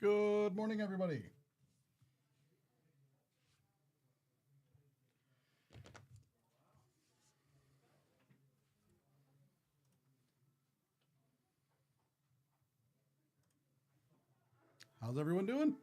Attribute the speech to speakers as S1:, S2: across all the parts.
S1: Good morning, everybody. How's everyone doing?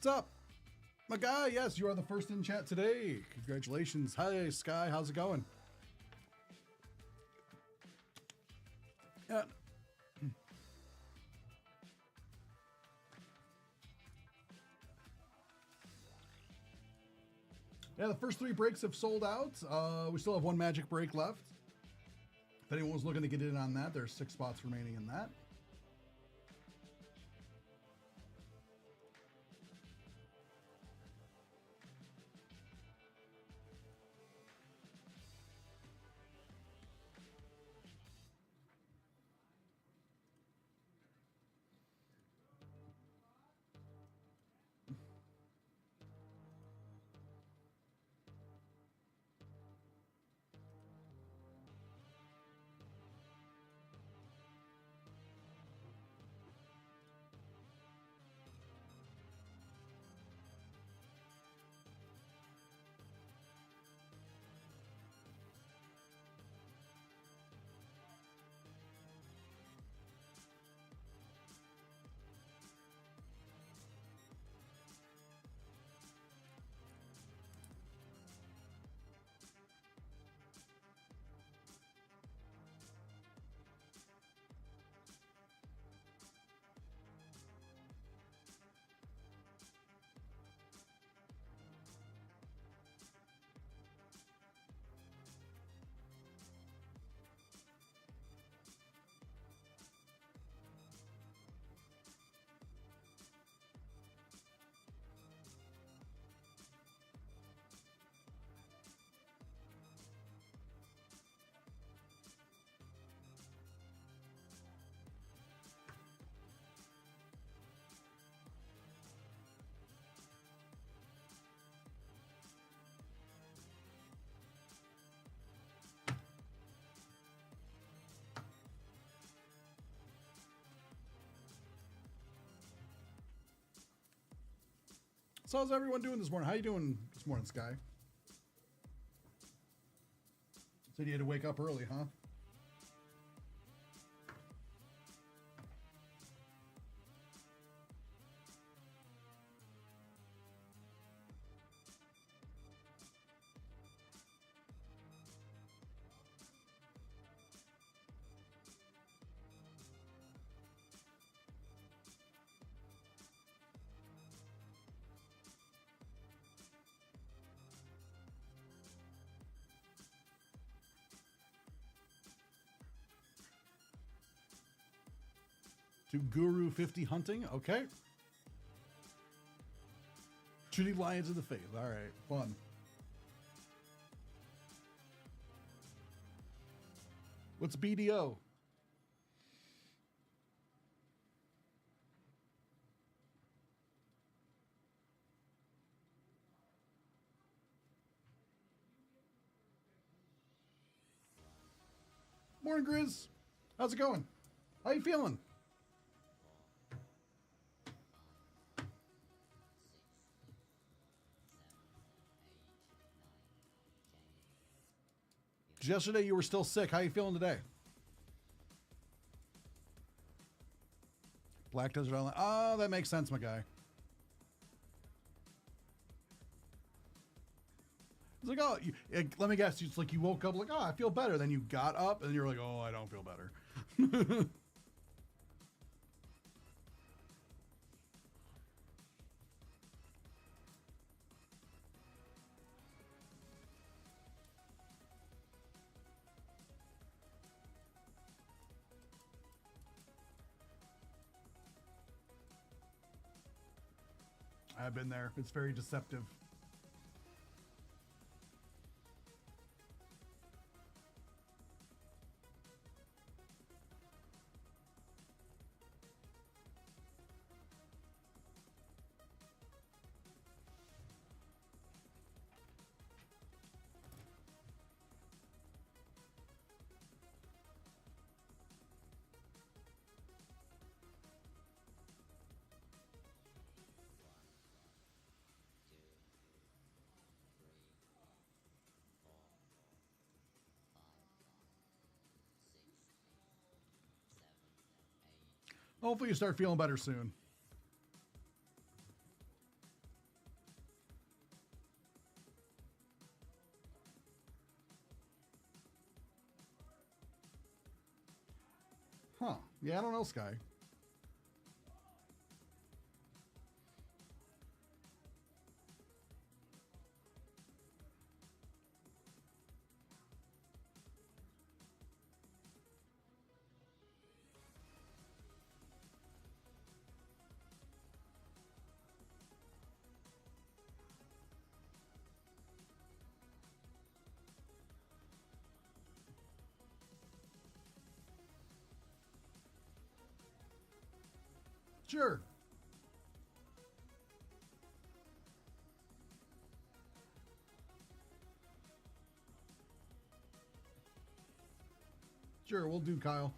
S1: What's up? My guy, yes, you are the first in chat today. Congratulations. Hi, Sky. How's it going? Yeah. Yeah, the first 3 breaks have sold out. We still have 1 magic break left. If anyone was looking to get in on that, there's 6 spots remaining in that. So how's everyone doing this morning? How you doing this morning, Sky? Said you had to wake up early, huh? To Guru 50 hunting. Okay. Shooting lions in the face. All right. Fun. What's BDO? Morning, Grizz. How's it going? How you feeling? Yesterday you were still sick. How you feeling today? Black Desert Island. Oh, that makes sense, my guy. It's like, oh, let me guess. It's like you woke up like, oh, I feel better. Then you got up and you're like, oh, I don't feel better. I've been there. It's very deceptive. Hopefully you start feeling better soon. Huh. Yeah, I don't know, Sky. Sure. Sure, we'll do Kyle.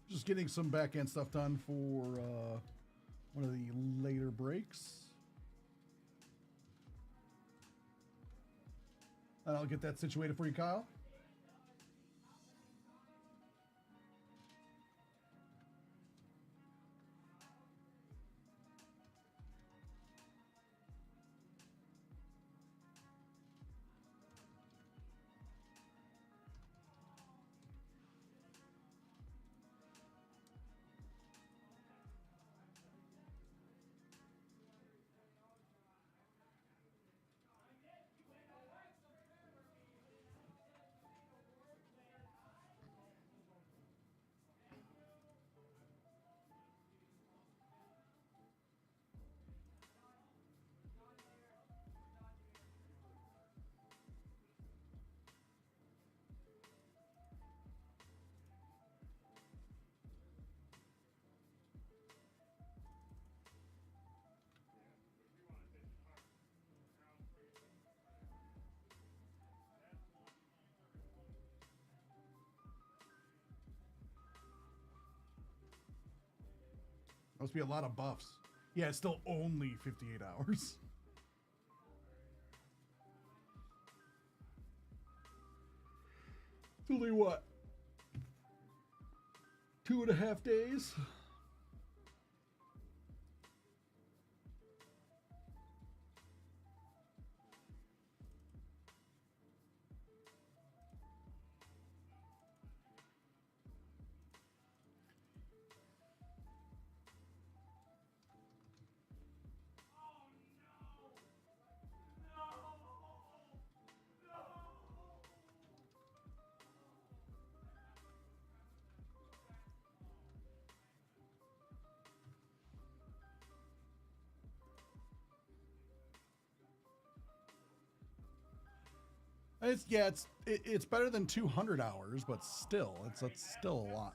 S1: Just getting some back end stuff done for one of the later breaks. And I'll get that situated for you, Kyle. Must be a lot of buffs. Yeah, it's still only 58 hours. It's only what? 2.5 days? It's better than 200 hours, but still, that's still a lot.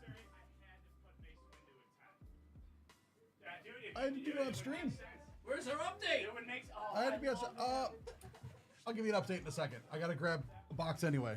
S1: I had to do it on stream.
S2: Where's our update?
S1: I had to be on. I'll give you an update in a second. I gotta grab a box anyway.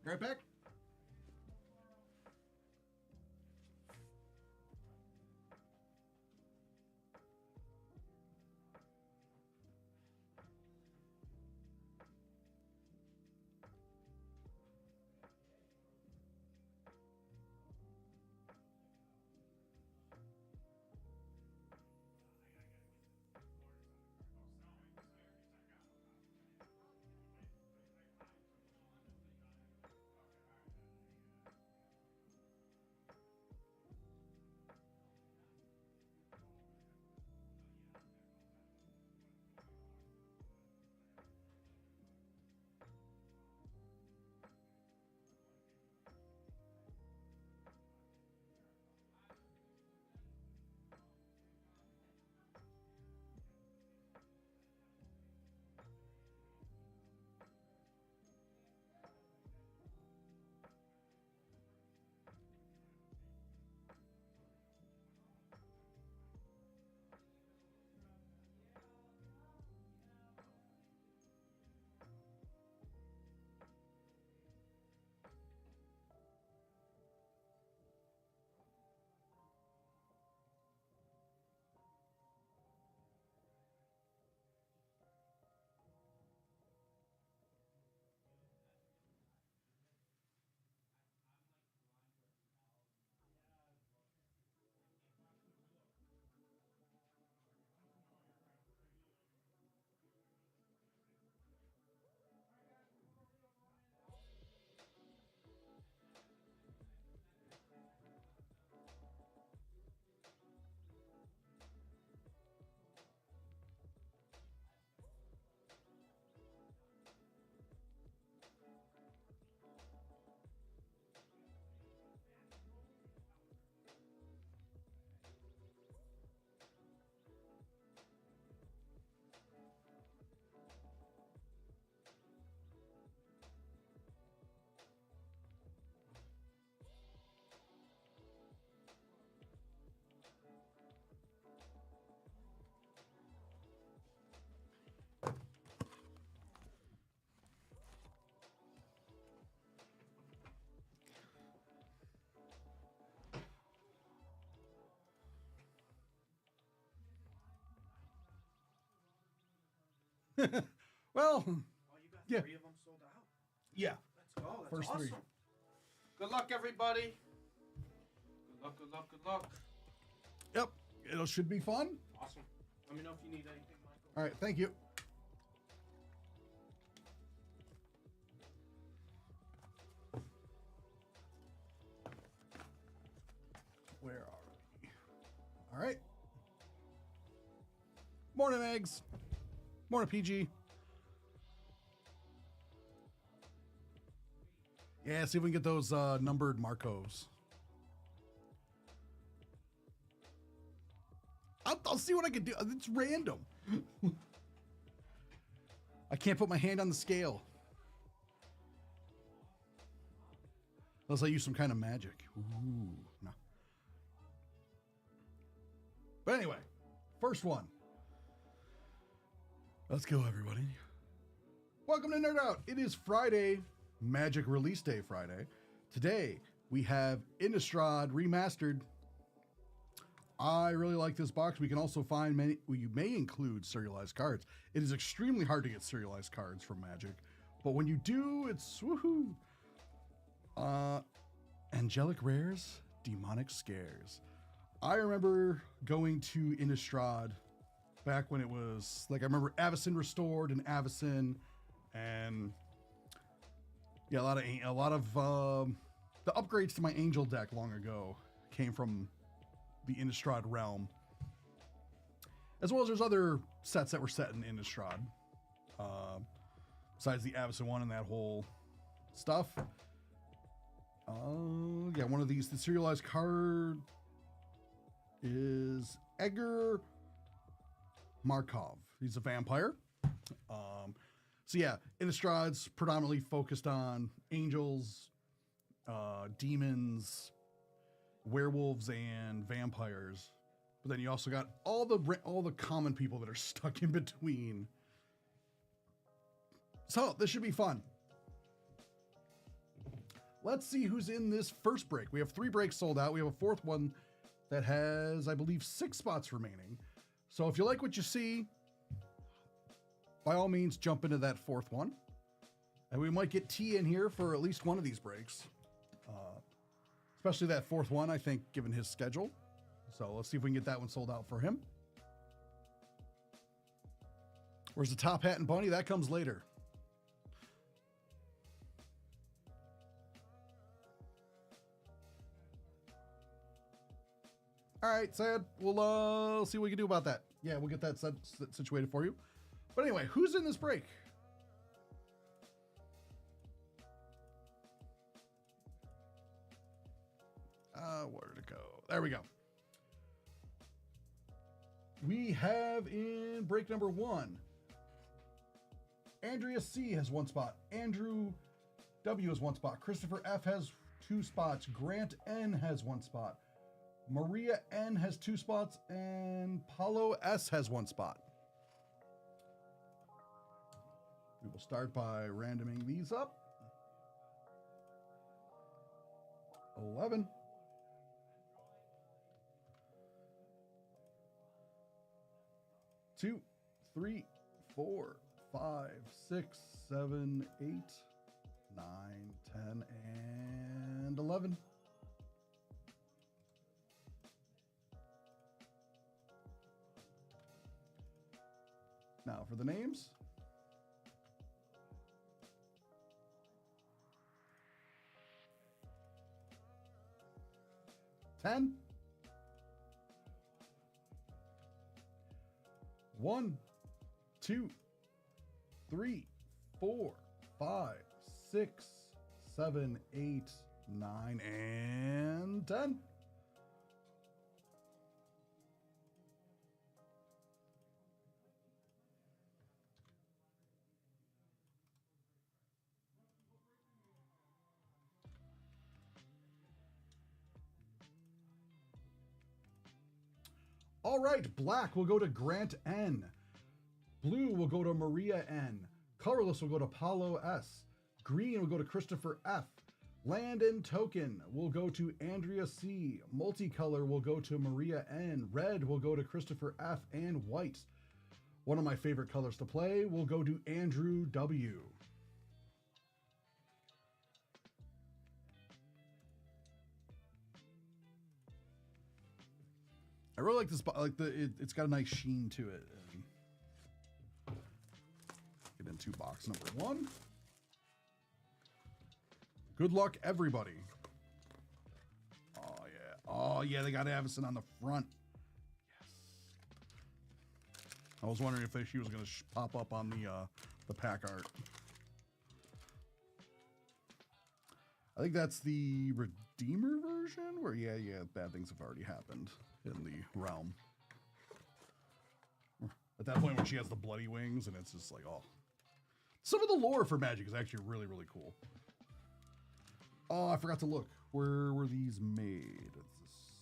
S1: Right back. Well,
S2: Oh, you got
S1: yeah.
S2: 3 of them sold out.
S1: Yeah.
S2: Let's go. That's
S1: First
S2: awesome.
S1: 3.
S2: Good luck, everybody. Good luck, good luck, good luck.
S1: Yep. It should be fun.
S2: Awesome. Let me know if you need anything, Michael.
S1: All right. Thank you. Where are we? All right. Morning, Eggs. Morning, PG. Yeah, see if we can get those numbered Marcos. I'll see what I can do. It's random. I can't put my hand on the scale. Unless I use some kind of magic. Ooh, no. But anyway, first one. Let's go, everybody. Welcome to Nerdout. It is Friday, Magic Release Day Friday. Today, we have Innistrad Remastered. I really like this box. We can also find many, well, you may include serialized cards. It is extremely hard to get serialized cards from Magic, but when you do, it's woohoo. Angelic Rares, Demonic Scares. I remember going to Innistrad back when it was, like, I remember Avacyn Restored and Avacyn, and yeah, a lot of the upgrades to my Angel deck long ago came from the Innistrad realm, as well as there's other sets that were set in Innistrad, besides the Avacyn one and that whole stuff. Yeah, one of these, the serialized card is Edgar Markov. He's a vampire. So yeah, Innistrad's predominantly focused on angels, demons, werewolves, and vampires. But then you also got all the common people that are stuck in between. So this should be fun. Let's see who's in this first break. We have 3 breaks sold out. We have a 4th one that has, I believe, 6 spots remaining. So if you like what you see, by all means, jump into that 4th one. And we might get T in here for at least one of these breaks. Especially that 4th one, I think, given his schedule. So let's see if we can get that one sold out for him. Where's the Top Hat and Bunny? That comes later. All right, Sad. We'll see what we can do about that. Yeah, we'll get that situated for you. But anyway, who's in this break? Where to go? There we go. We have in break number 1, Andrea C has 1 spot. Andrew W has 1 spot. Christopher F has 2 spots. Grant N has 1 spot. Maria N has 2 spots, and Paulo S has 1 spot. We will start by randoming these up. 11. 2, 3, 4, 5, 6, 7, 8, 9, 10, and 11. Now for the names. Ten. 1, 2, 3, 4, 5, 6, 7, 8, 9, and 10. All right, black will go to Grant N. Blue will go to Maria N. Colorless will go to Paulo S. Green will go to Christopher F. Land and Token will go to Andrea C. Multicolor will go to Maria N. Red will go to Christopher F. And white One of my favorite colors to play will go to Andrew W. I really like this, like it's got a nice sheen to it. Get into box number 1. Good luck, everybody. Oh yeah, oh yeah, they got Avison on the front. Yes. I was wondering if she was going to pop up on the pack art. I think that's the Redeemer version, where yeah, bad things have already happened in the realm. At that point when she has the bloody wings, and it's just like, oh. Some of the lore for Magic is actually really, really cool. Oh, I forgot to look. Where were these made? Is this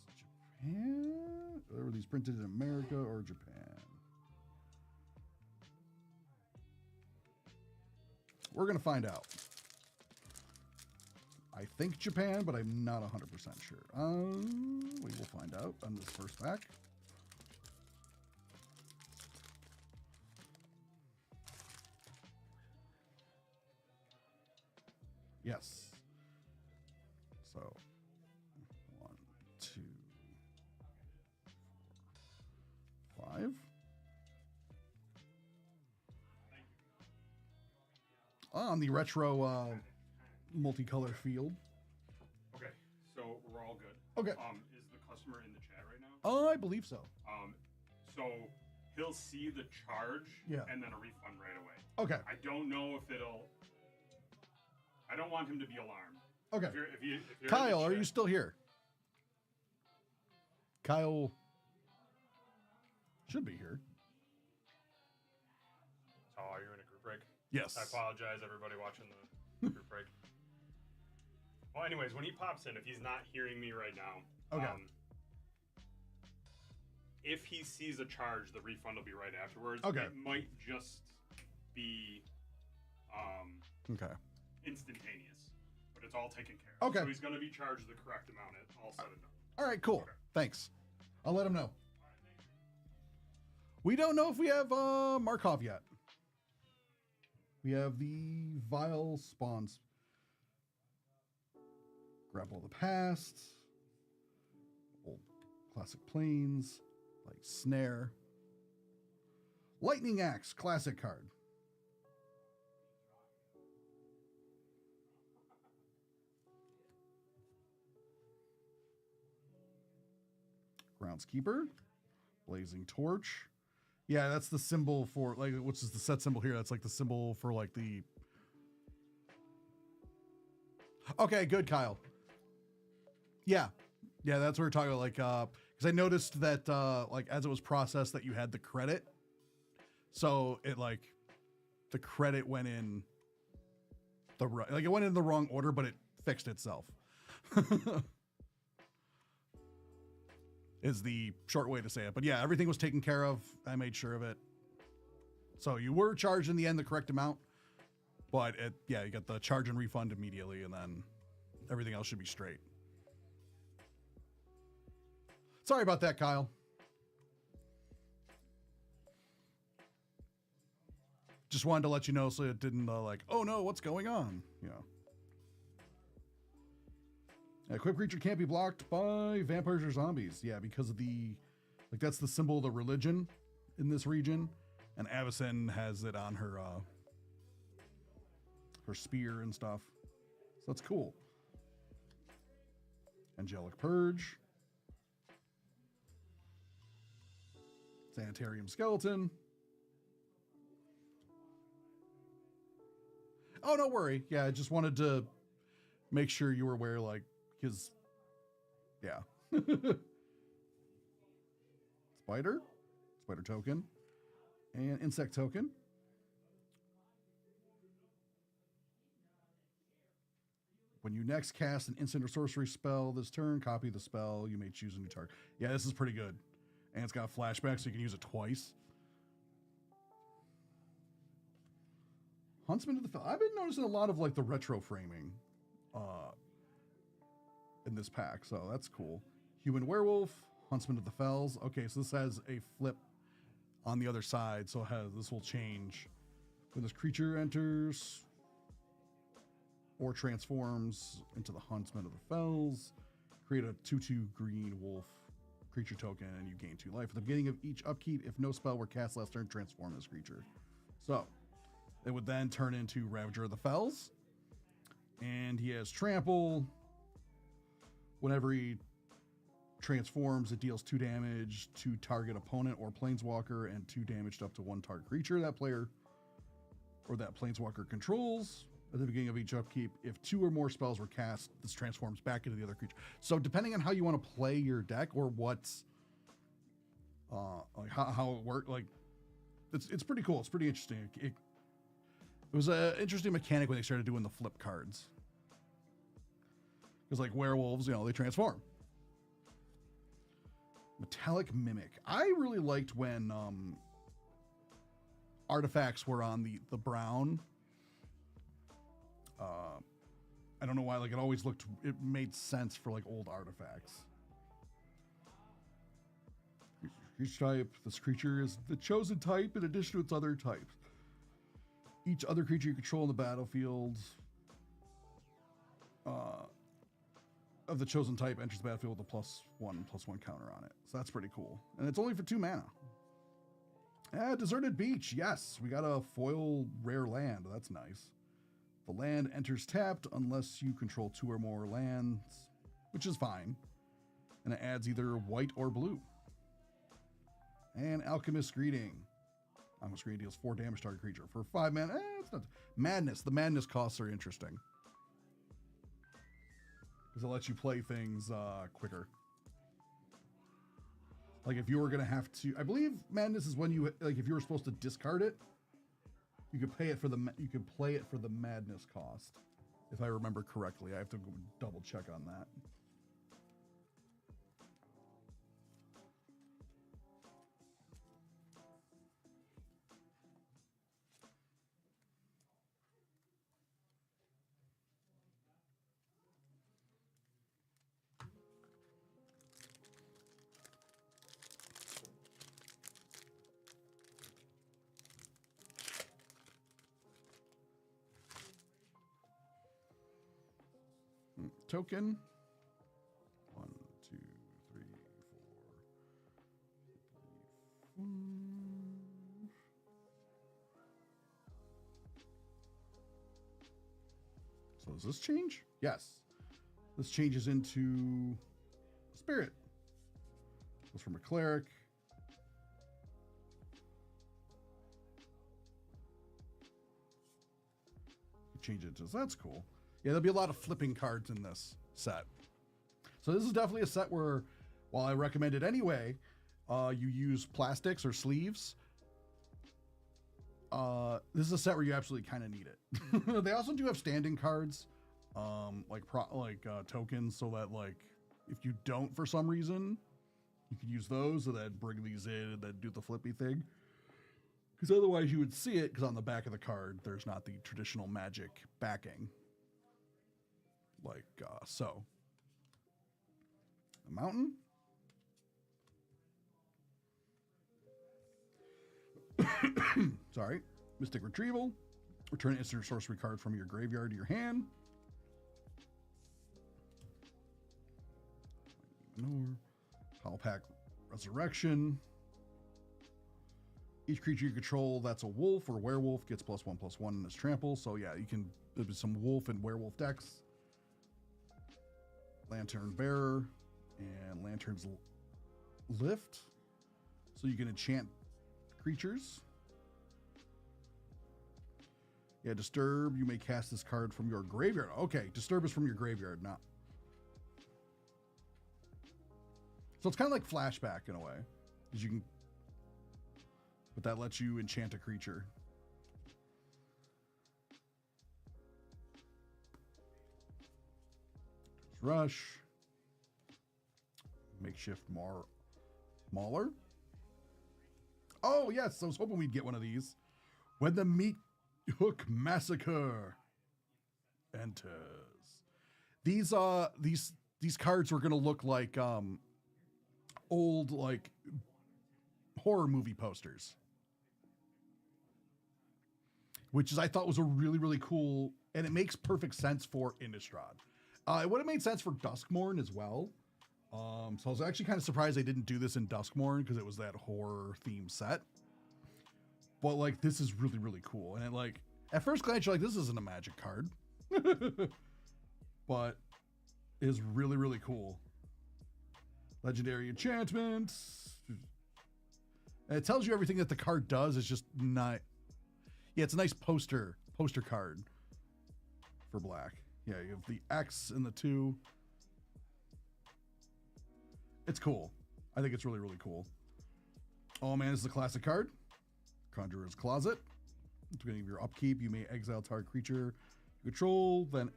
S1: Japan? Or were these printed in America or Japan? We're going to find out. I think Japan, but I'm not 100% sure. We will find out on this first pack. Yes. So, 1, 2, 4, 5. On the retro multicolor field.
S3: Okay, so we're all good.
S1: Okay.
S3: Is the customer in the chat right now?
S1: I believe so.
S3: So he'll see the charge and then a refund right away.
S1: Okay.
S3: I don't know if it'll. I don't want him to be alarmed.
S1: Okay.
S3: If you're
S1: Kyle, are you still here? Kyle should be here.
S3: Oh, you're in a group break?
S1: Yes.
S3: I apologize, everybody watching the group break. Well, anyways, when he pops in, if he's not hearing me right now,
S1: okay.
S3: If he sees a charge, the refund will be right afterwards.
S1: Okay.
S3: It might just be
S1: okay.
S3: Instantaneous, but it's all taken care of.
S1: Okay.
S3: So he's going to be charged the correct amount at all said and done.
S1: All right, cool.
S3: Okay.
S1: Thanks. I'll let him know. We don't know if we have Markov yet. We have the Vile Spawns. Grapple of the Past. Old classic planes. Like Snare. Lightning Axe, classic card. Groundskeeper. Blazing Torch. Yeah, that's the symbol for, like, which is the set symbol here. That's like the symbol for, like, the... Okay, good, Kyle. Yeah. Yeah, that's what we're talking about. Like, because I noticed that, like, as it was processed, that you had the credit. So it, like, the credit went in the right, like, it went in the wrong order, but it fixed itself. Is the short way to say it. But yeah, everything was taken care of. I made sure of it. So you were charged in the end the correct amount, but yeah, you got the charge and refund immediately, and then everything else should be straight. Sorry about that, Kyle. Just wanted to let you know so it didn't like, oh no, what's going on? You know. A quick creature can't be blocked by vampires or zombies. Yeah, because of the, like, that's the symbol of the religion in this region. And Avison has it on her, her spear and stuff. So that's cool. Angelic Purge. Sanitarium Skeleton. Oh, don't worry. Yeah, I just wanted to make sure you were aware, like, because, yeah. Spider token, and insect token. When you next cast an instant or sorcery spell this turn, copy the spell. You may choose a new target. Yeah, this is pretty good. And it's got flashback, so you can use it twice. Huntsman of the Fell. I've been noticing a lot of, like, the retro framing in this pack, so that's cool. Human Werewolf, Huntsman of the Fells. Okay, so this has a flip on the other side. So this will change when this creature enters or transforms into the Huntsman of the Fells. Create a 2/2 green wolf creature token, and you gain 2 life. At the beginning of each upkeep, if no spell were cast last turn, transform this creature. So it would then turn into Ravager of the Fells, and he has trample. Whenever he transforms, it deals 2 damage to target opponent or planeswalker and 2 damage to up to 1 target creature that player or that planeswalker controls. At the beginning of each upkeep, if 2 or more spells were cast, this transforms back into the other creature. So depending on how you want to play your deck or what's like how it worked, like it's pretty cool. It's pretty interesting. It was an interesting mechanic when they started doing the flip cards. Because like werewolves, they transform. Metallic Mimic. I really liked when artifacts were on the brown. I don't know why, like it made sense for like old artifacts. Each type, this creature is the chosen type in addition to its other types. Each other creature you control in the battlefield of the chosen type enters the battlefield with a +1/+1 counter on it. So that's pretty cool. And it's only for 2 mana. Deserted Beach. Yes, we got a foil rare land. That's nice. The land enters tapped unless you control 2 or more lands, which is fine. And it adds either white or blue. And Alchemist Greeting. Alchemist Greeting deals 4 damage to target creature. For 5 mana, it's not. Madness. The madness costs are interesting. Because it lets you play things quicker. Like if you were going to have to, I believe madness is when you, like if you were supposed to discard it, you could play it for the madness cost. If I remember correctly, I have to go double check on that. Token. 1, 2, 3, 4, 5. So does this change? Yes. This changes into Spirit. Goes from a cleric. You change it to, that's cool. Yeah, there'll be a lot of flipping cards in this set. So this is definitely a set where, while I recommend it anyway, you use plastics or sleeves. This is a set where you absolutely kind of need it. They also do have standing cards, tokens, so that like if you don't for some reason, you could use those and then bring these in and then do the flippy thing. Because otherwise you would see it because on the back of the card there's not the traditional Magic backing. Like so. The mountain. Sorry. Mystic Retrieval. Return instant sorcery card from your graveyard to your hand. Howl Pack Resurrection. Each creature you control that's a wolf or werewolf gets +1/+1 in its trample. So yeah, you can, there's some wolf and werewolf decks. Lantern Bearer and Lantern's Lift. So you can enchant creatures. Yeah, Disturb. You may cast this card from your graveyard. Okay, Disturb is from your graveyard, not. So it's kind of like Flashback in a way. Because you can. But that lets you enchant a creature. Rush. Makeshift Mauler. Oh, yes. I was hoping we'd get one of these. When the Meat Hook Massacre enters. These cards were going to look like old like horror movie posters, which is I thought was a really, really cool, and it makes perfect sense for Innistrad. It would have made sense for Duskmourn as well. So I was actually kind of surprised they didn't do this in Duskmourn because it was that horror theme set. But like, this is really, really cool. And it, like, at first glance, you're like, this isn't a Magic card. But it is really, really cool. Legendary enchantments. And it tells you everything that the card does. It's just not. Yeah, it's a nice poster card for black. Yeah, you have the X and the 2. It's cool. I think it's really, really cool. Oh man, this is a classic card. Conjurer's Closet. At the beginning of your upkeep, you may exile target creature you control, then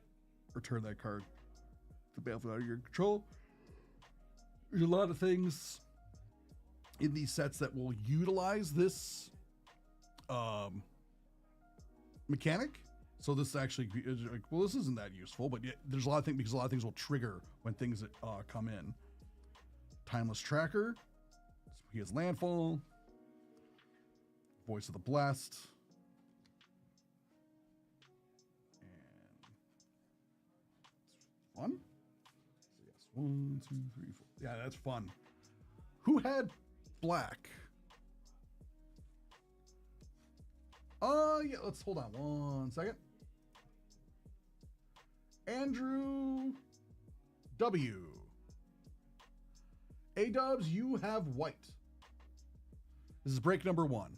S1: return that card to the battlefield out of your control. There's a lot of things in these sets that will utilize this mechanic. So this actually is like, well, this isn't that useful, but yeah, there's a lot of things because a lot of things will trigger when things come in. Timeless Tracker. He has Landfall. Voice of the Blessed. And fun. So yes, 1, 2, 3, 4. Yeah, that's fun. Who had black? Yeah, let's hold on 1 second. Andrew W. A-dubs, you have white. This is break number 1.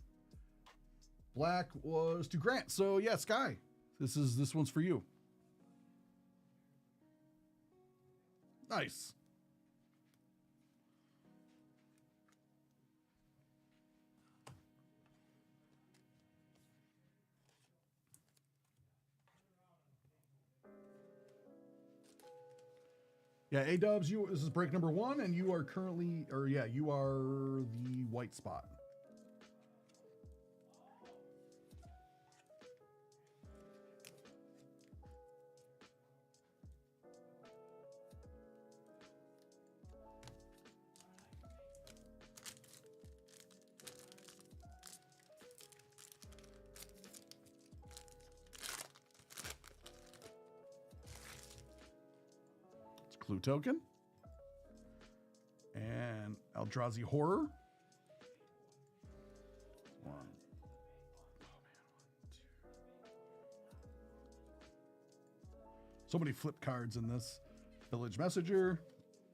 S1: Black was to Grant. So yeah, Sky. This one's for you. Nice. Yeah, A-dubs, this is break number 1, and you are currently, you are the white spot. Clue token. And Eldrazi Horror. 1. Oh man, 1, 2. So many flip cards in this. Village Messenger.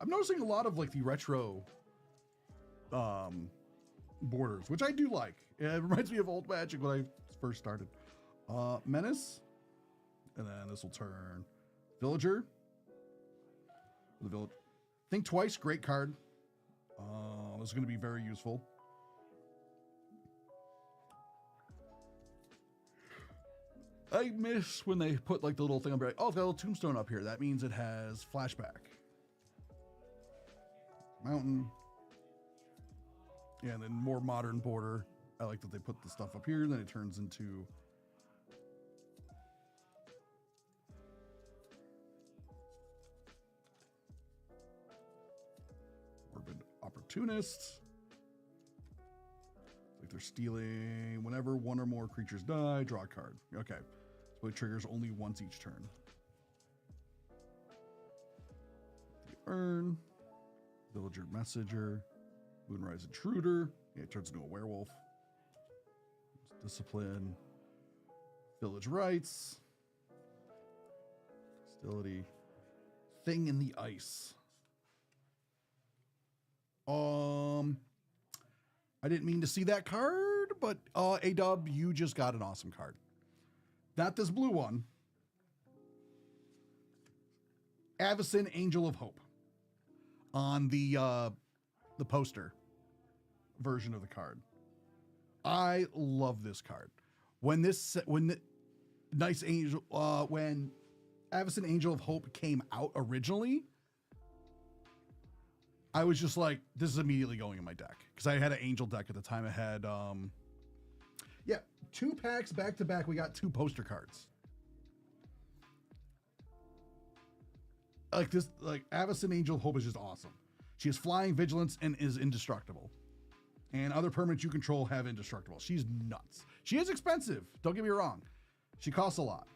S1: I'm noticing a lot of like the retro borders, which I do like. It reminds me of old Magic when I first started. Menace. And then this will turn Villager. The village. Think Twice, great card. This is going to be very useful. I miss when they put like the little thing up here. Oh, it's got a little tombstone up here. That means it has flashback. Mountain. Yeah, and then more modern border. I like that they put the stuff up here. Then it turns into Opportunists. Like they're stealing whenever one or more creatures die, draw a card. Okay. So it triggers only once each turn. The Urn. Villager Messenger. Moonrise Intruder. Yeah, it turns into a werewolf. Discipline. Village Rites. Hostility. Thing in the Ice. I didn't mean to see that card, but A-dub, you just got an awesome card. Not this blue one. Avacyn, Angel of Hope. On the poster version of the card. I love this card. When Avacyn, Angel of Hope came out originally, I was just like, this is immediately going in my deck. Because I had an Angel deck at the time. I had, 2 packs back to back. We got 2 poster cards. Like this, like Avacyn Angel of Hope is just awesome. She has flying, vigilance, and is indestructible. And other permanents you control have indestructible. She's nuts. She is expensive. Don't get me wrong. She costs a lot.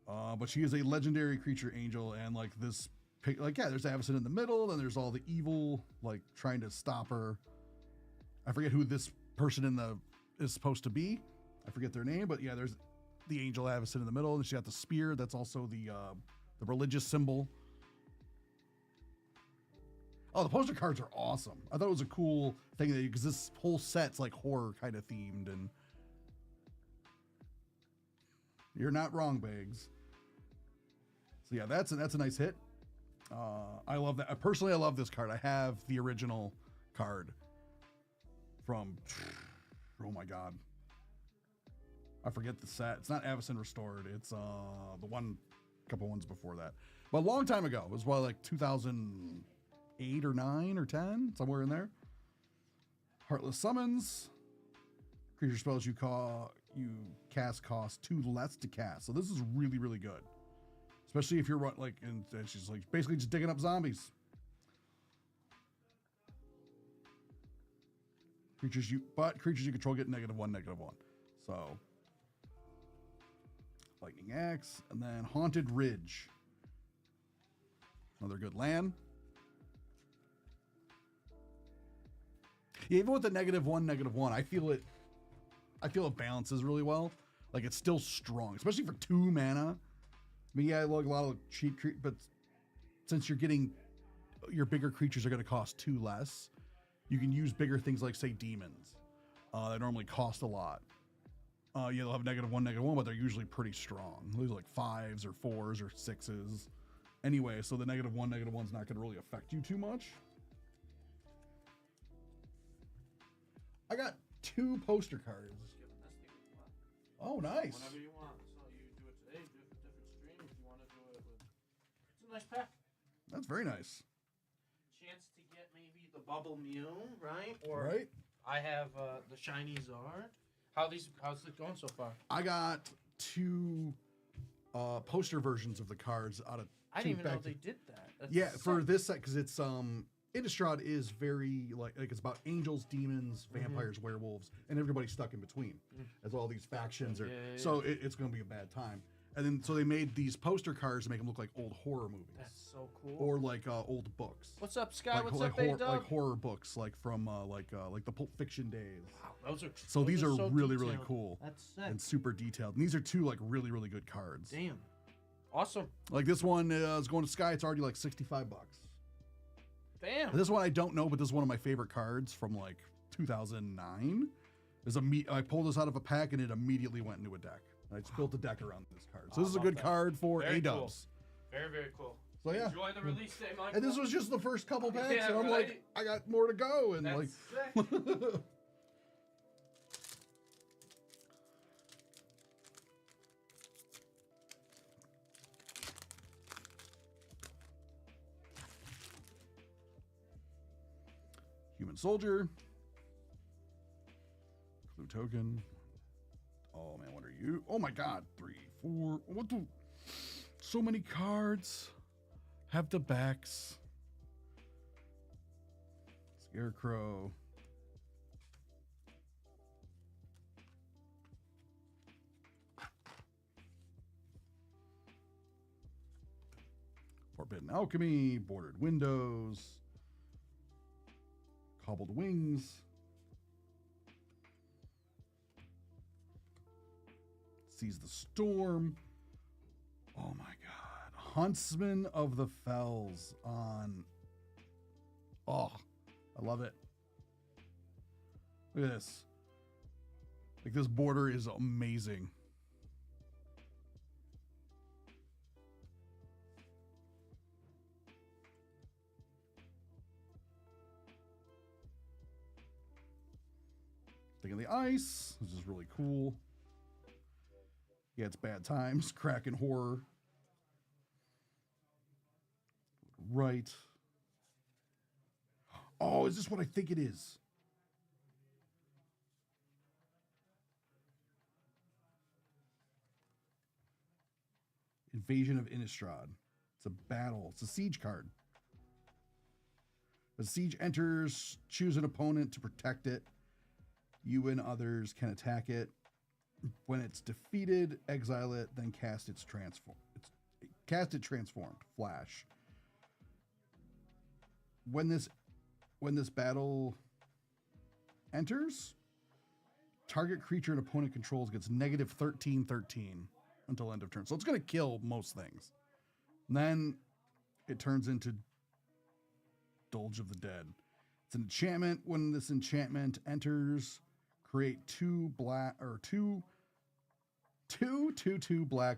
S1: But she is a legendary creature angel. And like this, like, yeah, there's Avacyn in the middle. Then there's all the evil, like trying to stop her. I forget who this person is supposed to be. I forget their name, but yeah, there's the angel Avacyn in the middle. And she got the spear. That's also the religious symbol. Oh, the poster cards are awesome. I thought it was a cool thing because this whole set's like horror kind of themed, and you're not wrong, Biggs. So yeah, that's a nice hit. I love that. Personally, I love this card. I have the original card from, oh my God, I forget the set. It's not Avacyn Restored. It's the one, couple ones before that, but a long time ago. It was probably like 2008 or 9 or 10, somewhere in there. Heartless Summons. Creature spells you cast cost 2 less to cast. So this is really, really good. Especially if you're like, and she's like basically just digging up zombies. Creatures you control get -1/-1. So Lightning Axe, and then Haunted Ridge. Another good land. Yeah, even with the -1/-1, I feel it balances really well. Like it's still strong, especially for 2 mana. I mean, yeah, like a lot of cheap, but since you're getting your bigger creatures are going to cost 2 less, you can use bigger things like say demons that normally cost a lot. Yeah, they'll have -1/-1, but they're usually pretty strong. These are like 5s or 4s or 6s. Anyway, so the -1/-1's not going to really affect you too much. I got 2 poster cards. Oh, nice.
S2: Whenever you want. So you do it today, do it for different streams. You want to do it with. It's a nice pack.
S1: That's very nice.
S2: Chance to get maybe the Bubble Mew, right? Or
S1: Right.
S2: I have the Shiny Zard. How's it going so far?
S1: I got 2 poster versions of the cards out of 2
S2: I didn't even know they did that. That's
S1: yeah,
S2: sick.
S1: for this set, because it's Innistrad is very like it's about angels, demons, vampires, werewolves, and everybody stuck in between as all these factions are.
S2: Yeah.
S1: So it's going to be a bad time. And then so they made these poster cards to make them look like old horror movies.
S2: That's so cool.
S1: Or like old books.
S2: What's up, Scott?
S1: Like,
S2: What's
S1: like
S2: up, A-Dub?
S1: like horror books, like from like the Pulp Fiction days.
S2: Wow, those are
S1: So
S2: those
S1: these are
S2: so
S1: really really
S2: detailed.
S1: cool
S2: That's sick.
S1: and super detailed. And these are 2 like really really good cards.
S2: Damn. Awesome.
S1: Like this one is going to Sky. It's already like $65.
S2: Damn.
S1: And this one I don't know, but this is one of my favorite cards from like 2009. I pulled this out of a pack and it immediately went into a deck. I just built a deck around this card. So this is a
S2: love
S1: good
S2: that.
S1: card for
S2: Very
S1: A-dubs.
S2: cool. Very, very cool.
S1: So yeah.
S2: Enjoy the release day, Michael.
S1: And this was just the first couple packs,
S2: Yeah,
S1: and I'm
S2: right?
S1: like, I got more to go, and
S2: That's
S1: like.
S2: sick.
S1: Human Soldier. Clue Token. Oh man, what are you? Oh my God, 3, 4. What the? So many cards. Have the backs. Scarecrow. Forbidden Alchemy. Bordered Windows. Cobbled Wings. Seize the Storm. Oh my God. Huntsman of the Fells on. Oh, I love it. Look at this. Like this border is amazing. Thing of the Ice. This is really cool. Yeah, it's Bad Times. Kraken Horror. Right. Oh, is this what I think it is? Invasion of Innistrad. It's a battle. It's a siege card. As siege enters, choose an opponent to protect it. You and others can attack it. When it's defeated, exile it, then cast it transformed. Flash. When this battle enters, target creature an opponent controls gets negative 13/13 until end of turn. So it's going to kill most things. And then it turns into Dolge of the Dead. It's an enchantment. When this enchantment enters, create 2 black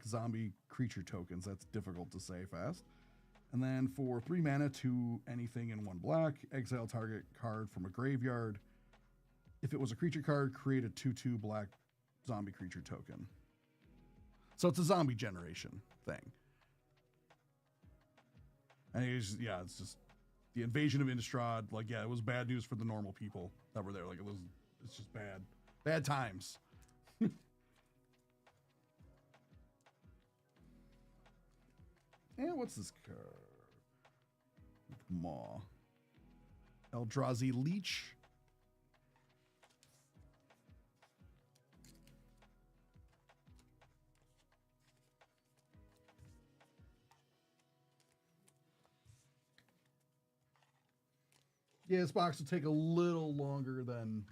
S1: zombie creature tokens. That's difficult to say fast. And then for 3 mana to anything in 1 black, exile target card from a graveyard. If it was a creature card, create a 2/2 black zombie creature token. So it's a zombie generation thing. And it's just the invasion of Innistrad. Like, yeah, it was bad news for the normal people that were there. Like, it's just bad times. And what's this card? Maw. Eldrazi Leech. Yeah, this box will take a little longer than.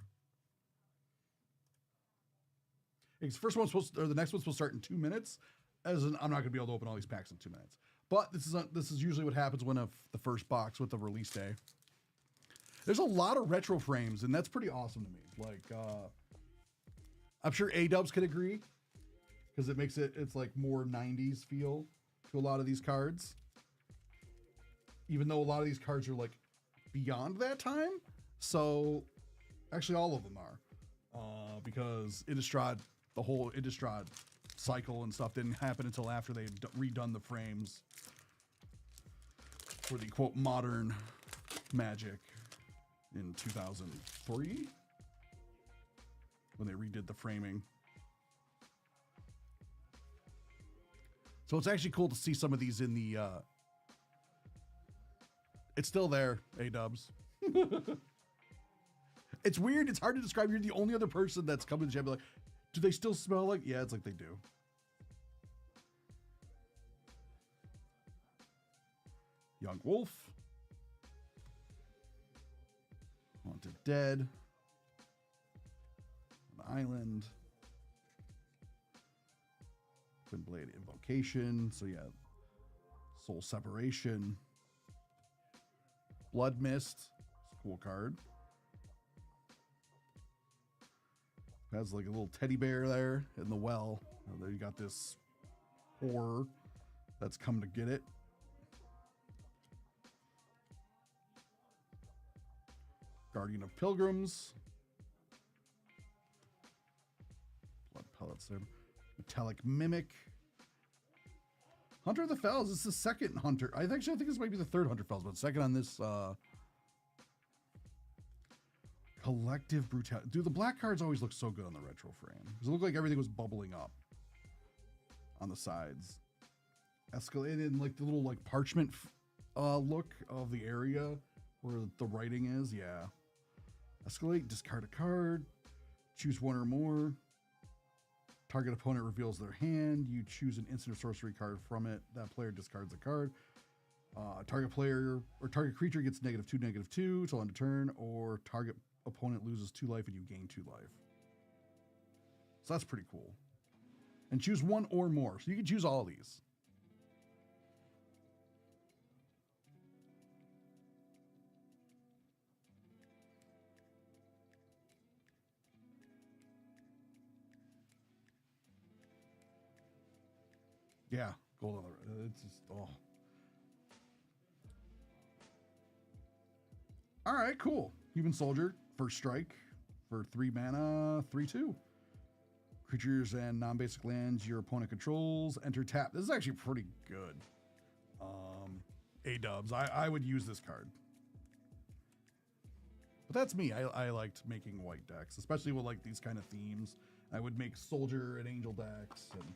S1: Because the next one's supposed to start in 2 minutes. I'm not going to be able to open all these packs in 2 minutes. But this is usually what happens when the first box with the release day. There's a lot of retro frames, and that's pretty awesome to me. Like, I'm sure A-Dubs could agree, because it makes it's like more 90s feel to a lot of these cards. Even though a lot of these cards are like beyond that time. So, actually all of them are. Because Innistrad, the whole Innistrad cycle and stuff didn't happen until after they redone the frames for the quote modern Magic in 2003 when they redid the framing. So it's actually cool to see some of these in the it's still there, A-Dubs. It's weird, it's hard to describe. You're the only other person that's coming to the chat like, do they still smell like? Yeah, it's like they do. Young Wolf. Haunted Dead. An Island. Twin Blade Invocation. So yeah. Soul Separation. Blood Mist. It's a cool card. Has like a little teddy bear there in the well. And there you got this horror that's come to get it. Guardian of Pilgrims. Blood pellets there. Metallic Mimic. Hunter of the Fells. This is the second Hunter. I think this might be the third Hunter Fells, but second on this Collective Brutality. Dude, the black cards always look so good on the retro frame. Because it looked like everything was bubbling up on the sides. Escalated in like the little like parchment look of the area where the writing is. Yeah. Escalate, discard a card. Choose one or more. Target opponent reveals their hand. You choose an instant or sorcery card from it. That player discards a card. Target player or target creature gets -2/-2 till end of turn, or target opponent loses 2 life and you gain 2 life. So that's pretty cool. And choose one or more. So you can choose all of these. Yeah, gold on the, it's just, oh. All right, cool. Human Soldier, first strike for 3 mana, 3/2. Creatures and non-basic lands your opponent controls, enter tap. This is actually pretty good. A-Dubs, I would use this card. But that's me. I liked making white decks, especially with like these kind of themes. I would make Soldier and Angel decks. And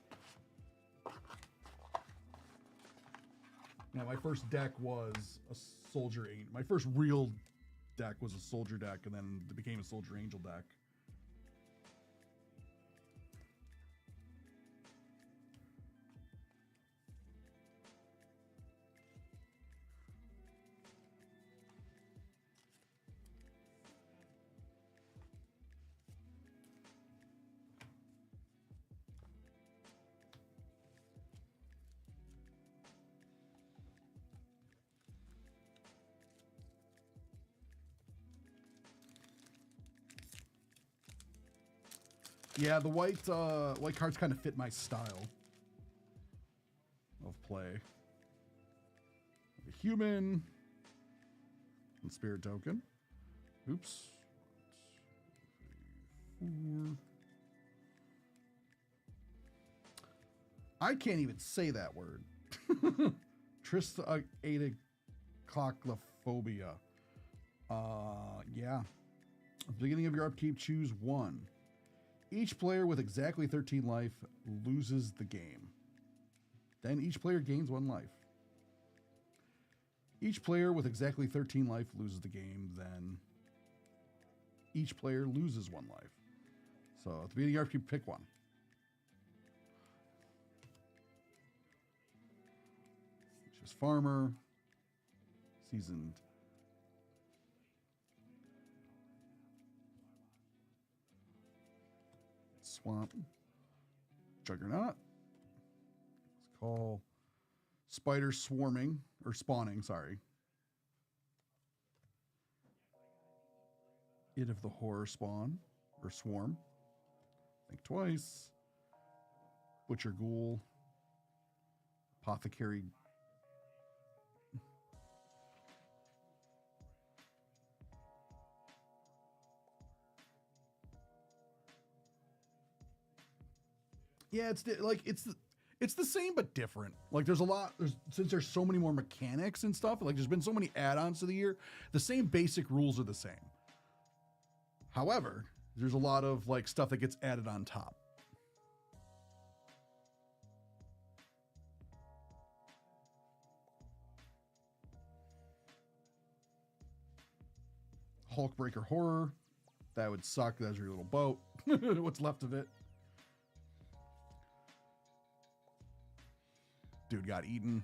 S1: yeah, my first deck was a Soldier Angel. My first real deck was a Soldier deck, and then it became a Soldier Angel deck Yeah, the white cards kind of fit my style of play. A human and spirit token. Oops. 4. I can't even say that word. Triskaideklophobia. Yeah. At the beginning of your upkeep, choose 1. Each player with exactly 13 life loses the game. Then each player gains 1 life. Each player with exactly 13 life loses the game. Then each player loses 1 life. So at the beginning of your upkeep, pick 1. Just farmer, seasoned. Swamp. Juggernaut. Let's call spider swarming, or spawning, sorry. It of the horror spawn, or swarm. Think twice. Butcher ghoul. Apothecary. Yeah, it's the same but different. Like since there's so many more mechanics and stuff, like there's been so many add-ons to the year, the same basic rules are the same. However, there's a lot of like stuff that gets added on top. Hulkbreaker horror. That would suck. That's your little boat. What's left of it. Dude got eaten.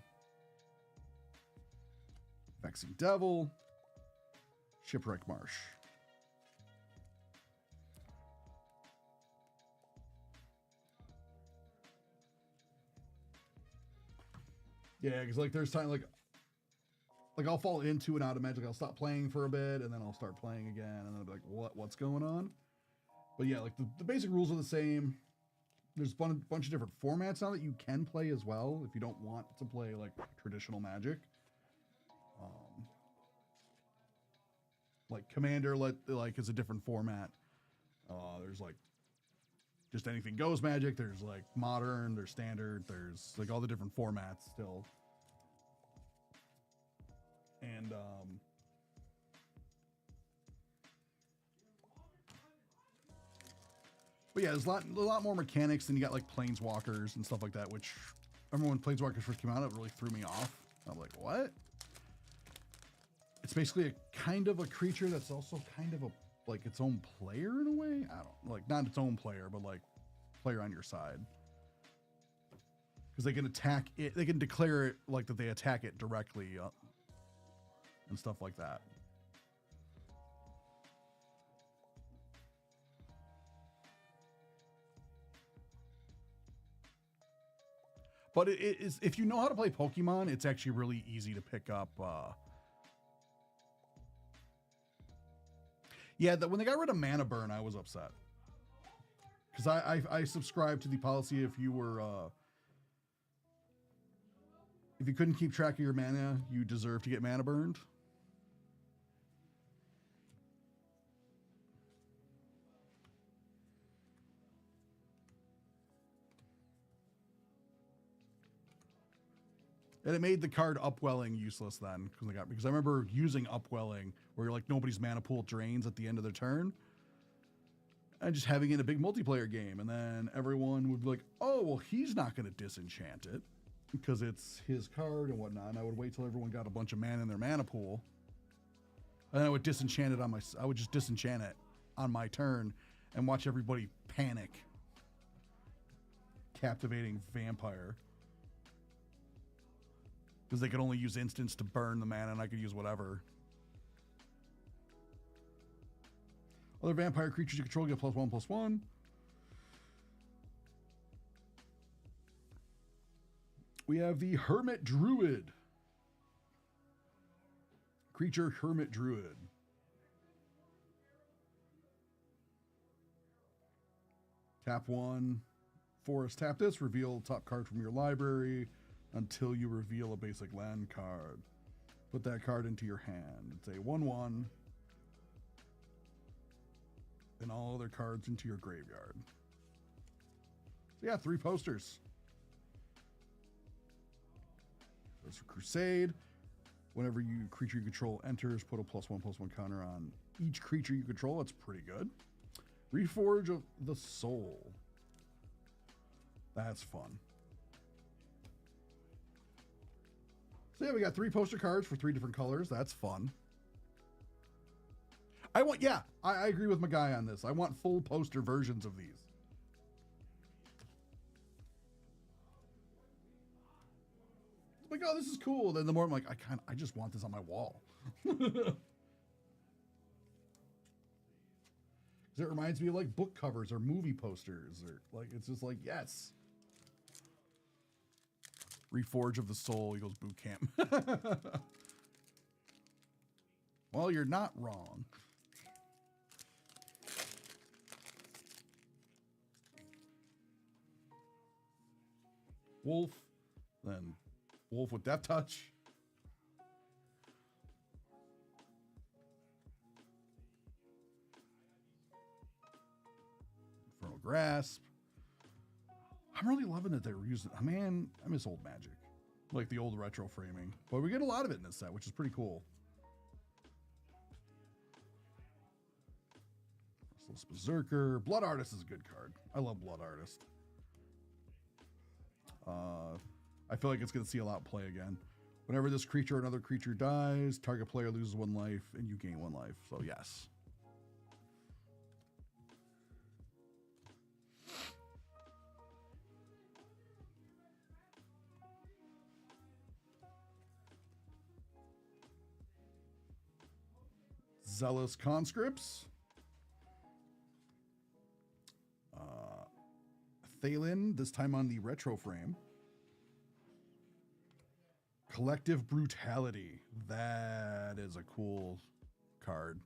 S1: Vexing Devil. Shipwreck Marsh. Yeah, because like there's time like I'll fall into and out of Magic. I'll stop playing for a bit and then I'll start playing again and then I'll be like, what's going on? But yeah, like the basic rules are the same. There's a bunch of different formats now that you can play as well if you don't want to play like traditional Magic. Like Commander is a different format. There's like just anything goes Magic. There's like modern, there's standard, there's like all the different formats still. And but yeah, there's a lot more mechanics, and you got like planeswalkers and stuff like that, which I remember when planeswalkers first came out, it really threw me off. I'm like, what? It's basically a kind of a creature that's also kind of like its own player in a way. I don't like not its own player, but like player on your side. Because they can attack it, they can declare it like that they attack it directly and stuff like that. But it is, if you know how to play Pokemon, it's actually really easy to pick up. Yeah, when they got rid of Mana Burn, I was upset. Because I subscribed to the policy if you couldn't keep track of your mana, you deserve to get mana burned. And it made the card Upwelling useless then, because I remember using Upwelling where you're like nobody's mana pool drains at the end of their turn, and just having it in a big multiplayer game, and then everyone would be like, oh well, he's not going to disenchant it because it's his card and whatnot. And I would wait till everyone got a bunch of mana in their mana pool, and then I would disenchant it I would just disenchant it on my turn and watch everybody panic. Captivating Vampire. Because they could only use instants to burn the mana, and I could use whatever. Other vampire creatures you control get +1/+1. We have the Hermit Druid. Creature Hermit Druid. Tap 1. Forest, tap this. Reveal top card from your library until you reveal a basic land card. Put that card into your hand. It's a 1/1. And all other cards into your graveyard. So yeah, 3 posters. There's a Crusade. Whenever you creature you control enters, put a +1/+1 counter on each creature you control. That's pretty good. Reforge of the Soul. That's fun. So yeah, we got 3 poster cards for 3 different colors. That's fun. I agree with my guy on this. I want full poster versions of these. It's like, oh, this is cool. Then the more I'm like, I just want this on my wall. Because it reminds me of like book covers or movie posters, or like, it's just like, yes. Reforge of the Soul equals boot camp. Well, you're not wrong. Wolf, then Wolf with Death Touch. Infernal Grasp. I'm really loving that they're using. Man, I miss old Magic, like the old retro framing, but we get a lot of it in this set, which is pretty cool. Merciless Berserker. Blood Artist is a good card. I love Blood Artist. I feel like it's going to see a lot of play again. Whenever this creature or another creature dies, target player loses 1 life and you gain 1 life. So yes. Zealous Conscripts. Thalen, this time on the retro frame. Collective Brutality. That is a cool card.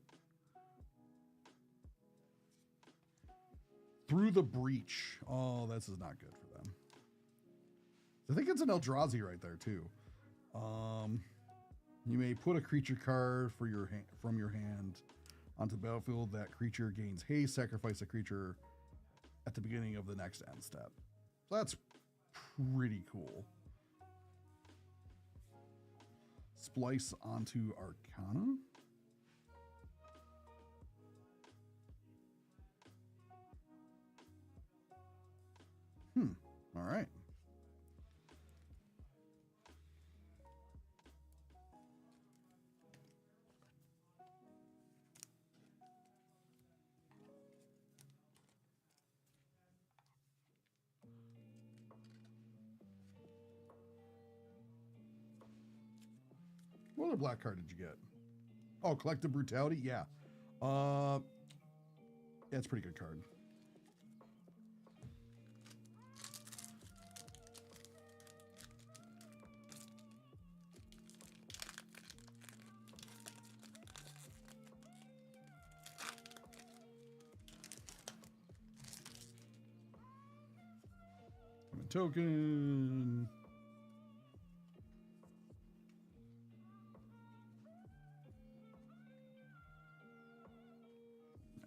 S1: Through the Breach. Oh, this is not good for them. I think it's an Eldrazi right there too. You may put a creature card from your hand onto the battlefield. That creature gains haste. Sacrifice a creature at the beginning of the next end step. So that's pretty cool. Splice onto Arcana. All right. What other black card did you get? Oh, Collective Brutality? Yeah. Yeah, it's a pretty good card. Token.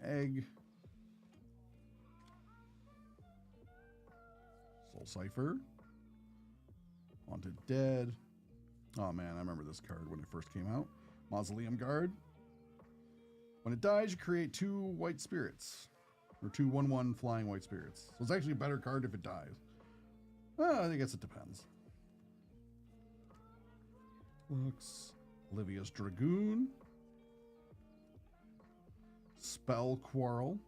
S1: Egg. Soul Cipher. Wanted Dead. Oh man, I remember this card when it first came out. Mausoleum Guard. When it dies, you create 2 white spirits. Or 2 1/1 flying white spirits. So it's actually a better card if it dies. I guess it depends. Looks. Olivia's Dragoon. Spell Quarrel.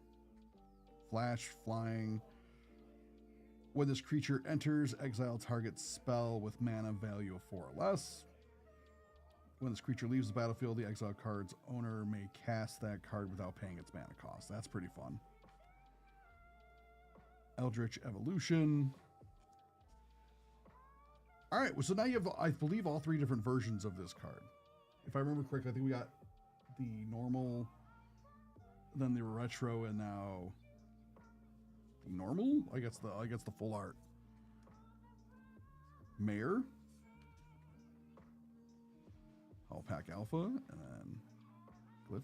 S1: Flash flying. When this creature enters, exile target spell with mana value of 4 or less. When this creature leaves the battlefield, the exile card's owner may cast that card without paying its mana cost. That's pretty fun. Eldritch Evolution. All right, well, so now you have, I believe, all 3 different versions of this card. If I remember correctly, I think we got the normal, then the retro, and now Normal? I guess the full art. Mayor. Hull Pack Alpha, and then Glyph.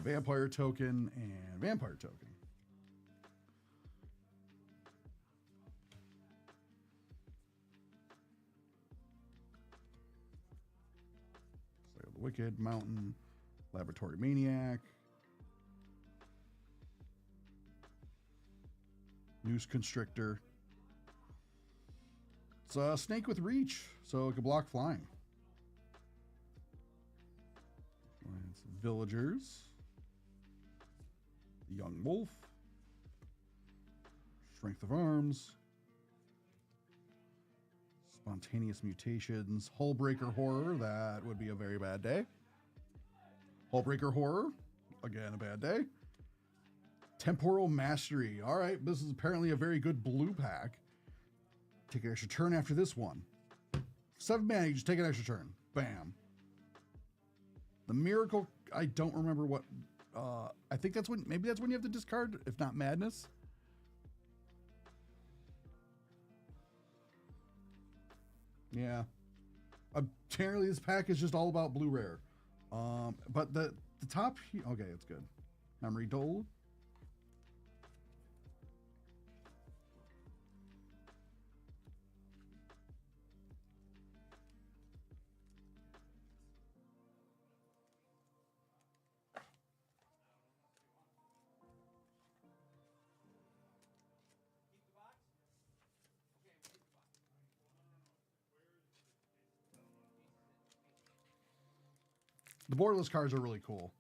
S1: Vampire token and vampire token. So the Wicked, Mountain, Laboratory Maniac, Noose Constrictor. It's a snake with reach, so it can block flying. It's Villagers. Young Wolf, Strength of Arms, Spontaneous Mutations, Hullbreaker Horror, that would be a very bad day. Hullbreaker Horror, again a bad day. Temporal Mastery, all right, this is apparently a very good blue pack. Take an extra turn after this one. 7 mana, you just take an extra turn. Bam. The Miracle, I don't remember what... I think that's when, maybe that's when you have to discard, if not Madness. Yeah. Apparently this pack is just all about blue rare. But the top, okay, it's good. Memory Dole. The borderless cards are really cool.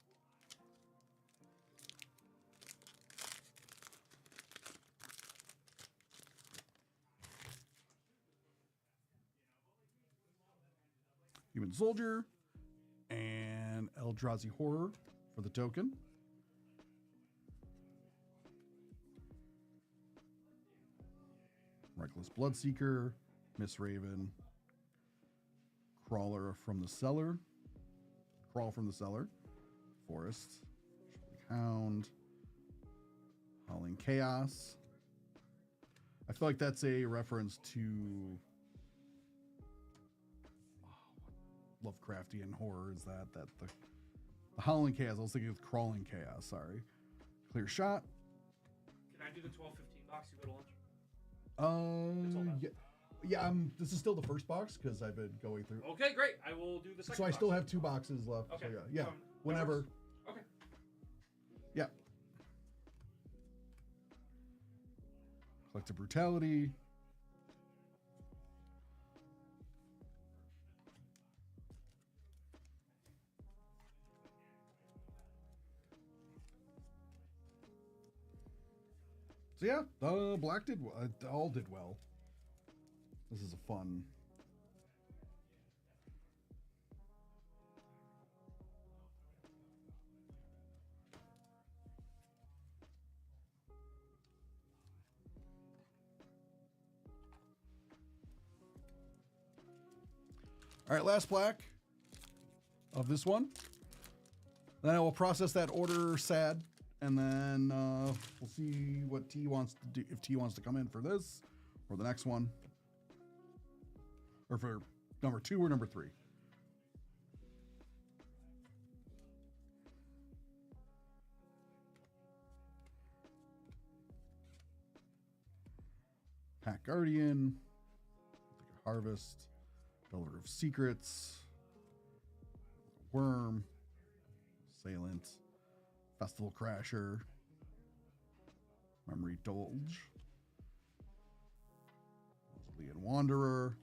S1: Human Soldier and Eldrazi Horror for the token. Reckless Bloodseeker, Miss Raven, Crawler from the Cellar. Crawl from the Cellar, Forest, Hound, Howling Chaos. I feel like that's a reference to Lovecraftian horror. Is that the Howling Chaos? I was thinking of Crawling Chaos. Sorry. Clear Shot.
S2: Can I do the 12-15 box you go to lunch?
S1: Yeah. This is still the first box because I've been going through.
S2: Okay, great. I will do the second.
S1: So I
S2: box.
S1: still have 2 boxes left.
S2: Okay.
S1: So yeah. Whenever.
S2: Okay.
S1: Yeah. Collective Brutality. So yeah, Black did all did well. This is a fun. All right, last black of this one. Then I will process that order sad, and then we'll see what T wants to do, if T wants to come in for this or the next one, or for number 2 or number 3. Pack Guardian, Harvest, Builder of Secrets, Worm, Assailant, Festival Crasher, Memory Dolge. Mausolean Wanderer.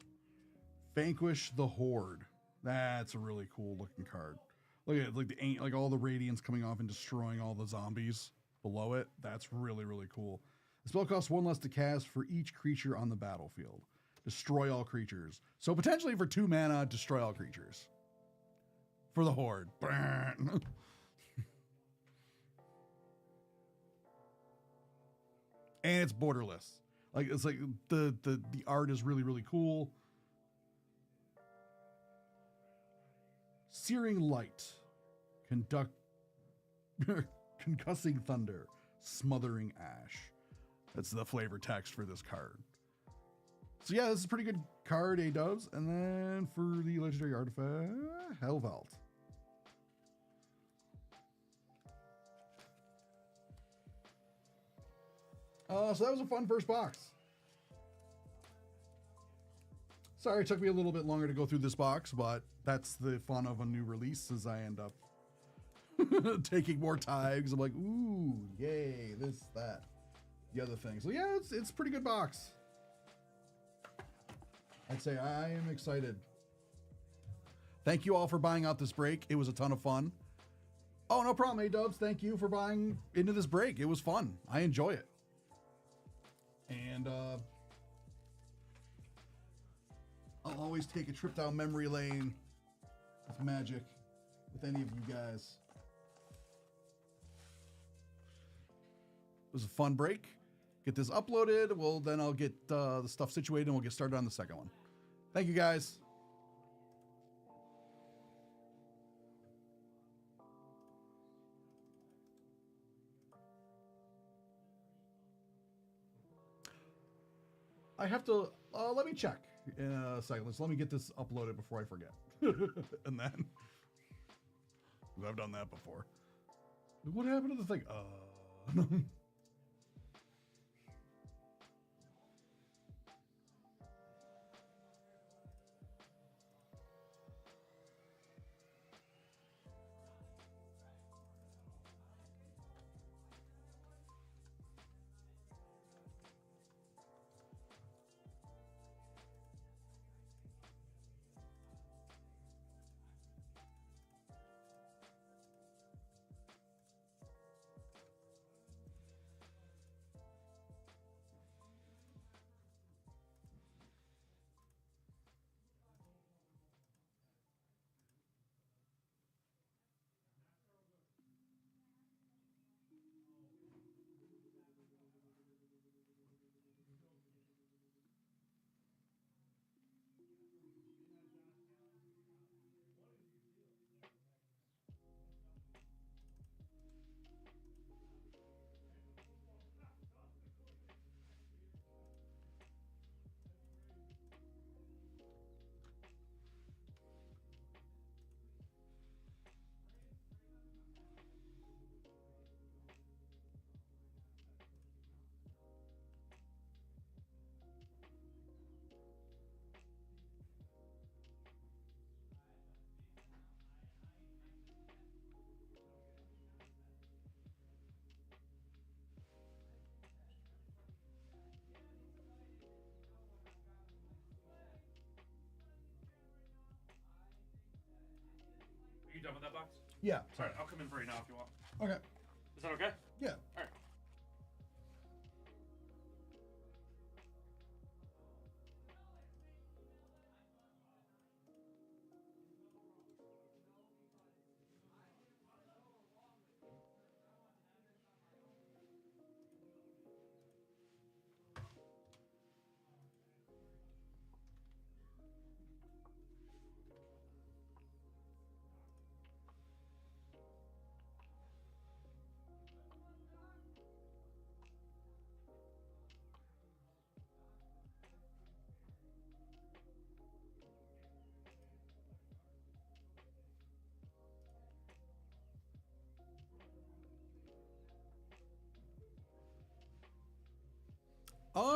S1: Vanquish the Horde. That's a really cool looking card. Look at it, like all the radiance coming off and destroying all the zombies below it. That's really, really cool. The spell costs 1 less to cast for each creature on the battlefield. Destroy all creatures. So potentially for 2 mana, destroy all creatures. For the Horde. And it's borderless. Like it's like the art is really, really cool. Searing Light. Concussing Thunder. Smothering Ash. That's the flavor text for this card. So yeah, this is a pretty good card, A-dubs. And then for the legendary artifact, Hellvault. So that was a fun first box. Sorry, it took me a little bit longer to go through this box, but that's the fun of a new release, as I end up taking more time, because I'm like, ooh, yay, this, that, the other thing. So yeah, it's a pretty good box. I'd say I am excited. Thank you all for buying out this break. It was a ton of fun. Oh, no problem, A-dubs. Thank you for buying into this break. It was fun. I enjoy it. And I'll always take a trip down memory lane with Magic with any of you guys. It was a fun break. Get this uploaded. Well, then I'll get the stuff situated and we'll get started on the second one. Thank you, guys. I have to, let me check in a second. Let me get this uploaded before I forget. And then, I've done that before. What happened to the thing?
S2: Are you done with that box?
S1: Yeah.
S2: Sorry, I'll come in for you now if you want.
S1: Okay.
S2: Is that okay?
S1: Yeah.
S2: All right.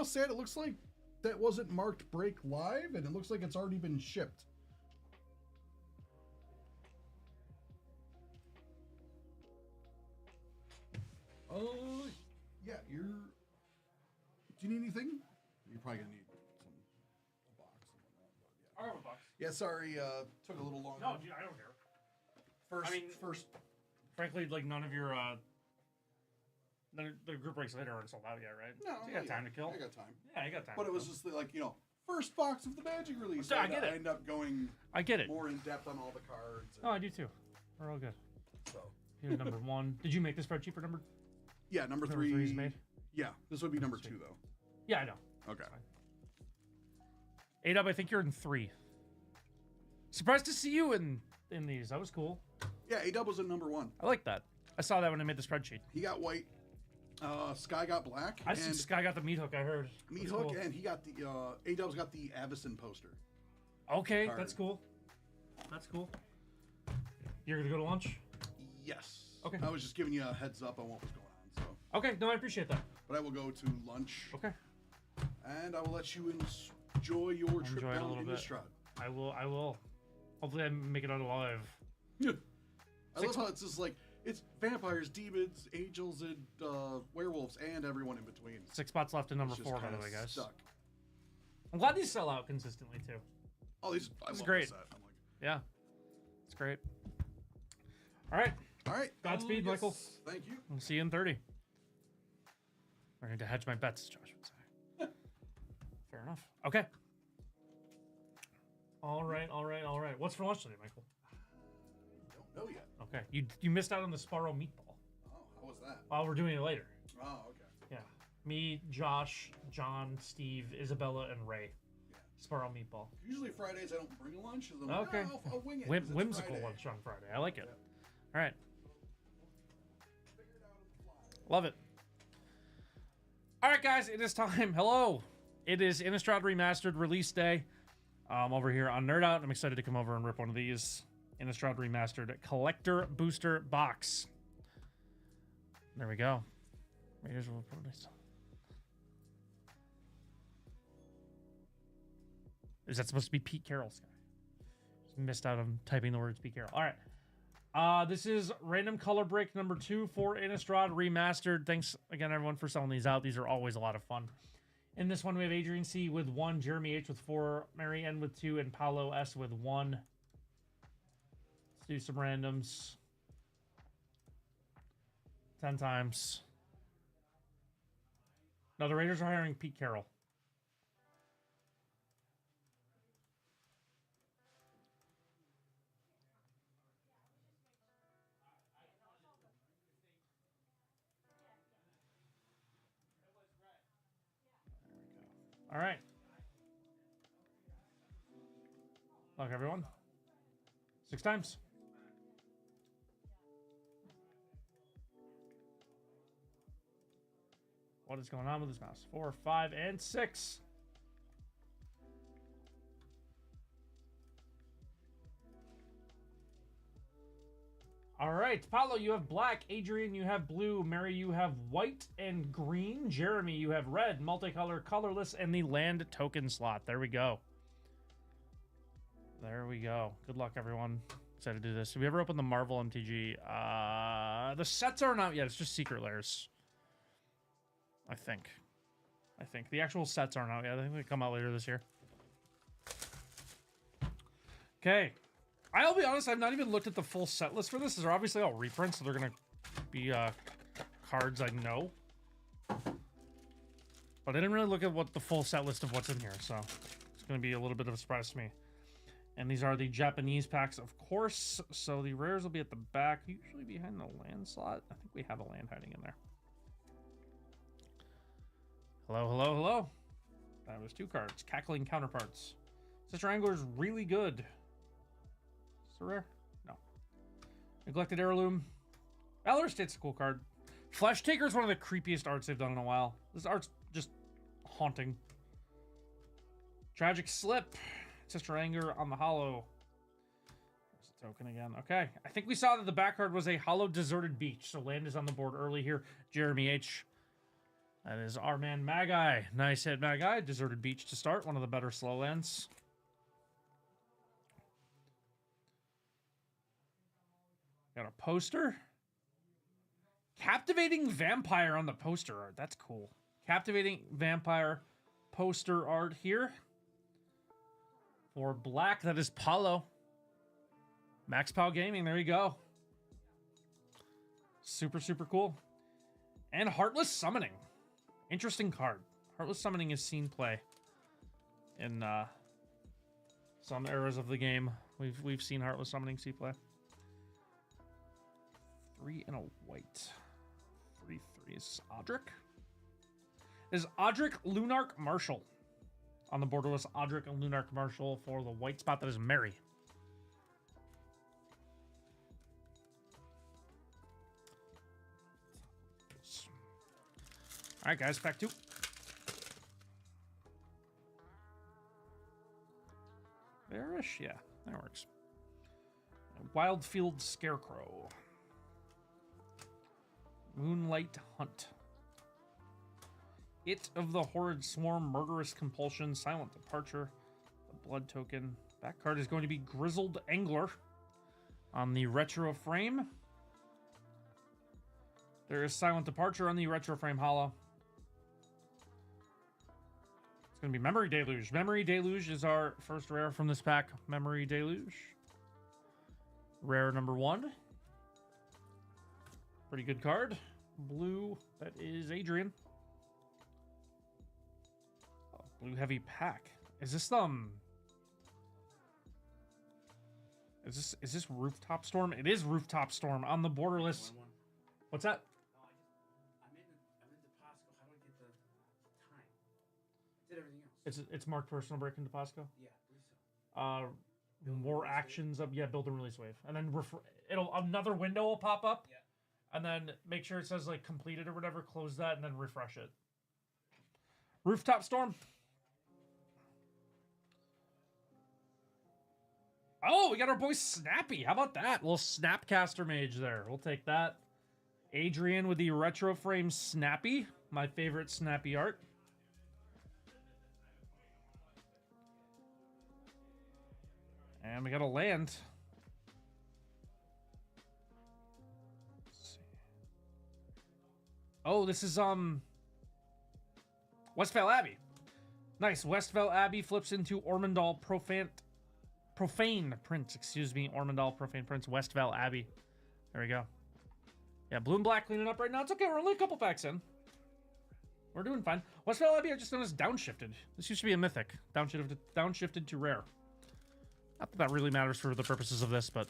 S1: Sad, it looks like that wasn't marked break live, and it looks like it's already been shipped. Yeah, you're Do you need anything? You're probably gonna need a box and whatnot. But
S2: I'll have a box.
S1: yeah. Sorry, took a little longer.
S2: No, dude, I don't care.
S1: First.
S2: Frankly, like none of your the group breaks later aren't sold out yet, right?
S1: No,
S2: So you got time to kill.
S1: I got time.
S2: Yeah, you got time.
S1: But it was just like first box of the Magic release.
S2: I get it.
S1: I end up going.
S2: I get it.
S1: More in depth on all the cards.
S2: Oh, I do too. We're all good.
S1: So.
S2: Here's number 1. Did you make the spreadsheet for number?
S1: Yeah, number
S2: Number
S1: 3
S2: 3's made.
S1: Yeah, this would be number 2 though.
S2: Yeah, I know.
S1: Okay.
S2: 8 up. I think you're in 3. Surprised to see you in these. That was cool.
S1: Yeah, A-Dub was in number 1.
S2: I like that. I saw that when I made the spreadsheet.
S1: He got white. Sky got black.
S2: I see Sky got the meat hook. I heard
S1: meat
S2: that's
S1: hook,
S2: cool.
S1: and he got the A-Dub's got the Avacyn poster.
S2: Okay,
S1: card.
S2: that's cool. That's cool. You're gonna go to lunch?
S1: Yes.
S2: Okay.
S1: I was just giving you a heads up on what was going on. So.
S2: Okay, no, I appreciate that.
S1: But I will go to lunch.
S2: Okay.
S1: And I will let you enjoy your trip
S2: Enjoy it a
S1: down
S2: little bit.
S1: Innistrad.
S2: I will. Hopefully I make it out alive.
S1: Yeah. I love how it's just like it's vampires, demons, angels, and werewolves, and everyone in between.
S2: 6 spots left in number
S1: It's just
S2: 4, by the
S1: kinda
S2: way, guys.
S1: Stuck.
S2: I'm glad these sell out consistently too.
S1: Oh, these I love
S2: great.
S1: this set. I'm like,
S2: Yeah, it's great. All right,
S1: all right.
S2: Godspeed,
S1: yes.
S2: Michael.
S1: Thank you.
S2: we'll see you in 30. I need to hedge my bets, Josh would say. Fair enough. Okay. All right. What's for lunch today, Michael?
S1: Don't know yet.
S2: Okay, you missed out on the Sparrow meatball.
S1: Oh, how was that?
S2: We're doing it later.
S1: Oh, okay.
S2: Yeah, me, Josh, John, Steve, Isabella, and Ray.
S1: Yeah.
S2: Sparrow meatball.
S1: Usually Fridays I don't bring a lunch. So I'm
S2: Okay.
S1: like, I'll wing it. 'cause it's
S2: Whimsical
S1: Friday.
S2: lunch on Friday. I like it.
S1: Yeah.
S2: All right,
S1: Figure it out on the fly.
S2: love it. All right, guys, it is time. Hello, it is Innistrad Remastered release day. Over here on Nerdout. I'm excited to come over and rip one of these Innistrad Remastered Collector Booster Box. There we go. Raiders will put it. Is that supposed to be Pete Carroll's guy? Just missed out on typing the words Pete Carroll. All right. This is random color break number 2 for Innistrad Remastered. Thanks again, everyone, for selling these out. These are always a lot of fun. In this one, we have Adrian C. with 1, Jeremy H. with 4, Mary N. with 2, and Paolo S. with 1. Let's do some randoms. 10 times. No, the Raiders are hiring Pete Carroll. All right. Luck, everyone. 6 times. What is going on with this mouse? 4, 5, and 6. All right, Paolo, you have black. Adrian, you have blue. Mary, you have white and green. Jeremy, you have red, multicolor, colorless, and the land token slot. There we go. There we go. Good luck, everyone. Excited to do this. Have we ever opened the Marvel MTG? The sets aren't out yet. It's just Secret Lairs. I think. The actual sets aren't out yet. I think they come out later this year. Okay. I'll be honest, I've not even looked at the full set list for this. These are obviously all reprints, so they're going to be cards I know. But I didn't really look at what the full set list of what's in here, so it's going to be a little bit of a surprise to me. And these are the Japanese packs, of course. So the rares will be at the back, usually behind the land slot. I think we have a land hiding in there. Hello. That was 2 cards. Cackling Counterparts. Sister Angler is really good. Is it rare? No. Neglected Heirloom. Valor State's a cool card. Flesh Taker is one of the creepiest arts they've done in a while. This art's just haunting. Tragic Slip. Sister Anger on the hollow. There's a token again. Okay. I think we saw that the back card was a hollow deserted beach. So land is on the board early here. Jeremy H. That is our man Magi. Nice hit, Magi. Deserted Beach to start. One of the better slow lands. Got a poster. Captivating Vampire on the poster art. That's cool. Captivating Vampire poster art here. For black, that is Paulo. Max Pow Gaming, there you go. Super, super cool. And Heartless Summoning. Interesting card. Heartless Summoning is seen play in some eras of the game. We've seen Heartless Summoning see play. 3 and a white. 3/3 is Audric. Is Audric Lunark Marshall. On the borderless Audric and Lunark Marshall for the white spot that is Mary. All right, guys, pack 2. Bearish? Yeah, that works. Wildfield Scarecrow. Moonlight Hunt. It of the Horrid Swarm, Murderous Compulsion, Silent Departure, the Blood Token. Back card is going to be Grizzled Angler on the retro frame. There is Silent Departure on the retro frame holo. It's going to be Memory Deluge. Memory Deluge is our first rare from this pack. Memory Deluge. Rare number 1. Pretty good card. Blue, that is Adrian. Oh, blue heavy pack. Is this Is this Rooftop Storm? It is Rooftop Storm on the borderless. What's that?
S4: I'm in the Pasco. How do I get the time? I did everything else.
S2: It's marked personal break into Pasco.
S4: Yeah, I believe so.
S2: More actions up. Yeah, build and release wave, and then it'll another window will pop up.
S4: Yeah.
S2: And then make sure it says like completed or whatever. Close that and then refresh it. Rooftop Storm. Oh, we got our boy Snappy. How about that? Little Snapcaster Mage there. We'll take that. Adrian with the retro frame Snappy. My favorite Snappy art. And we got a land. Let's see. Oh, this is Westvale Abbey. Nice. Westvale Abbey flips into Ormondal Profane Prince, excuse me. Ormondal Profane Prince, Westvale Abbey. There we go. Yeah, blue and black cleaning up right now. It's okay. We're only a couple packs in. We're doing fine. Westvale Abbey, I just noticed downshifted. This used to be a mythic. Downshifted to rare. Not that that really matters for the purposes of this, but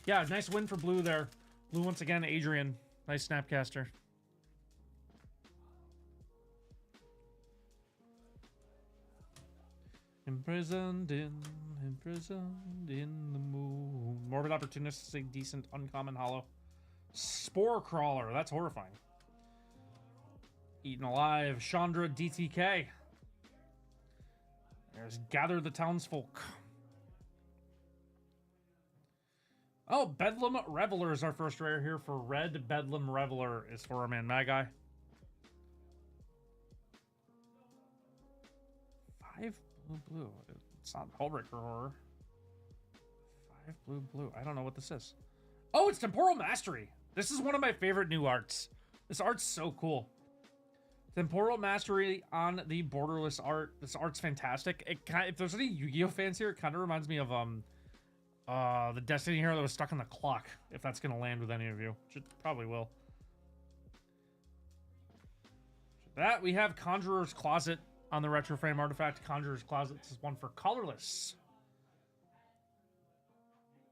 S2: yeah, nice win for blue there. Blue once again, Adrian. Nice Snapcaster. Imprisoned in the moon. Morbid Opportunist is a decent uncommon holo. Spore Crawler, that's horrifying. Eaten Alive, Chandra DTK. There's Gather the Townsfolk. Oh, Bedlam Reveler is our first rare here for red. Bedlam Reveler is for our man Magi. 5 blue. It's not Hullbreaker Horror. 5 blue. I don't know what this is. Oh, it's Temporal Mastery. This is one of my favorite new arts. This art's so cool. Temporal Mastery on the borderless art. This art's fantastic. If there's any Yu-Gi-Oh fans here, it kind of reminds me of the Destiny hero that was stuck on the clock. If that's gonna land with any of you, which it probably will. That we have Conjurer's Closet on the retro frame artifact. Conjurer's Closet. This is one for colorless.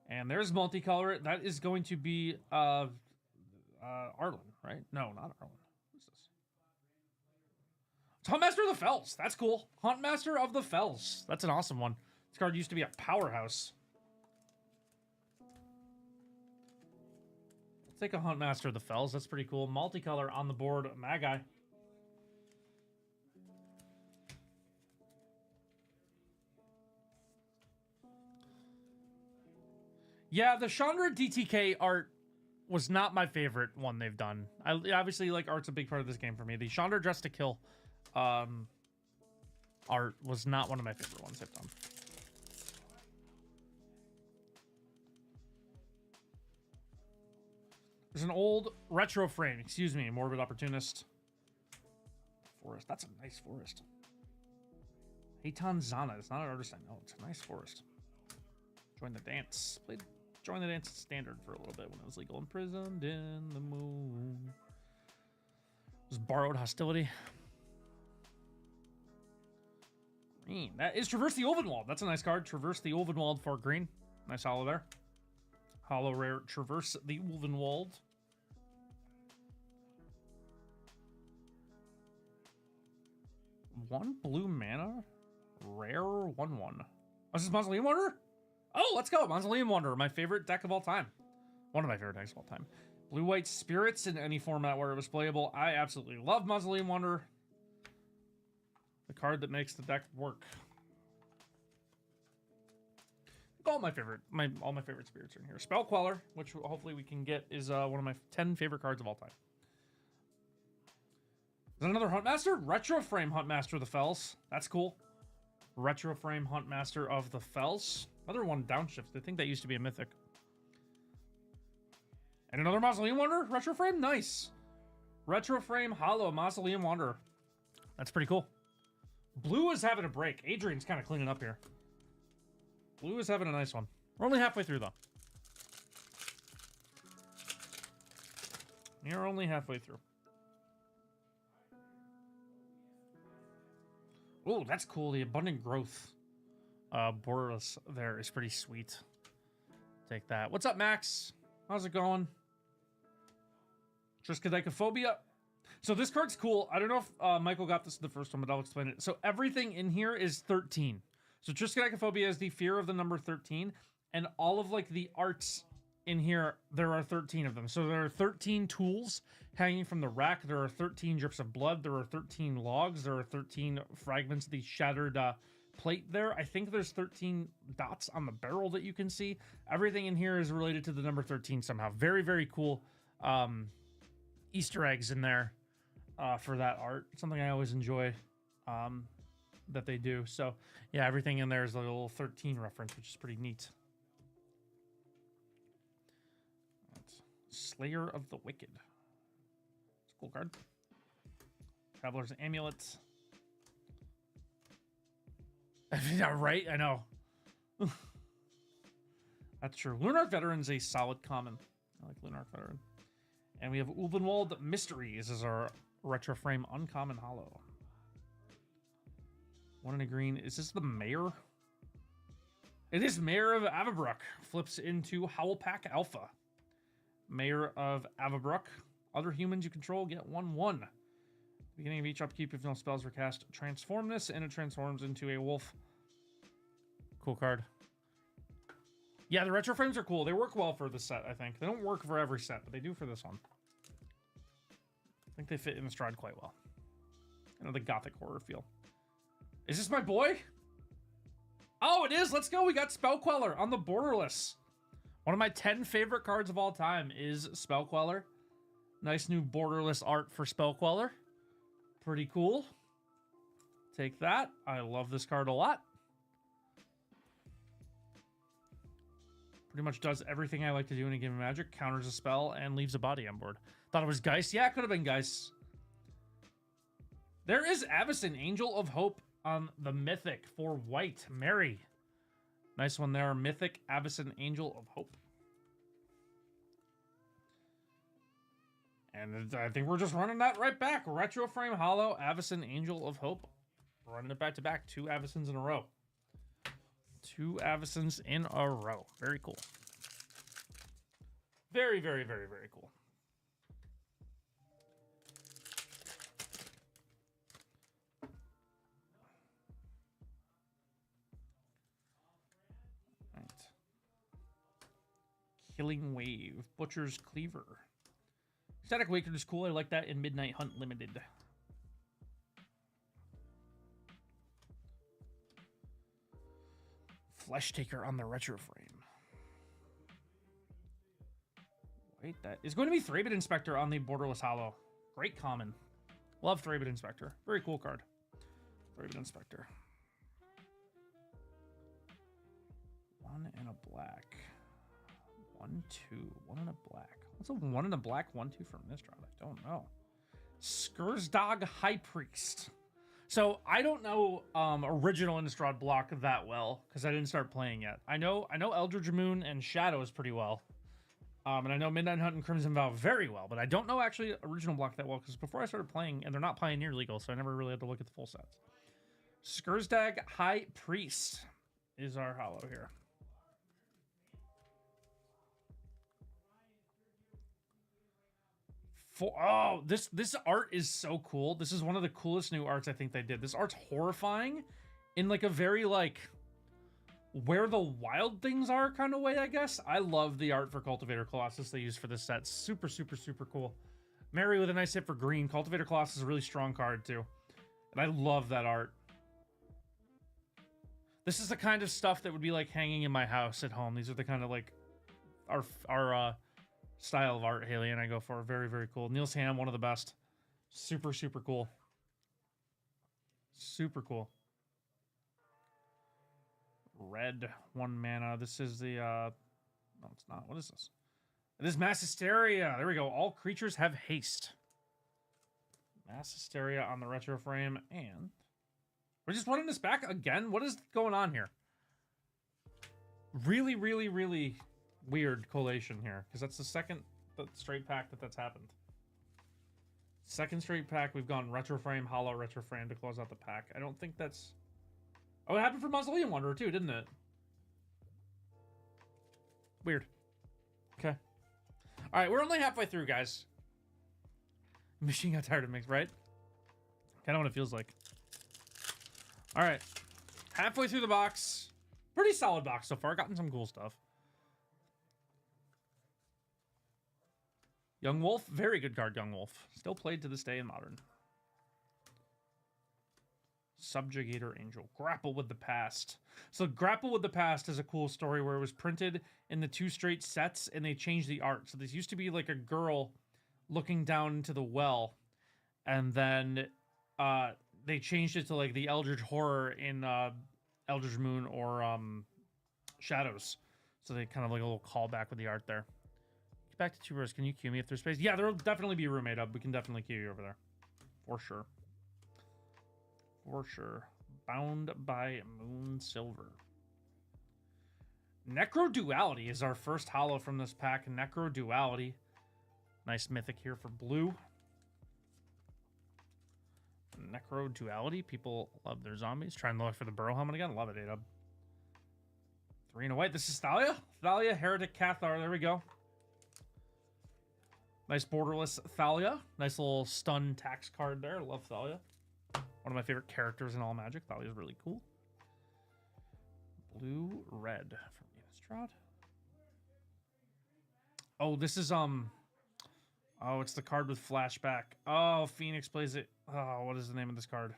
S2: And there's multicolor. That is going to be Arlen, right? No, not Arlen. Who's this? It's Huntmaster of the Fells. That's cool. Huntmaster of the Fells. That's an awesome one. This card used to be a powerhouse. Let's take a Huntmaster of the Fells. That's pretty cool. Multicolor on the board. Magi. Yeah, the Chandra DTK art was not my favorite one they've done. I obviously, like, art's a big part of this game for me. The Chandra Dressed to Kill art was not one of my favorite ones they've done. There's an old retro frame, excuse me, Morbid Opportunist forest. That's a nice forest. Heitan Zana. It's not an artist I know. It's a nice forest. Join the dance. Played Join the Dance standard for a little bit when I was legal. Imprisoned in the moon. It was Borrowed Hostility. Green. That is Traverse the Ulvenwald. That's a nice card. Traverse the Ulvenwald for green. Nice hollow there. Hollow rare. Traverse the Ulvenwald. One blue mana. Rare 1/1. Oh, is this Mausoleum Wanderer? Oh, let's go. Mausoleum Wanderer. My favorite deck of all time. One of my favorite decks of all time. Blue-white spirits in any format where it was playable. I absolutely love Mausoleum Wanderer. The card that makes the deck work. All my favorite spirits are in here. Spell Queller, which hopefully we can get, is one of my 10 favorite cards of all time. Is that another Huntmaster? Retro Frame Huntmaster of the Fells. That's cool. Retro Frame Huntmaster of the Fells. Another one downshift. I think that used to be a mythic. And another Mausoleum Wanderer. Retro Frame. Nice. Retro Frame Hollow Mausoleum Wanderer. That's pretty cool. Blue is having a break. Adrian's kind of cleaning up here. Blue is having a nice one. We're only halfway through, though. You're only halfway through. Oh, that's cool. The Abundant Growth borderless there is pretty sweet. Take that. What's up, Max? How's it going? Triskaidekaphobia. So this card's cool. I don't know if Michael got this in the first one, but I'll explain it. So everything in here is 13. So Triskaidekaphobia is the fear of the number 13. And all of like the arts in here, there are 13 of them. So there are 13 tools hanging from the rack. There are 13 drips of blood. There are 13 logs. There are 13 fragments of the shattered plate there. I think there's 13 dots on the barrel that you can see. Everything in here is related to the number 13 somehow. Very, very cool Easter eggs in there for that art. Something I always enjoy that they do. So yeah, everything in there is a little 13 reference, which is pretty neat. Slayer of the Wicked. It's a cool card. Traveler's Amulet. Yeah, right? I know. That's true. Lunarch Veteran's a solid common. I like Lunarch Veteran. And we have Ulvenwald Mysteries as our retro frame uncommon hollow. One in a green. Is this the Mayor? It is Mayor of Avabruck. Flips into Howlpack Alpha. Mayor of Avabruck. Other humans you control get 1/1. Beginning of each upkeep, if no spells were cast, transform this, and it transforms into a wolf. Cool card. Yeah, the retro frames are cool. They work well for this set, I think. They don't work for every set, but they do for this one. I think they fit in the Stride quite well. You know, the gothic horror feel. Is this my boy? Oh, it is. Let's go. We got Spell Queller on the borderless. One of my 10 favorite cards of all time is Spell Queller. Nice new borderless art for Spell Queller. Pretty cool. Take that. I love this card a lot. Pretty much does everything I like to do in a game of Magic. Counters a spell and leaves a body on board. Thought it was Geist. Yeah, it could have been Geist. There is Avacyn, Angel of Hope on the Mythic for white. Mary. Nice one there. Mythic Avacyn, Angel of Hope. And I think we're just running that right back. Retro Frame Hollow, Avacyn, Angel of Hope. Running it back to back. 2 Avacyns in a row. 2 Avacyns in a row. Very cool. Very, very, very, very cool. All right. Killing Wave. Butcher's Cleaver. Static Waker is cool. I like that in Midnight Hunt Limited. Flesh Taker on the retro frame. Wait, that is going to be Thrabid Inspector on the Borderless Hollow. Great common. Love Thrabid Inspector. Very cool card. Thrabid Inspector. 1 and a black. 1/2. 1 and a black. What's a 1 and a black 1/2 from Nistrad? I don't know. Skursdog High Priest. So I don't know original Innistrad block that well because I didn't start playing yet. I know Eldritch Moon and Shadows pretty well. And I know Midnight Hunt and Crimson Vow very well, but I don't know actually original block that well because before I started playing, and they're not Pioneer legal, so I never really had to look at the full sets. Skursdag High Priest is our holo here. Oh, this art is so cool. This is one of the coolest new arts I think they did. This art's horrifying in like a very like where the wild things are kind of way, I guess. I love the art for Cultivator Colossus they used for this set. Super, super, super cool. Mary with a nice hit for green. Cultivator Colossus is a really strong card too. And I love that art. This is the kind of stuff that would be like hanging in my house at home. These are the kind of like our style of art Haley and I go for. Very, very cool. Niels Ham, one of the best. Super, super cool. Super cool. Red, 1 mana. This is the no, it's not. What is this? It is Mass Hysteria. There we go. All creatures have haste. Mass Hysteria on the retro frame, and we're just running this back again. What is going on here? Really, really, really weird collation here, because that's the second straight pack that's happened. Second straight pack, we've gone retro frame, hollow retro frame to close out the pack. I don't think that's... Oh, it happened for Mausoleum Wanderer too, didn't it? Weird. Okay. All right, we're only halfway through, guys. Machine got tired of mix, right? Kind of what it feels like. All right. Halfway through the box. Pretty solid box so far. Gotten some cool stuff. Young Wolf. Very good card, Young Wolf. Still played to this day in Modern. Subjugator Angel. Grapple with the Past. So Grapple with the Past is a cool story where it was printed in the 2 straight sets and they changed the art. So this used to be like a girl looking down into the well, and then they changed it to like the Eldritch Horror in Eldritch Moon or Shadows. So they kind of like a little callback with the art there. Get back to 2 rows. Can you queue me if there's space? Yeah, there'll definitely be a room made up. We can definitely queue you over there. For sure. For sure. Bound by Moon Silver. Necro Duality is our first holo from this pack. Necro Duality. Nice mythic here for blue. Necro Duality. People love their zombies. Trying to look for the Burrow Helmet again. Love it, A-Dub. 3 and a white. This is Thalia. Thalia, Heretic Cathar. There we go. Nice borderless Thalia. Nice little stun tax card there. Love Thalia. One of my favorite characters in all Magic. Thalia is really cool. Blue, red from Innistrad. Oh, this is oh, it's the card with flashback. Oh, Phoenix plays it. Oh, what is the name of this card?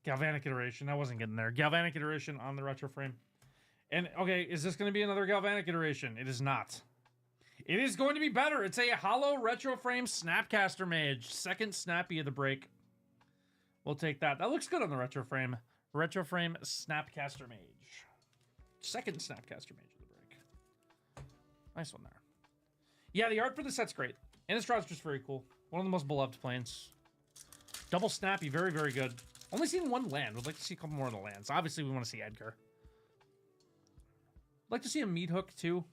S2: Galvanic Iteration. I wasn't getting there. Galvanic Iteration on the retro frame. And okay, is this going to be another Galvanic Iteration? It is not. It is going to be better. It's a hollow retro frame Snapcaster Mage. Second Snappy of the break. We'll take that. That looks good on the retro frame. Retro frame Snapcaster Mage. Second Snapcaster Mage of the break. Nice one there. Yeah, the art for the set's great. Innistrad's just very cool. One of the most beloved planes. Double Snappy, very, very good. Only seen 1 land. Would like to see a couple more of the lands. Obviously, we want to see Edgar. Like to see a Meat Hook, too.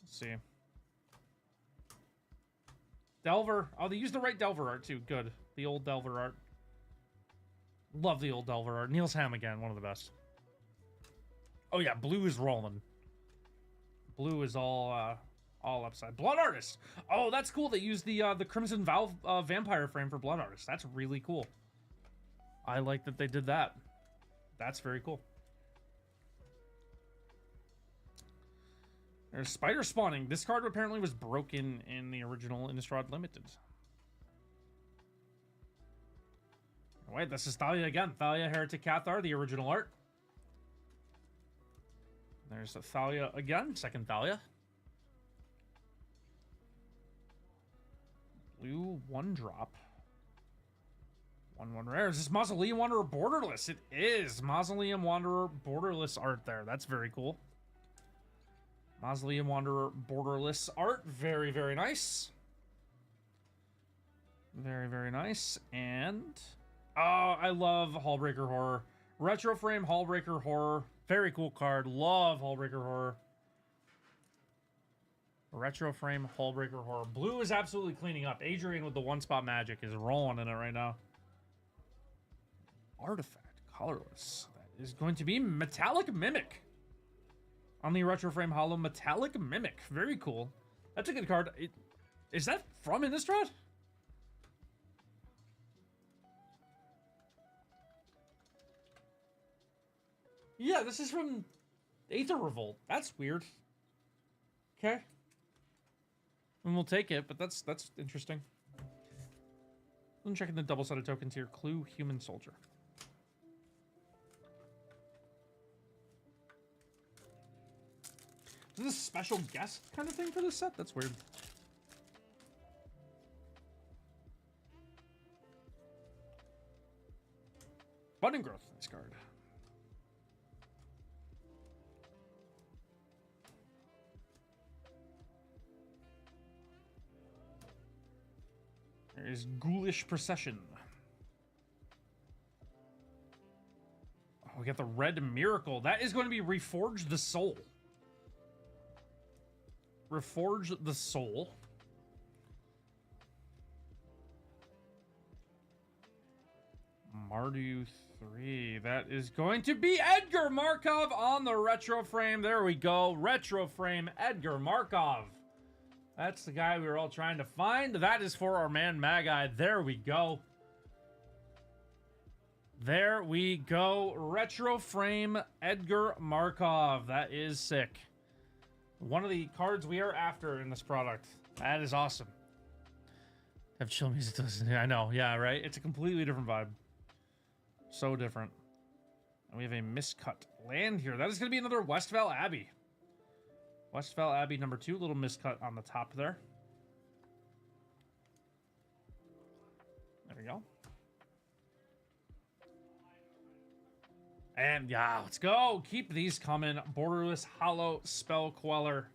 S2: Let's see. Delver. Oh, they used the right Delver art, too. Good. The old Delver art. Love the old Delver art. Niels Ham again, one of the best. Oh, yeah, blue is rolling. Blue is all upside. Blood Artist. Oh, that's cool. They used the Crimson Vow Vampire frame for Blood Artist. That's really cool. I like that they did that. That's very cool. There's Spider Spawning. This card apparently was broken in the original Innistrad Limited. Wait, this is Thalia again. Thalia, Heretic Cathar, the original art. There's a Thalia again. Second Thalia. Blue 1-drop. 1/1 rare. Is this Mausoleum Wanderer borderless? It is. Mausoleum Wanderer borderless art there. That's very cool. Mausoleum Wanderer borderless art. Very, very nice. Very, very nice. And oh, I love Hallbreaker Horror. Retro frame Hallbreaker Horror. Very cool card. Love Hallbreaker Horror. Retro frame Hallbreaker Horror. Blue is absolutely cleaning up. Adrian with the one spot magic is rolling in it right now. Artifact. Colorless. That is going to be Metallic Mimic. On the retro frame hollow, Metallic Mimic. Very cool. That's a good card. Is that from Innistrad? Yeah, this is from Aether Revolt. That's weird. Okay. And we'll take it, but that's interesting. I'm checking the double-sided tokens here. Clue, Human Soldier. Is this a special guest kind of thing for this set? That's weird. Budding Growth. Nice card. There is Ghoulish Procession. Oh, we got the Red Miracle. That is going to be Reforge the Soul. Reforge the Soul. Mardu 3. That is going to be Edgar Markov on the retro frame. There we go. Retro frame Edgar Markov. That's the guy we were all trying to find. That is for our man Magi. There we go. There we go. Retro frame Edgar Markov. That is sick. One of the cards we are after in this product. That is awesome. Have chill music, doesn't it? I know. Yeah, right? It's a completely different vibe. So different. And we have a miscut land here. That is going to be another Westval Abbey. Westval Abbey number 2. Little miscut on the top there. There we go. And yeah, let's go. Keep these coming. Borderless Hollow Spell Queller.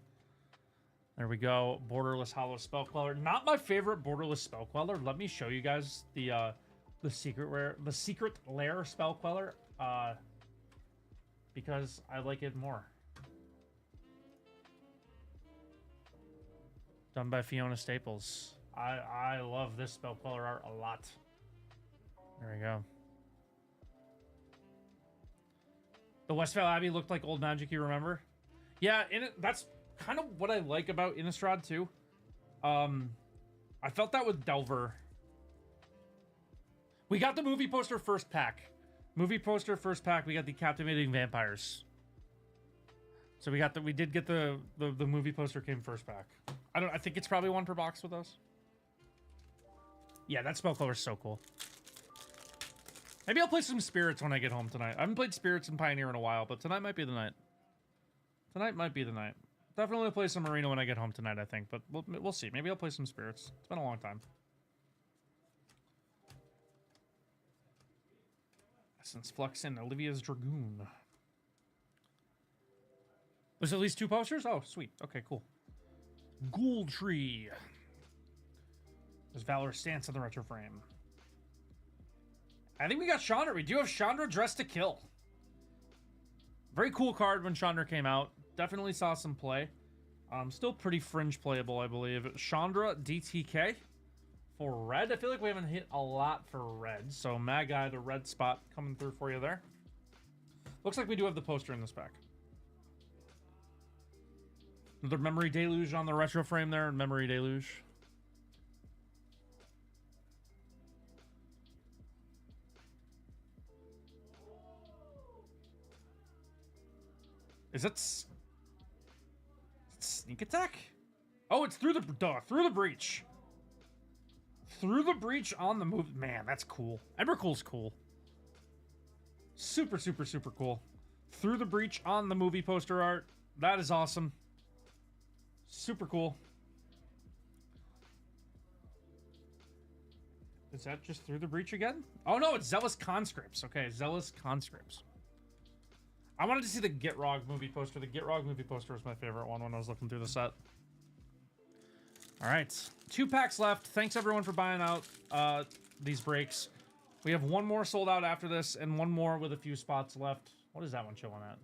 S2: There we go. Borderless Hollow Spell Queller. Not my favorite Borderless Spell Queller. Let me show you guys the secret lair Spell Queller. Because I like it more. Done by Fiona Staples. I love this Spell Queller art a lot. There we go. The Westval Abbey looked like old Magic, you remember? Yeah, that's kind of what I like about Innistrad too. I felt that with Delver. We got the movie poster first pack. Movie poster first pack. We got the Captivating Vampires. So we did get the movie poster came first pack. I think it's probably one per box with us. Yeah, that spell color is so cool. Maybe I'll play some Spirits when I get home tonight. I haven't played Spirits and Pioneer in a while, but tonight might be the night. Tonight might be the night. Definitely play some Arena when I get home tonight, I think, but we'll see. Maybe I'll play some Spirits. It's been a long time. Essence Flux and Olivia's Dragoon. There's at least 2 posters? Oh, sweet. Okay, cool. Ghoul Tree. There's Valor's Stance on the retro frame. I think we got Chandra. We do have Chandra Dressed to Kill. Very cool card when Chandra came out. Definitely saw some play. Still pretty fringe playable, I believe. Chandra DTK for red. I feel like we haven't hit a lot for red. So Magi, the red spot coming through for you there. Looks like we do have the poster in this pack. Another Memory Deluge on the retro frame there. Memory Deluge. Is that sneak attack? Oh, it's through the breach. Through the breach on the move. Man, that's cool. Embercool's cool. Super, super, super cool. Through the breach on the movie poster art. That is awesome. Super cool. Is that just through the breach again? Oh no, it's Zealous Conscripts. Okay, Zealous Conscripts. I wanted to see the Gitrog movie poster. The Gitrog movie poster was my favorite one when I was looking through the set. All right, 2 packs left. Thanks everyone for buying out these breaks. We have one more sold out after this, and one more with a few spots left. What is that one chilling at?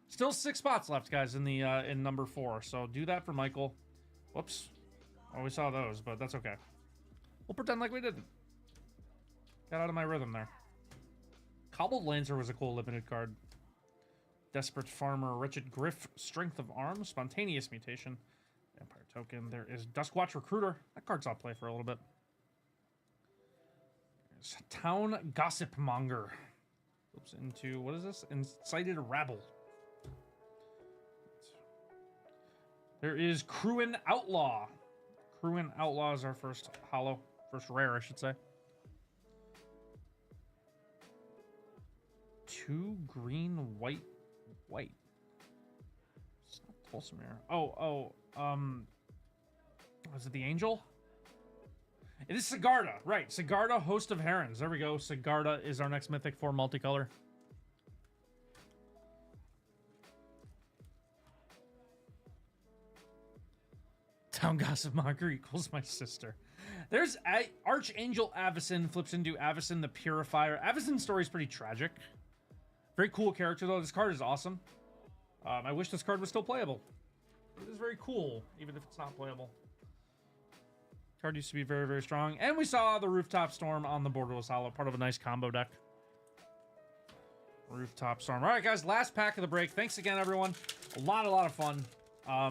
S2: Still 6 spots left, guys, in the in number 4. So do that for Michael. Whoops. Oh, we saw those, but that's okay. We'll pretend like we didn't. Got out of my rhythm there. Cobbled Lancer was a cool limited card. Desperate Farmer, Wretched Griff, Strength of Arm, Spontaneous Mutation, Vampire Token. There is Duskwatch Recruiter. That card's I'll play for a little bit. There's Town Gossip Monger. Flips into, what is this? Incited Rabble. There is Cruin Outlaw. Cruin Outlaw is our first holo. First rare, I should say. 2 green, white. It's not Tolsimir. Was it the Angel? It is Sigarda, right. Sigarda, Host of Herons. There we go. Sigarda is our next Mythic 4 multicolor. Town Gossip Monger equals my sister. There's Archangel Avacyn flips into Avacyn the Purifier. Avacyn's story is pretty tragic. Very cool character, though. This card is awesome. I wish this card was still playable. It is very cool, even if it's not playable. Card used to be very, very strong. And we saw the Rooftop Storm on the Borderless Hollow, part of a nice combo deck. Rooftop Storm. All right, guys, last pack of the break. Thanks again, everyone. A lot of fun.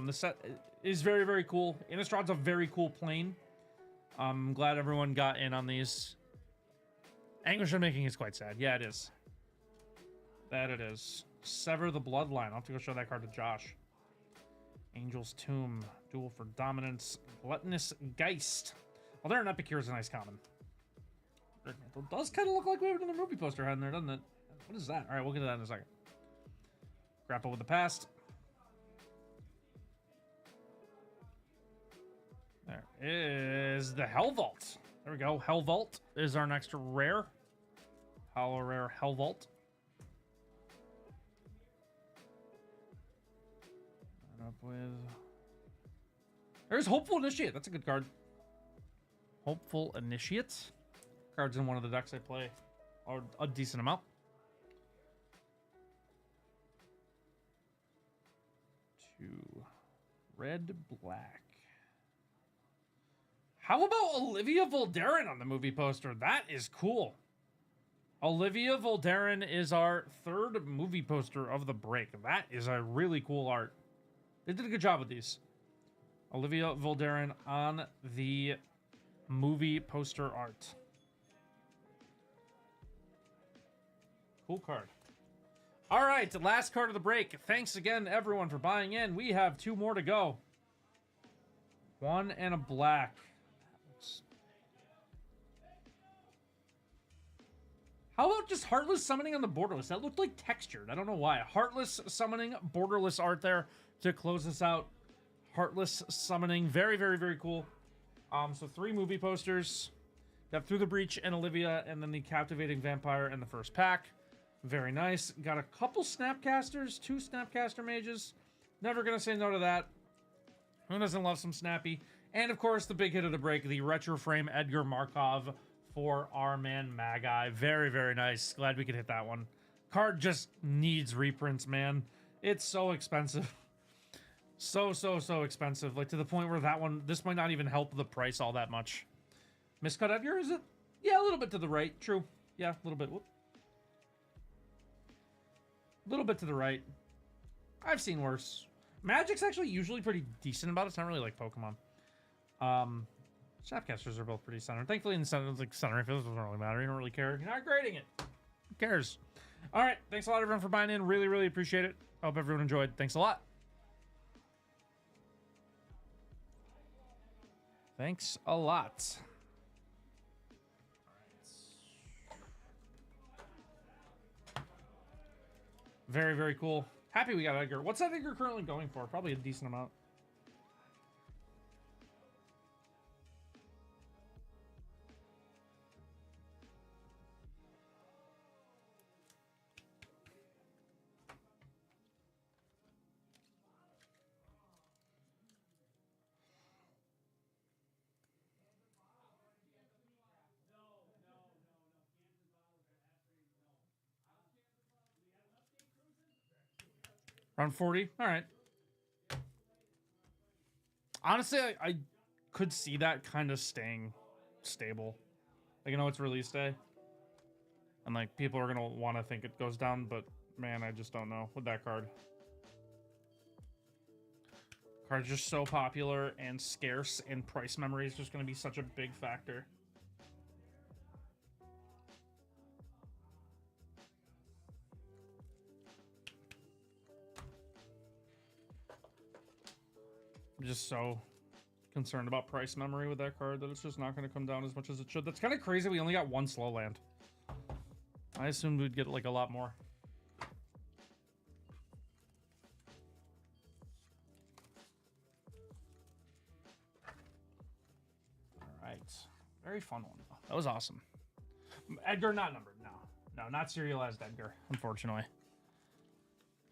S2: The set is very, very cool. Innistrad's a very cool plane. I'm glad everyone got in on these. Anguish Unmaking is quite sad. Yeah, it is. That it is. Sever the Bloodline. I'll have to go show that card to Josh. Angel's Tomb. Duel for Dominance. Gluttonous Geist. Well, there an Epicure is a nice common. It does kind of look like we have another movie poster head in there, doesn't it? What is that? All right, we'll get to that in a second. Grapple with the Past. There is the Hell Vault. There we go. Hell Vault is our next rare. Hollow rare Hell Vault. And up with... There's Hopeful Initiate. That's a good card. Hopeful Initiate. Cards in one of the decks I play. Or a decent amount. 2 red, black. How about Olivia Voldaren on the movie poster? That is cool. Olivia Voldaren is our 3rd movie poster of the break. That is a really cool art. They did a good job with these. Olivia Voldaren on the movie poster art. Cool card. All right, last card of the break. Thanks again, everyone, for buying in. We have 2 more to go. 1 and a black. How about just Heartless Summoning on the Borderless? That looked like textured. I don't know why. Heartless Summoning, Borderless art there to close us out. Heartless Summoning. Very, very, very cool. So 3 movie posters. You have Through the Breach and Olivia, and then the Captivating Vampire in the first pack. Very nice. Got a couple Snapcasters, 2 Snapcaster Mages. Never going to say no to that. Who doesn't love some Snappy? And, of course, the big hit of the break, the Retro Frame Edgar Markov for our man Magi. Very, very nice. Glad we could hit that one. Card just needs reprints, man. It's so expensive. So expensive. Like, to the point where this might not even help the price all that much. Miscut Edgar, is it? Yeah, a little bit to the right. True. Yeah, a little bit. Whoop. A little bit to the right. I've seen worse. Magic's actually usually pretty decent about it. It's not really like Pokemon. Snapcasters are both pretty centered. Thankfully, in the center, like centering fields doesn't really matter. You don't really care. You're not grading it. Who cares? All right. Thanks a lot, everyone, for buying in. Really, really appreciate it. Hope everyone enjoyed. Thanks a lot. Thanks a lot. Very, very cool. Happy we got Edgar. What's that Edgar currently going for? Probably a decent amount. Around 40? All right. Honestly, I could see that kind of staying stable. Like, you know, it's release day. And, like, people are going to want to think it goes down, but, man, I just don't know with that card. Card's just so popular and scarce, and price memory is just going to be such a big factor. I'm just so concerned about price memory with that card that it's just not going to come down as much as it should. That's kind of crazy. We only got one slow land. I assumed we'd get like a lot more. All right. Very fun one, though. That was awesome. Edgar not numbered. No. No, not serialized Edgar, unfortunately.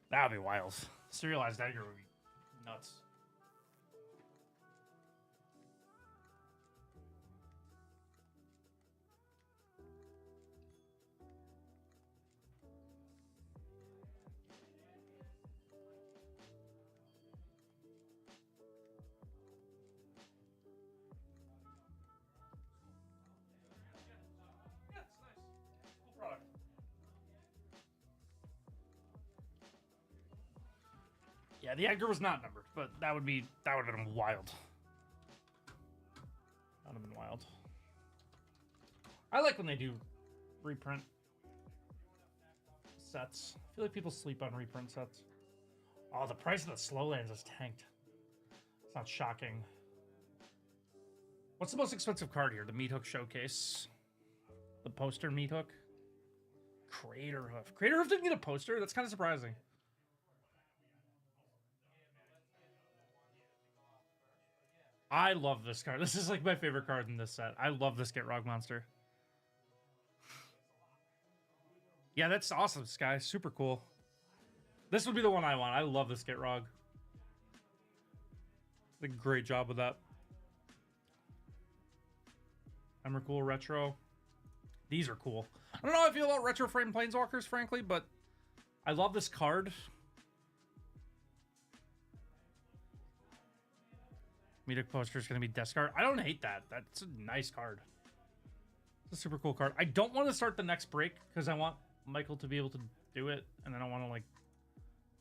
S2: That would be wild. Serialized Edgar would be nuts. Yeah, the Edgar was not numbered, but that would have been wild. That would have been wild. I like when they do reprint sets. I feel like people sleep on reprint sets. Oh, the price of the slow lands has tanked. It's not shocking. What's the most expensive card here? The Meat Hook Showcase. The poster Meat Hook. Crater Hoof. Crater Hoof didn't get a poster? That's kind of surprising. I love this card. This is like my favorite card in this set. I love this Get Rog Monster. Yeah, that's awesome, Sky. Super cool. This would be the one I want. I love this Get Rog. Did a great job with that. Emrakul Retro. These are cool. I don't know how I feel about Retro Frame Planeswalkers, frankly, but I love this card. Meetup poster is going to be Deskar. I don't hate that. That's a nice card. It's a super cool card. I don't want to start the next break because I want Michael to be able to do it, and then I want to like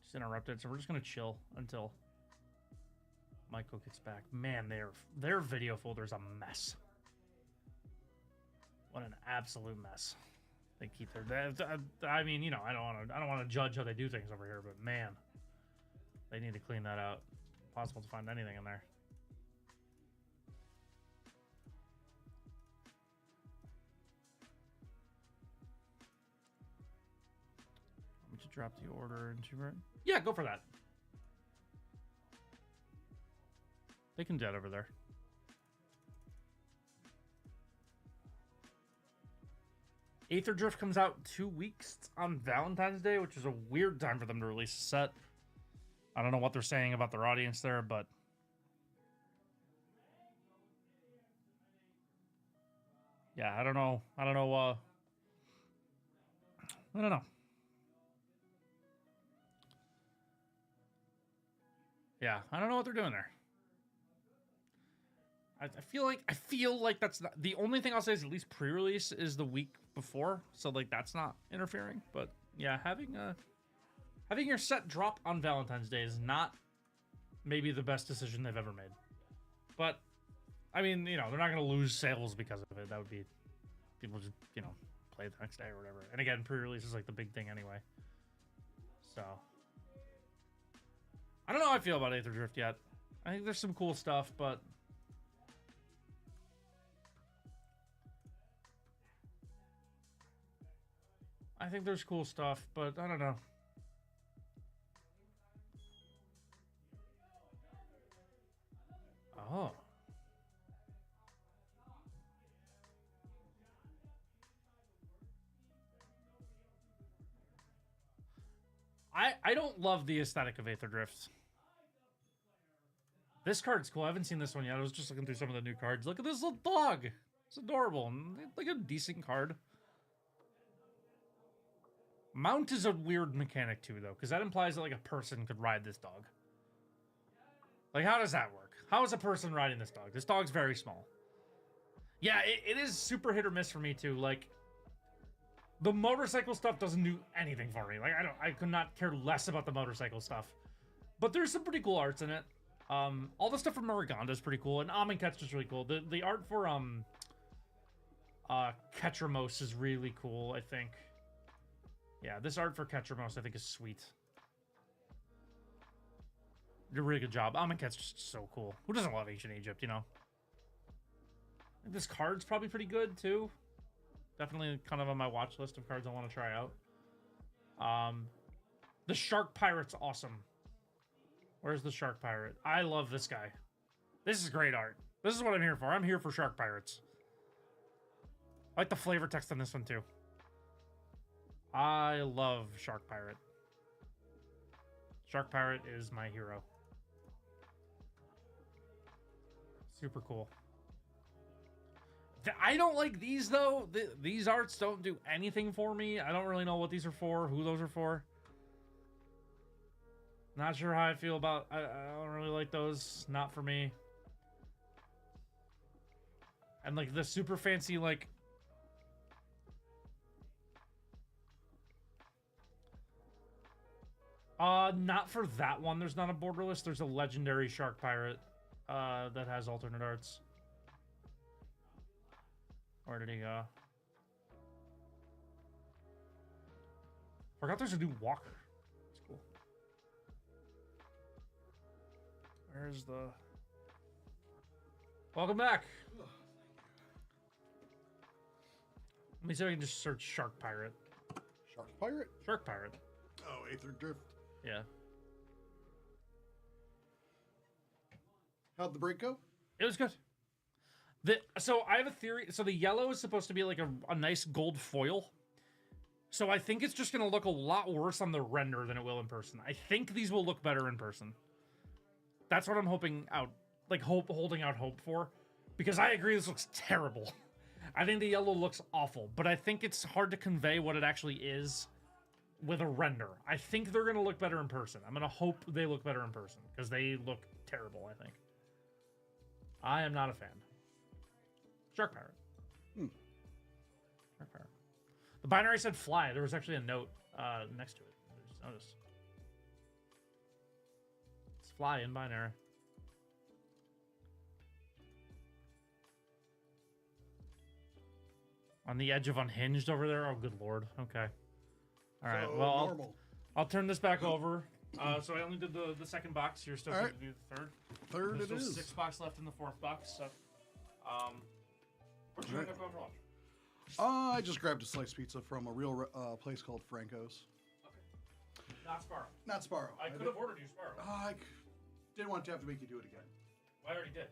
S2: just interrupt it. So we're just going to chill until Michael gets back. Man, their video folder is a mess. What an absolute mess. They keep their. I mean, you know, I don't want to judge how they do things over here, but man, they need to clean that out. Impossible to find anything in there. To drop the order into right? Yeah, go for that. They can dead over there. Aether Drift comes out 2 weeks on Valentine's Day, which is a weird time for them to release a set. I don't know what they're saying about their audience there, but yeah, I don't know. I don't know. Yeah, I don't know what they're doing there. I feel like that's not the only thing I'll say is at least pre-release is the week before, so like that's not interfering. But yeah, having your set drop on Valentine's Day is not maybe the best decision they've ever made. But I mean, you know, they're not gonna lose sales because of it. That would be people just, you know, play the next day or whatever. And again, pre-release is like the big thing anyway. So I don't know how I feel about Aether Drift yet. I think there's some cool stuff, but I don't know. Oh. I don't love the aesthetic of Aether Drift. This card's cool. I haven't seen this one yet. I was just looking through some of the new cards. Look at this little dog. It's adorable. Like a decent card. Mount is a weird mechanic too, though, because that implies that like a person could ride this dog. Like, how does that work? How is a person riding this dog? This dog's very small. Yeah, it is super hit or miss for me too. Like, the motorcycle stuff doesn't do anything for me. Like, I could not care less about the motorcycle stuff. But there's some pretty cool arts in it. All the stuff from Maragonda is pretty cool, and Amonkhet is really cool. The art for Ketramos is really cool, I think. Yeah, this art for Ketramos I think is sweet. Did a really good job. Amonkhet's just so cool. Who doesn't love ancient Egypt, you know? I think this card's probably pretty good too. Definitely kind of on my watch list of cards I want to try out. The Shark Pirate's awesome. Where's the Shark Pirate? I love this guy. This is great art. This is what I'm here for. I'm here for Shark Pirates. I like the flavor text on this one too. I love Shark Pirate. Shark Pirate is my hero. Super cool. I don't like these though. These arts don't do anything for me. I don't really know what these are for, who those are for. Not sure how I feel about. I don't really like those. Not for me. And like the super fancy like. Not for that one. There's not a borderless. There's a legendary Shark Pirate that has alternate arts. Where did he go? Forgot there's a new walker. That's cool. Where's the... Welcome back. Let me see if I can just search Shark Pirate.
S1: Shark Pirate?
S2: Shark Pirate.
S1: Oh, Aether Drift.
S2: Yeah.
S1: How'd the break go?
S2: It was good. So I have a theory. So the yellow is supposed to be like a nice gold foil. So I think it's just going to look a lot worse on the render than it will in person. I think these will look better in person. That's what I'm hoping out, like holding out hope for. Because I agree this looks terrible. I think the yellow looks awful. But I think it's hard to convey what it actually is with a render. I think they're going to look better in person. I'm going to hope they look better in person. Because they look terrible, I think. I am not a fan. Shark Pirate. Shark Pirate. The binary said fly. There was actually a note next to it. I just noticed. It's fly in binary. On the edge of unhinged over there? Oh, good lord. Okay. All right.
S1: So,
S2: well,
S1: normal.
S2: I'll turn this back over. So I only did the second box. You're still going to do the third.
S1: Third
S2: There's
S1: it
S2: still
S1: is.
S2: 6 box left in the 4th box. So, where'd you end up going for lunch?
S1: I just grabbed a sliced pizza from a real place called Franco's.
S2: Okay. Not Sparrow.
S1: Not Sparrow.
S2: I could have ordered you Sparrow.
S1: I didn't want to have to make you do it again.
S2: I already did.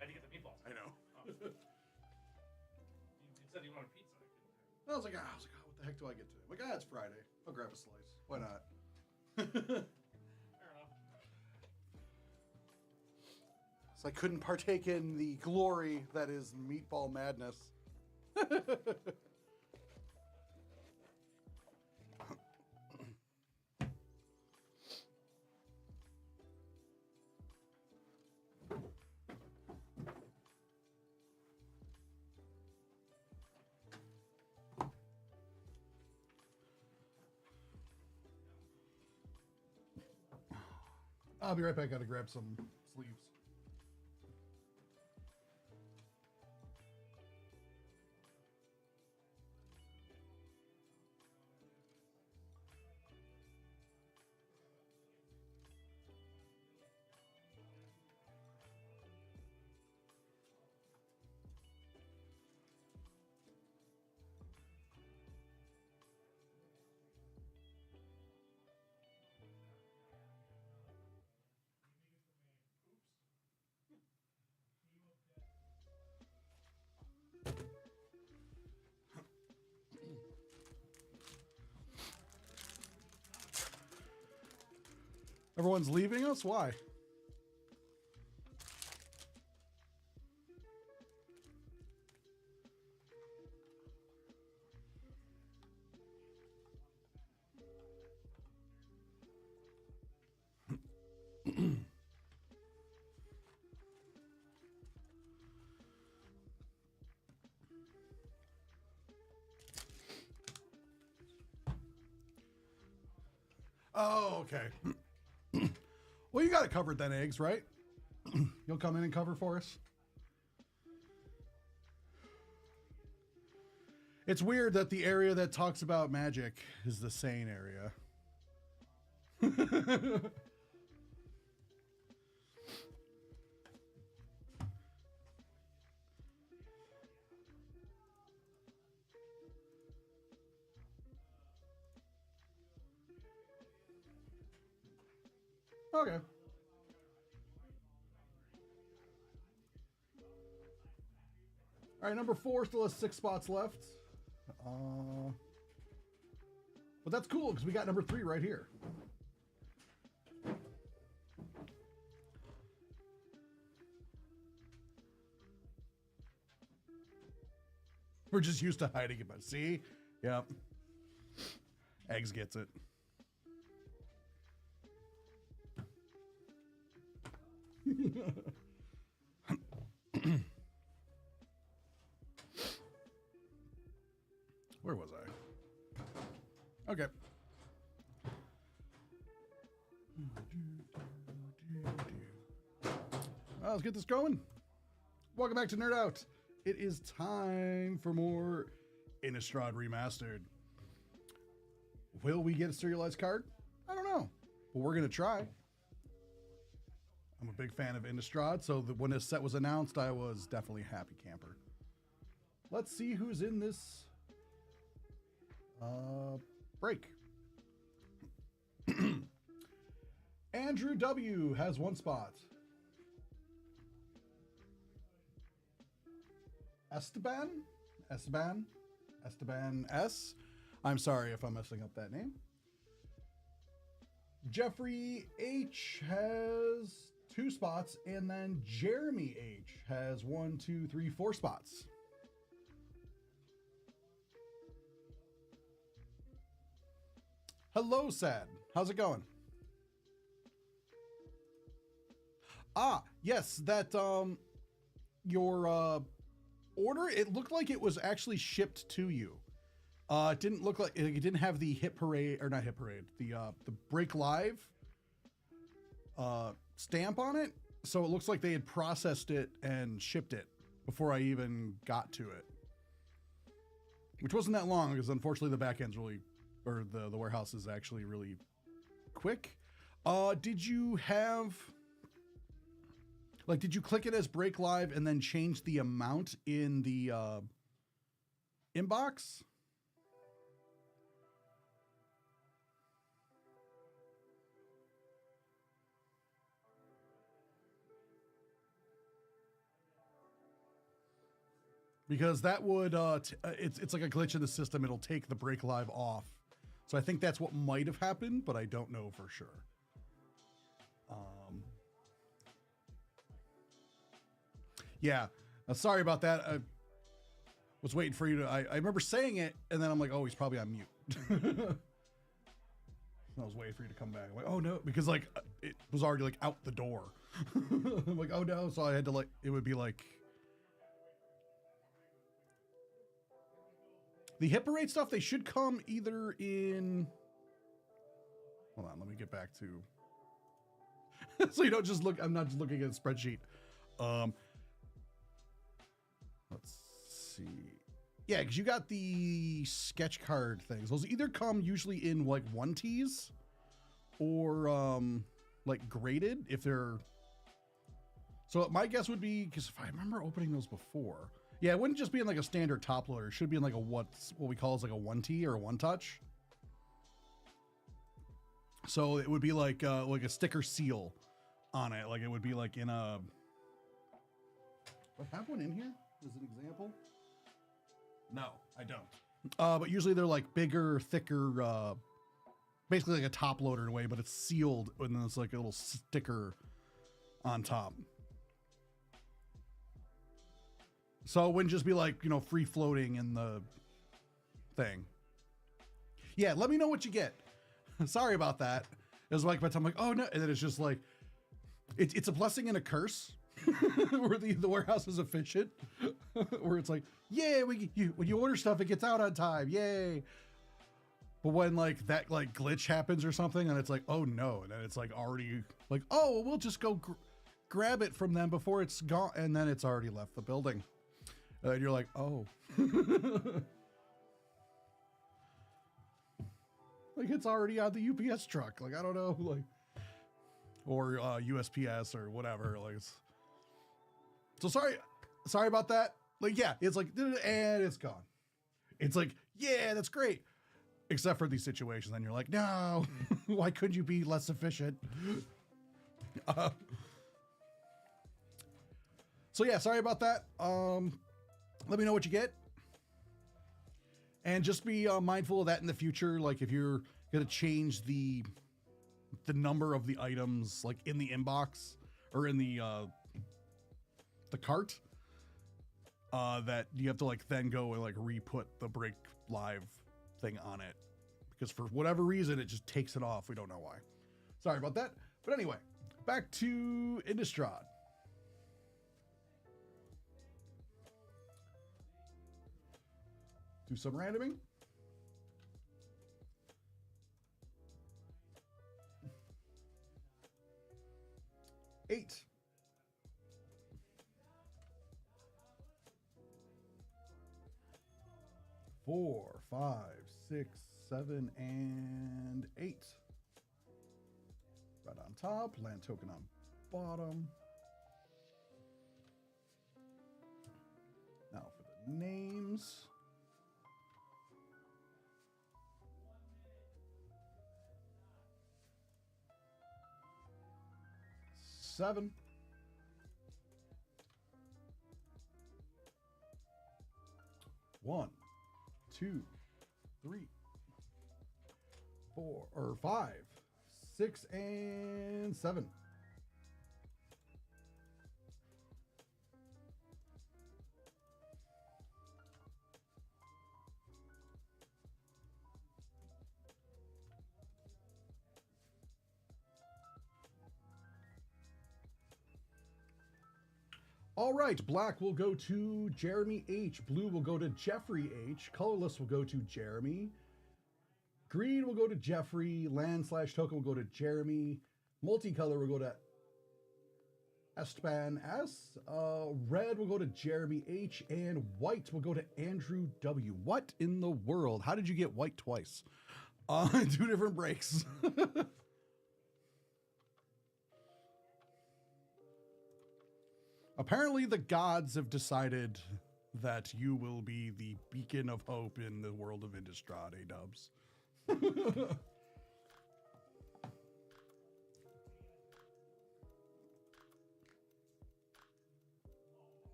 S2: I had to get the meatballs.
S1: I know.
S2: Oh. You said you wanted pizza.
S1: I was like, oh, what the heck do I get today? I'm like, it's Friday. I'll grab a slice. Why not?
S2: Fair enough.
S1: So I couldn't partake in the glory that is meatball madness. I'll be right back. Gotta grab some sleeves. Everyone's leaving us? Why? Oh, okay. Well, you got it covered then, Eggs, right? You'll come in and cover for us? It's weird that the area that talks about magic is the sane area. Okay. All right, number 4 still has 6 spots left. But that's cool because we got number 3 right here. We're just used to hiding it, but see? Yep. Eggs gets it. Where was I? Okay. Well, let's get this going. Welcome back to Nerdout. It is time for more Innistrad Remastered. Will we get a serialized card? I don't know, but we're going to try. I'm a big fan of Innistrad, so when this set was announced, I was definitely a happy camper. Let's see who's in this break. Andrew W. has 1 spot. Esteban S. I'm sorry if I'm messing up that name. Jeffrey H. has 2 spots, and then Jeremy H. has 1, 2, 3, 4 spots. Hello, Sad. How's it going? Ah, yes, that your order, it looked like it was actually shipped to you. It didn't look like it didn't have the hit parade, or not hit parade, the break live stamp on it. So it looks like they had processed it and shipped it before I even got to it, which wasn't that long because unfortunately the back end's really, or the warehouse is actually really quick. Did you have, like, did you click it as break live and then change the amount in the inbox? Because that would, it's like a glitch in the system. It'll take the break live off. So I think that's what might have happened, but I don't know for sure. Yeah, sorry about that. I was waiting for you to, I remember saying it, and then I'm like, oh, he's probably on mute. I was waiting for you to come back. I'm like, oh no, because like, it was already like out the door. I'm like, oh no, so I had to like, it would be like, the hit parade stuff, they should come either in, hold on, let me get back to, so you don't just look, I'm not just looking at a spreadsheet. Let's see. Yeah, because you got the sketch card things. Those either come usually in like 1Ts or like graded if they're, so my guess would be, because if I remember opening those before, yeah, it wouldn't just be in like a standard top loader. It should be in like a what we call as like a 1T or a 1-touch. So it would be like a sticker seal on it. Like it would be like in a. Do I have one in here as an example? No, I don't. But usually they're like bigger, thicker, basically like a top loader in a way, but it's sealed and then it's like a little sticker on top. So it wouldn't just be like, you know, free floating in the thing. Yeah, let me know what you get. Sorry about that. It was like by the time I'm like, oh no, and then it's just like, it's a blessing and a curse. Where the warehouse is efficient. Where it's like, yeah, when you order stuff, it gets out on time. Yay. But when like that like glitch happens or something, and it's like, oh no, and then it's like already like, oh, well, we'll just go grab it from them before it's gone, and then it's already left the building. And you're like, oh. Like it's already on the UPS truck. Like, I don't know, like, or USPS or whatever. Like, so sorry about that. Like, yeah, it's like, and it's gone. It's like, yeah, that's great. Except for these situations, then you're like, no, why couldn't you be less efficient? So yeah, sorry about that. Let me know what you get. And just be mindful of that in the future. Like if you're going to change the number of the items like in the inbox or in the cart, that you have to like then go and like re-put the break live thing on it. Because for whatever reason, it just takes it off. We don't know why. Sorry about that. But anyway, back to Innistrad. Do some randoming. Eight. Four, 5, 6, 7, and 8. Red on top, land token on bottom. Now for the names. Seven. One, 2, 3, 4, or 5, 6, and 7. All right, black will go to Jeremy H. Blue will go to Jeffrey H. Colorless will go to Jeremy. Green will go to Jeffrey. Land/token will go to Jeremy. Multicolor will go to Esteban S. Red will go to Jeremy H. And white will go to Andrew W. What in the world? How did you get white twice? 2 different breaks. Apparently the gods have decided that you will be the beacon of hope in the world of Innistrad, dubs.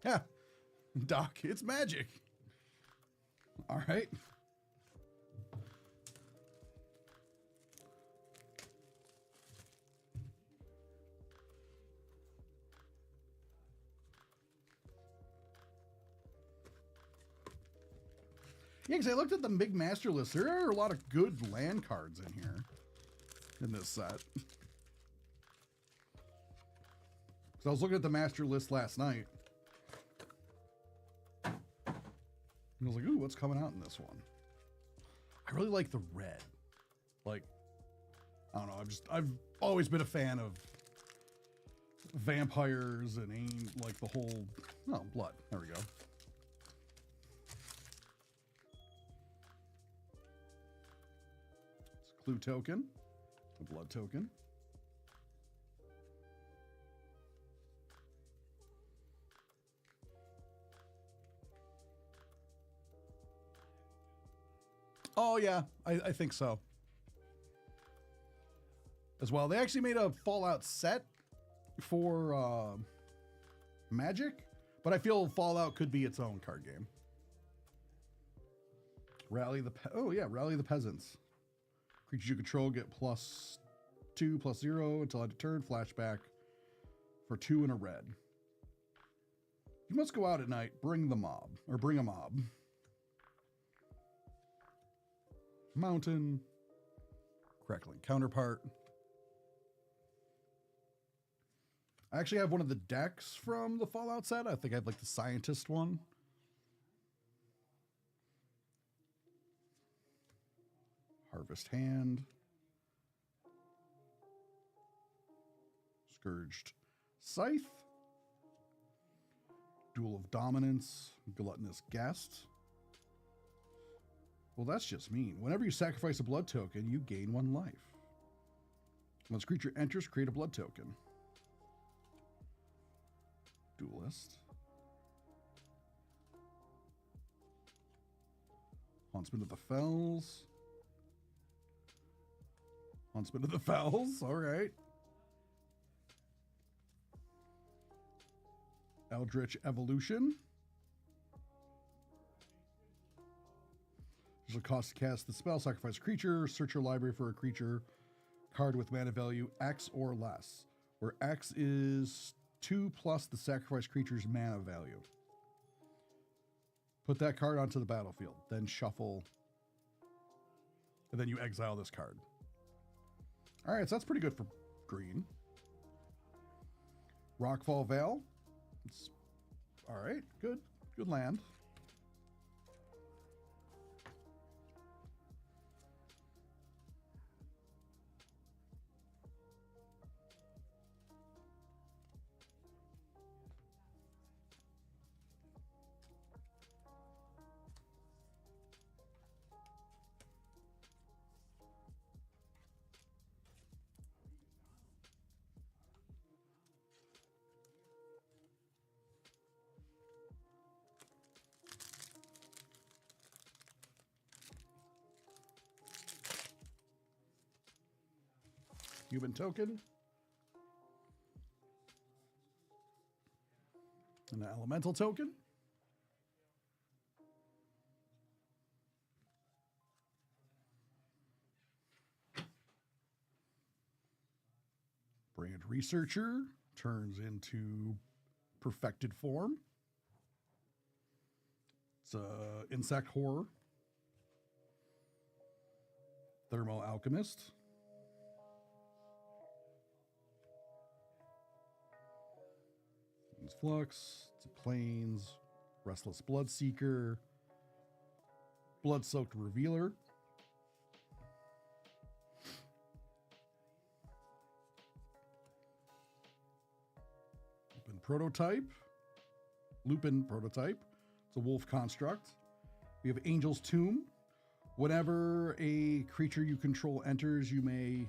S1: Yeah, Doc, it's magic. All right. Yeah, because I looked at the big master list. There are a lot of good land cards in here in this set. So I was looking at the master list last night. And I was like, ooh, what's coming out in this one? I really like the red. Like, I don't know. I've always been a fan of vampires and like the whole, oh, blood. There we go. Clue token, a blood token. Oh yeah, I think so. As well, they actually made a Fallout set for Magic, but I feel Fallout could be its own card game. Rally the Peasants. Creatures you control get +2/+0 until end of turn. Flashback for 2 and a red. You must go out at night. Bring a mob. Mountain. Crackling Counterpart. I actually have one of the decks from the Fallout set. I think I have like the Scientist one. Harvest Hand. Scourged Scythe. Duel of Dominance. Gluttonous Guest. Well, that's just mean. Whenever you sacrifice a blood token, you gain 1 life. Once creature enters, create a blood token. Duelist. Huntsman of the Fells. Huntsman of the Fells, all right. Eldritch Evolution. There's a cost to cast the spell, sacrifice a creature, search your library for a creature card with mana value X or less, where X is 2 plus the sacrifice creature's mana value. Put that card onto the battlefield, then shuffle, and then you exile this card. All right, so that's pretty good for green. Rockfall Vale. It's, all right, good. Good land. Human token. An elemental token. Brand Researcher turns into perfected form. It's a insect horror. Thermo Alchemist. Flux, it's a Plains, Restless Bloodseeker, Blood-Soaked Revealer. Lupin Prototype. It's a wolf construct. We have Angel's Tomb. Whenever a creature you control enters, you may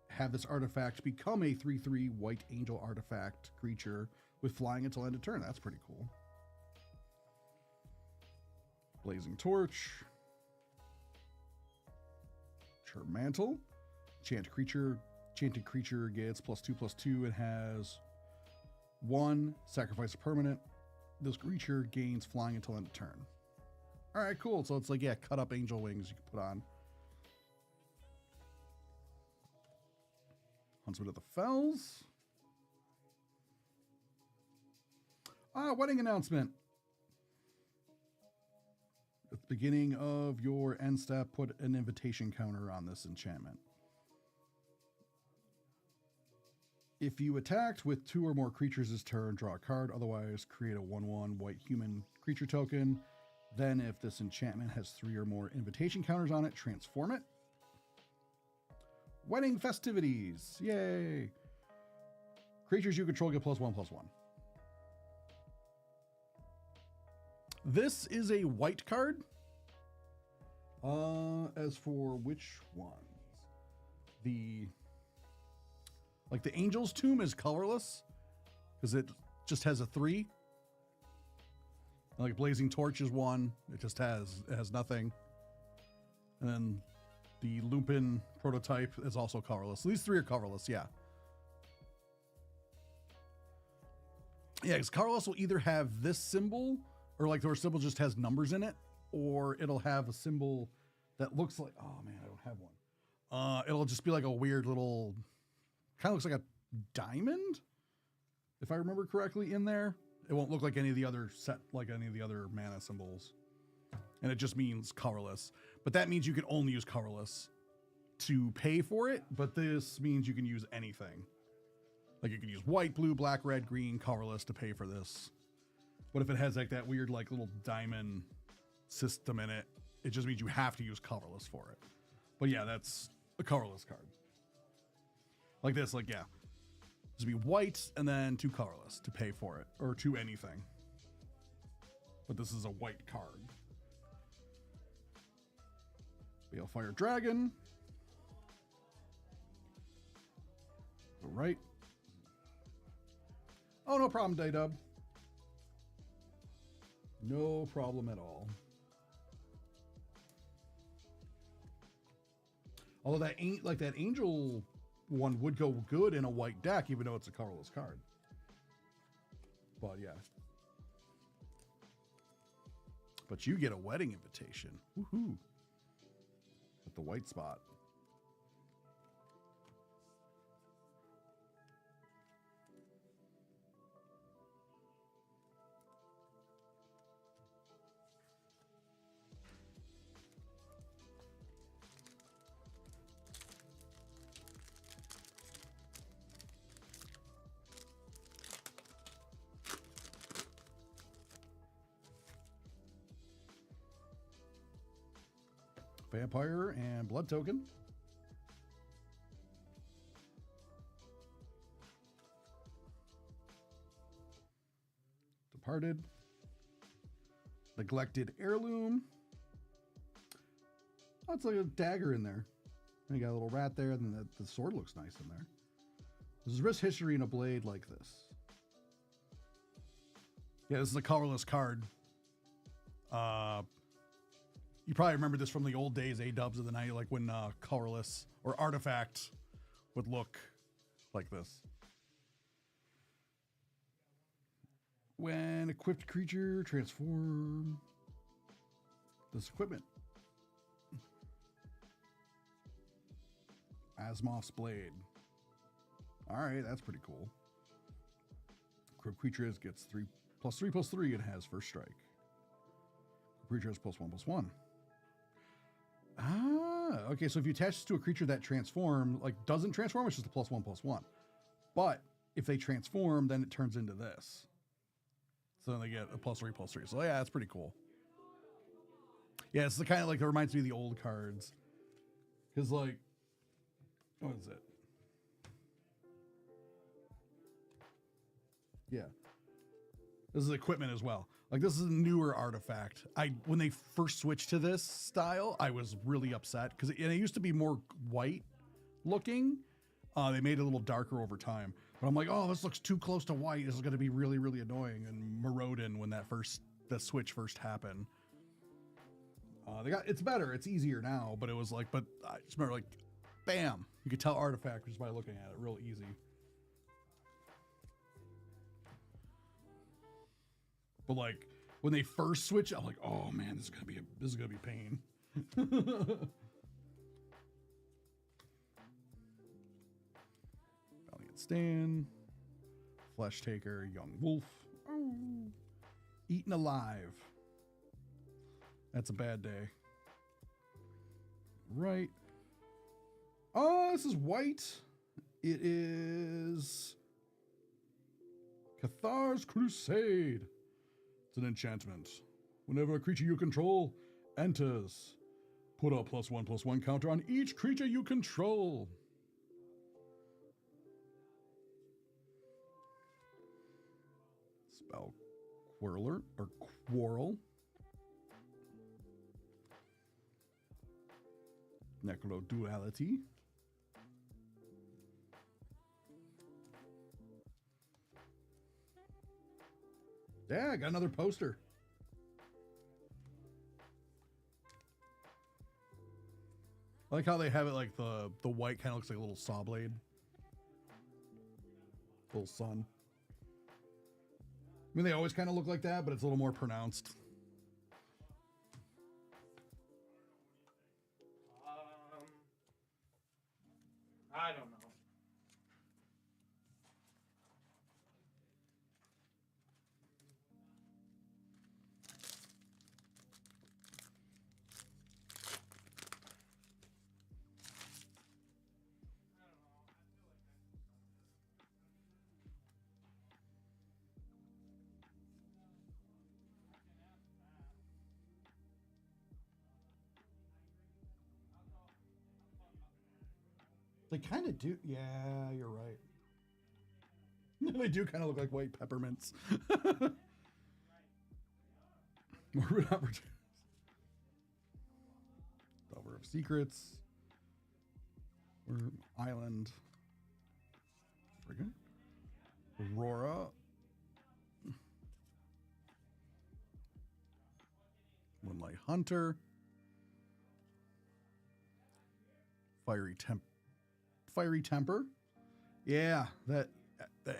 S1: have this artifact become a 3/3 white angel artifact creature with flying until end of turn. That's pretty cool. Blazing Torch. Charm Mantle. Enchanted creature gets +2/+2. It has 1, sacrifice a permanent. This creature gains flying until end of turn. All right, cool. So it's like, yeah, cut up angel wings you can put on. Huntsman of the Fells. Wedding announcement. At the beginning of your end step, put an invitation counter on this enchantment. If you attacked with 2 or more creatures this turn, draw a card. Otherwise, create a 1/1 white human creature token. Then, if this enchantment has 3 or more invitation counters on it, transform it. Wedding festivities. Yay. Creatures you control get +1/+1. This is a white card. As for which ones? The Angel's Tomb is colorless because it just has a 3. Like Blazing Torch is 1. It has nothing. And then the Lupin Prototype is also colorless. So these 3 are colorless, yeah. Yeah, because colorless will either have this symbol, or like their symbol just has numbers in it, or it'll have a symbol that looks like, oh man, I don't have one. It'll just be like a weird little, kind of looks like a diamond, if I remember correctly, in there. It won't look like any of the other mana symbols. And it just means colorless. But that means you can only use colorless to pay for it, but this means you can use anything. Like you can use white, blue, black, red, green, colorless to pay for this. But if it has like that weird like little diamond system in it, it just means you have to use colorless for it. But yeah, that's a colorless card. Like this, like, yeah. This would be white and then 2 colorless to pay for it, or 2 anything. But this is a white card. Balefire Dragon. All right. Oh, no problem, Daydub. No problem at all. Although that ain't like that angel one would go good in a white deck, even though it's a colorless card. But yeah. But you get a wedding invitation. Woohoo. At the white spot. Vampire and Blood Token. Departed. Neglected Heirloom. Oh, it's like a dagger in there. And you got a little rat there, and then the sword looks nice in there. There's risk history in a blade like this. Yeah, this is a colorless card. You probably remember this from the old days, A-dubs of the night, like when colorless or artifact would look like this. When equipped creature transform this equipment. Asimov's Blade. All right, that's pretty cool. Equipped creature gets 3/3/3 and has first strike. Creature has +1/+1. Ah, okay. So if you attach this to a creature that transform, like doesn't transform, it's just a +1/+1. But if they transform, then it turns into this. So then they get a +3/+3. So yeah, that's pretty cool. Yeah, it's the kind of like that reminds me of the old cards. Because like, what is it? Yeah. This is equipment as well. Like this is a newer artifact. When they first switched to this style, I was really upset because it used to be more white looking. They made it a little darker over time, but I'm like, oh, this looks too close to white. This is going to be really, really annoying and Morodin when that switch first happened. It's better. It's easier now, but it was like, but I just remember like, bam, you could tell artifact just by looking at it, real easy. But like when they first switch, I'm like, oh man, this is gonna be pain. Valiant Stand, Flesh Taker, Young Wolf, Eaten Alive. That's a bad day. Right. Oh, this is white. It is Cathar's Crusade. It's an enchantment. Whenever a creature you control enters, put a +1/+1 counter on each creature you control. Spell Quarrel. Necro Duality. Yeah, I got another poster. I like how they have it like the white kind of looks like a little saw blade. Little sun. I mean, they always kind of look like that, but it's a little more pronounced.
S2: I don't know.
S1: They kind of do. Yeah, you're right. They do kind of look like white peppermints. Morbid opportunities. Delver of Secrets. Island. Friggin'. Aurora. Moonlight Hunter. Fiery Temper. Yeah, that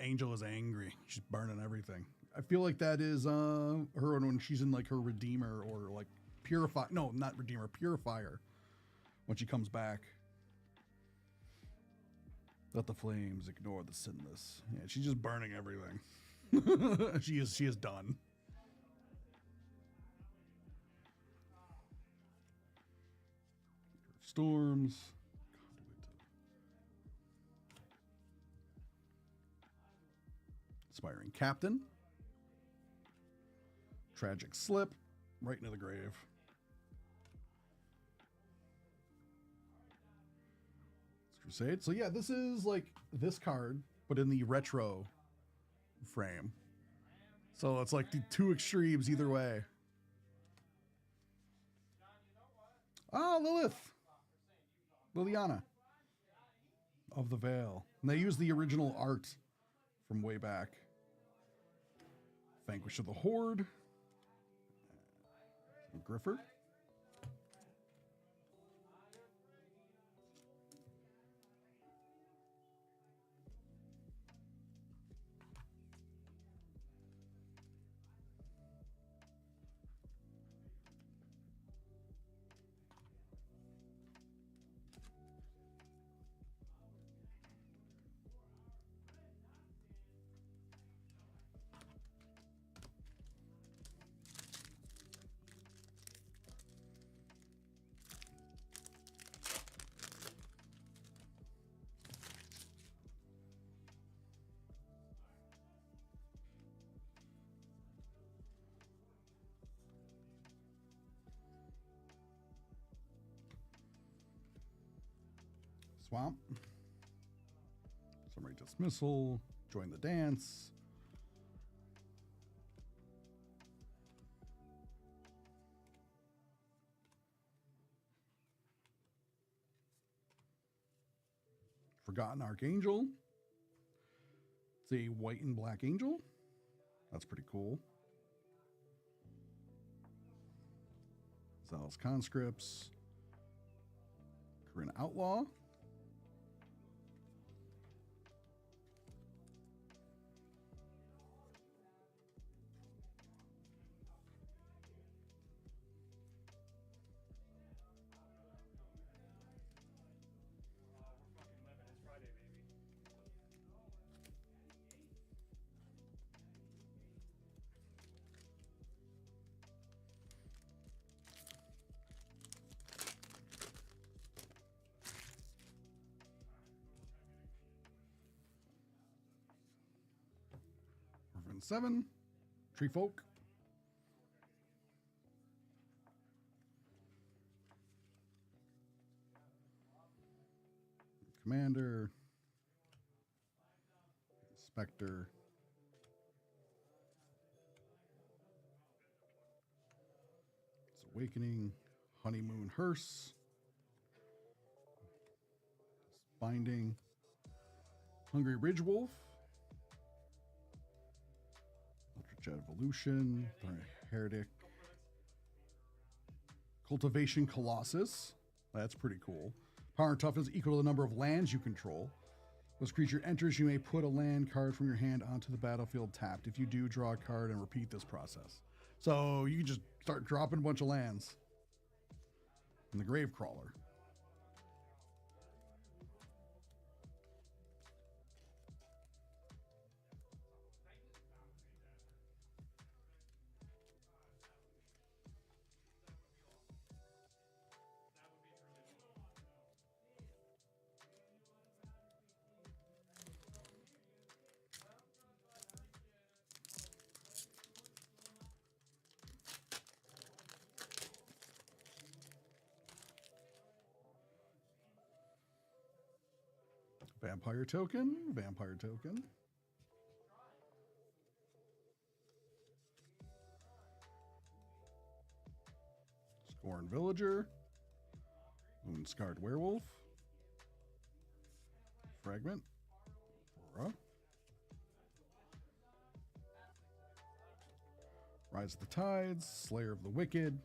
S1: angel is angry. She's burning everything. I feel like that is her when she's in like her Redeemer or like Purify. No, not Redeemer, Purifier. When she comes back. Let the flames ignore the sinless. Yeah, she's just burning everything. She is done. Storms. Inspiring Captain. Tragic Slip. Right into the grave. Crusade. So yeah, this is like this card, but in the retro frame. So it's like the two extremes either way. Ah, Liliana of the Veil. And they use the original art from way back. Vanquish of the Horde. Griffer. Swamp. Summary Dismissal. Join the dance. Forgotten Archangel. It's a white and black angel. That's pretty cool. Zealous Conscripts. Corinne Outlaw. Orphan 7. Tree Folk. Commander. Spectre. It's Awakening. Honeymoon Hearse. Binding. Hungry Ridge Wolf. Ultra Evolution. Heretic. Cultivation Colossus. That's pretty cool. Power and toughness equal to the number of lands you control. As creature enters, you may put a land card from your hand onto the battlefield tapped. If you do, draw a card and repeat this process. So you can just start dropping a bunch of lands. And the Gravecrawler. Vampire token, vampire token. Scorn Villager, Moon Scarred Werewolf, Fragment, Aurora, Rise of the Tides, Slayer of the Wicked,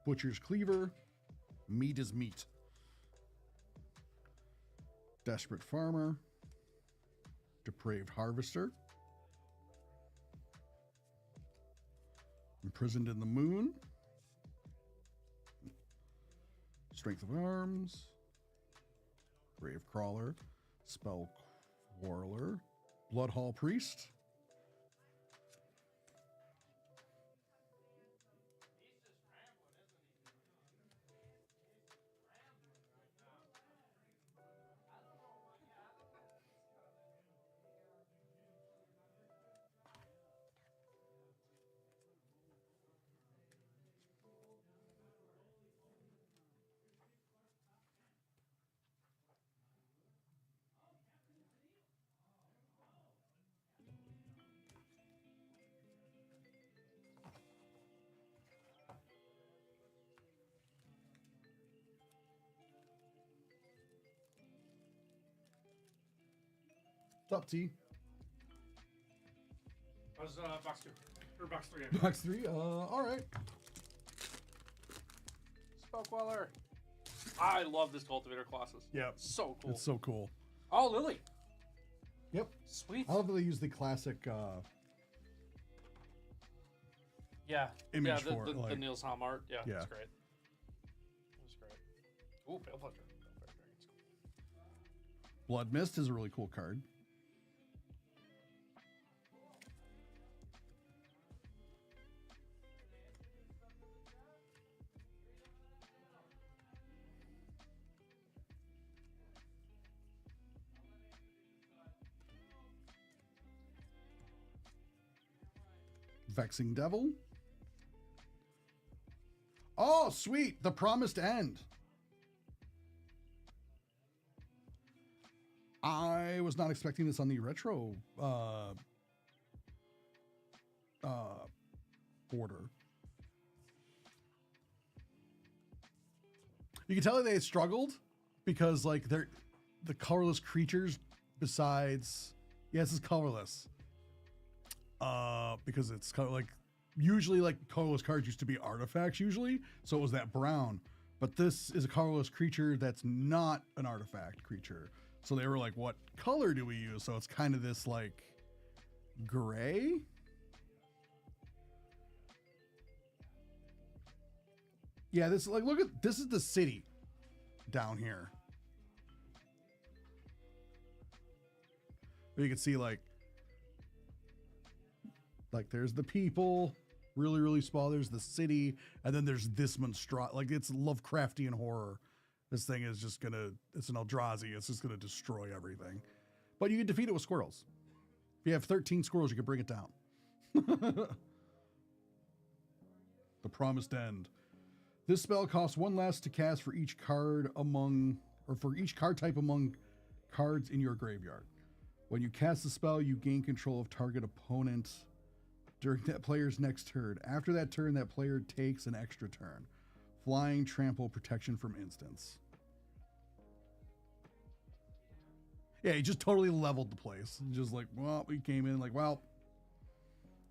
S1: Butcher's Cleaver, Meat is Meat, Desperate Farmer, Depraved Harvester, Imprisoned in the Moon, Strength of Arms, Grave Crawler, Spell Quarreler, Bloodhall Priest, Top T.
S2: How's box 2 or box 3?
S1: Box 3. All right.
S5: Spell Queller. I love this Cultivator Colossus.
S1: Yeah,
S5: So cool.
S1: it's so cool.
S5: Oh, Lily.
S1: Yep.
S5: Sweet.
S1: I love that they use the classic
S2: Yeah.
S1: image
S5: yeah,
S1: for it.
S5: the
S1: Like,
S5: Niels Hom art. Yeah,
S1: Yeah.
S5: it's great. It was great. Ooh, Balefledger.
S1: Blood Mist is a really cool card. Vexing Devil. Oh, sweet. The Promised End. I was not expecting this on the retro order. You can tell that they had struggled because like they're the colorless creatures besides this is colorless. Because it's kind of like usually like colorless cards used to be artifacts usually, so it was that brown. But this is a colorless creature that's not an artifact creature. So they were like, what color do we use? So it's kind of this like gray. Yeah, this like look at this is the city down here. You can see like there's the people, really, really small. There's the city, and then there's this like it's Lovecraftian horror. This thing is just it's an Eldrazi. It's just gonna destroy everything. But you can defeat it with squirrels. If you have 13 squirrels, you can bring it down. The Promised End. This spell costs 1 less to cast for each card for each card type among cards in your graveyard. When you cast the spell, you gain control of target opponent during that player's next turn. After that turn, that player takes an extra turn. Flying, trample, protection from instants. Yeah, he just totally leveled the place. Just like, well, we came in like, well,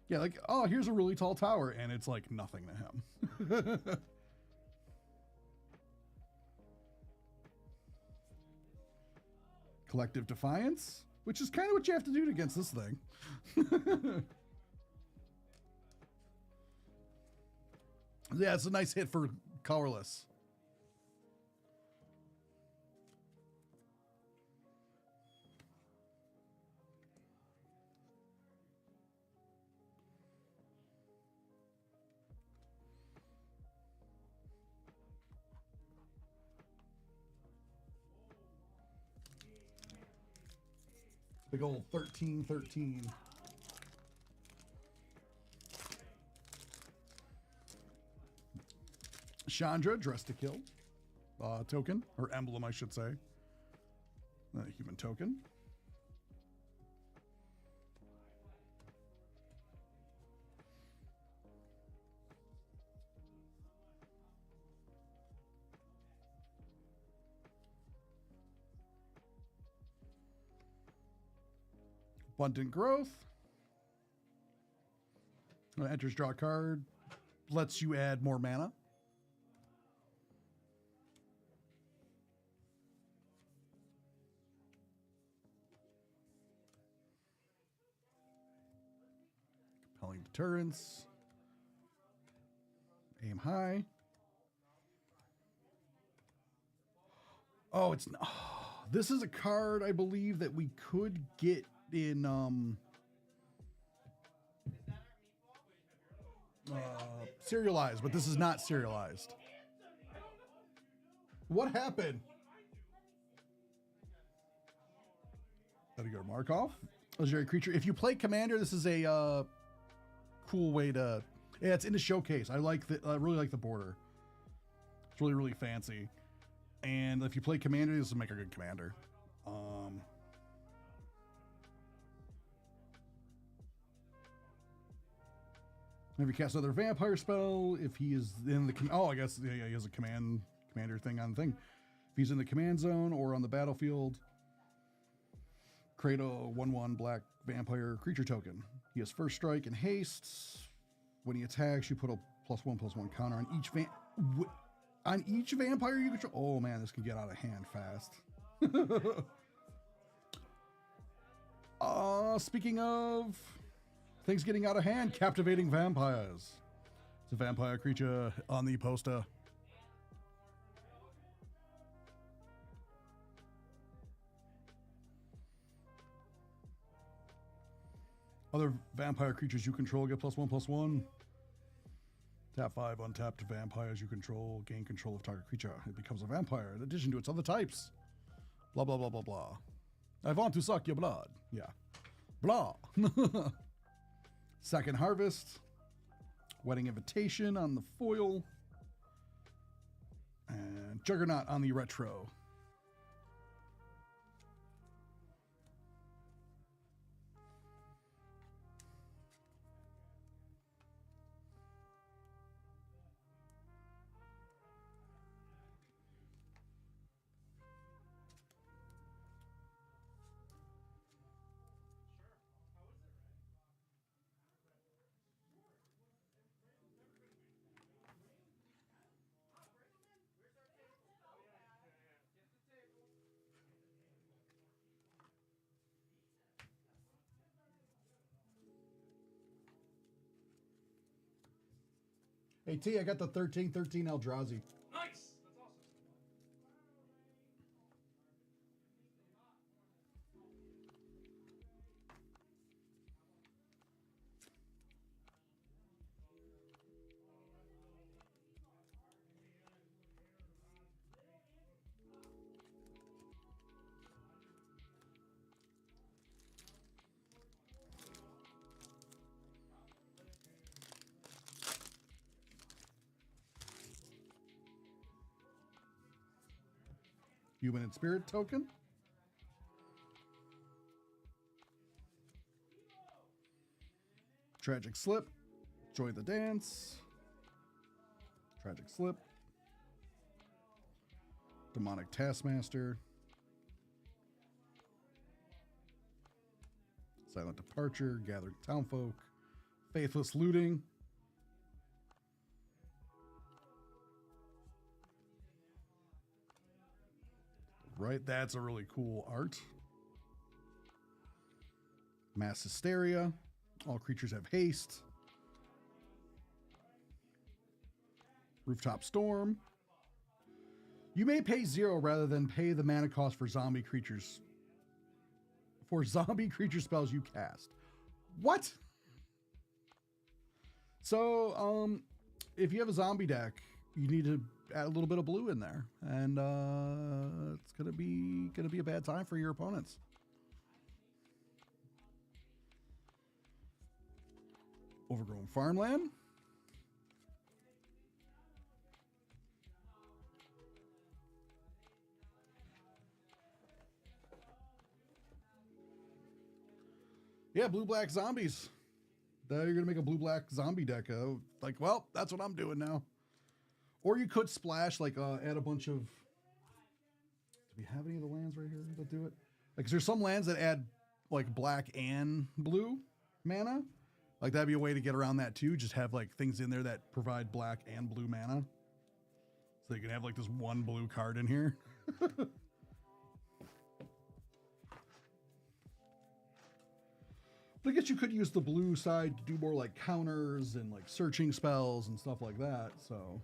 S1: yeah, like, oh, here's a really tall tower, and it's like nothing to him. Collective Defiance, which is kind of what you have to do against this thing. Yeah, it's a nice hit for colorless. Big old 13-13. Chandra, Dress to Kill token, or emblem, I should say. A human token. Abundant growth. Enters, draw a card. Lets you add more mana. Compelling deterrence. Aim high. Oh, it's this is a card I believe that we could get in serialized, but this is not serialized. What happened? Gotta go to Markov. Legendary creature. If you play Commander, this is a cool way to. Yeah, it's in the showcase. I like the. I really like the border. It's really, really fancy. And if you play Commander, this will make a good Commander. If you cast another vampire spell, if he is in the I guess yeah, he has a commander thing on the thing. If he's in the command zone or on the battlefield, create a 1/1 black vampire creature token. He has first strike and haste. When he attacks, you put a +1/+1 counter on each vampire you control. Oh man, this can get out of hand fast. Speaking of things getting out of hand, captivating vampires. It's a vampire creature on the poster. Other vampire creatures you control get +1/+1. Tap 5 untapped vampires you control, gain control of target creature. It becomes a vampire in addition to its other types. Blah, blah, blah, blah, blah. I want to suck your blood. Yeah. Blah. Second Harvest. Wedding Invitation on the foil. And Juggernaut on the retro. Hey T, I got the 13/13 Eldrazi.
S5: Nice. That's awesome.
S1: Human and Spirit token. Tragic Slip. Join the dance. Tragic Slip. Demonic Taskmaster. Silent Departure. Gathering Townfolk. Faithless Looting. Right, that's a really cool art. Mass Hysteria. All creatures have haste. Rooftop Storm. You may pay 0 rather than pay the mana cost for zombie creatures. For zombie creature spells you cast. What? So, if you have a zombie deck, you need to add a little bit of blue in there, and it's gonna be a bad time for your opponents. Overgrown Farmland. Yeah, blue-black zombies. You're going to make a blue-black zombie deck. Like, well, that's what I'm doing now. Or you could splash, like, add a bunch of... Do we have any of the lands right here that do it? Like, 'cause there's some lands that add, like, black and blue mana. Like, that'd be a way to get around that, too. Just have, like, things in there that provide black and blue mana. So you can have, like, this one blue card in here. But I guess you could use the blue side to do more like counters and like searching spells and stuff like that, so.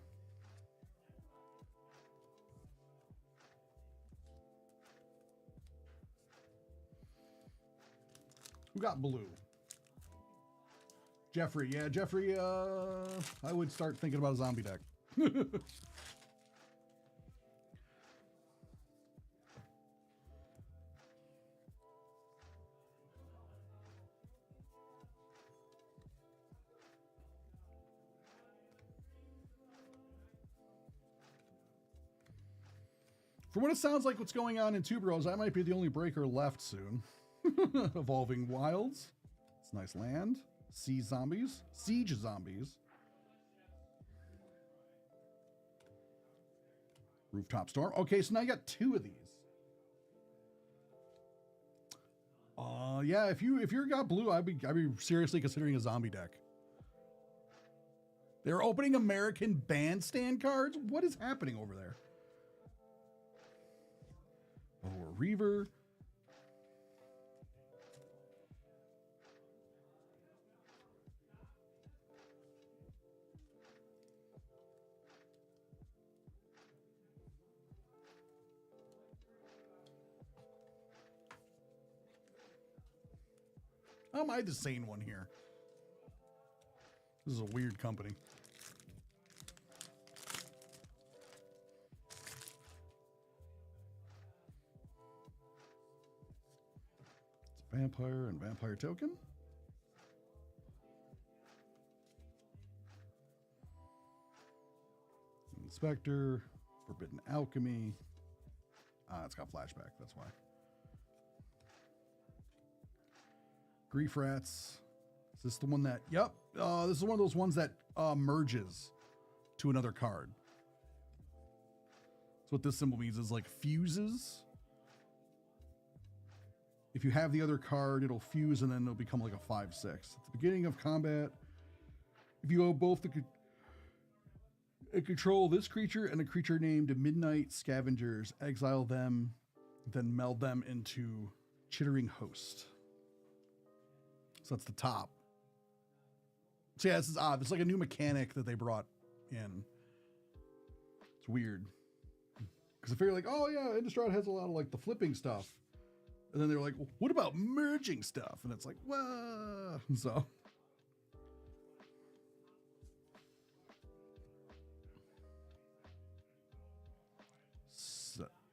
S1: Who got blue? Jeffrey. Yeah, Jeffrey, I would start thinking about a zombie deck. From what it sounds like what's going on in Two Bros, I might be the only breaker left soon. Evolving Wilds. It's nice land. Siege zombies. Rooftop Storm. Okay, so now you got 2 of these. Yeah, if you got blue, I'd be seriously considering a zombie deck. They're opening American Bandstand cards? What is happening over there? Oh, a Reaver. How am I the sane one here? This is a weird company. It's a vampire and vampire token. Inspector, Forbidden Alchemy. It's got flashback, that's why. Grief Rats. Is this the one that... Yep. This is one of those ones that merges to another card. So what this symbol means is like fuses. If you have the other card, it'll fuse and then it'll become like a 5/6. At the beginning of combat, if you own both control this creature and a creature named Midnight Scavengers, exile them, then meld them into Chittering Host. So that's the top. So yeah, this is odd. It's like a new mechanic that they brought in. It's weird. Because I figure like, oh yeah, Innistrad has a lot of like the flipping stuff. And then they're like, well, what about merging stuff? And it's like, whoa. So.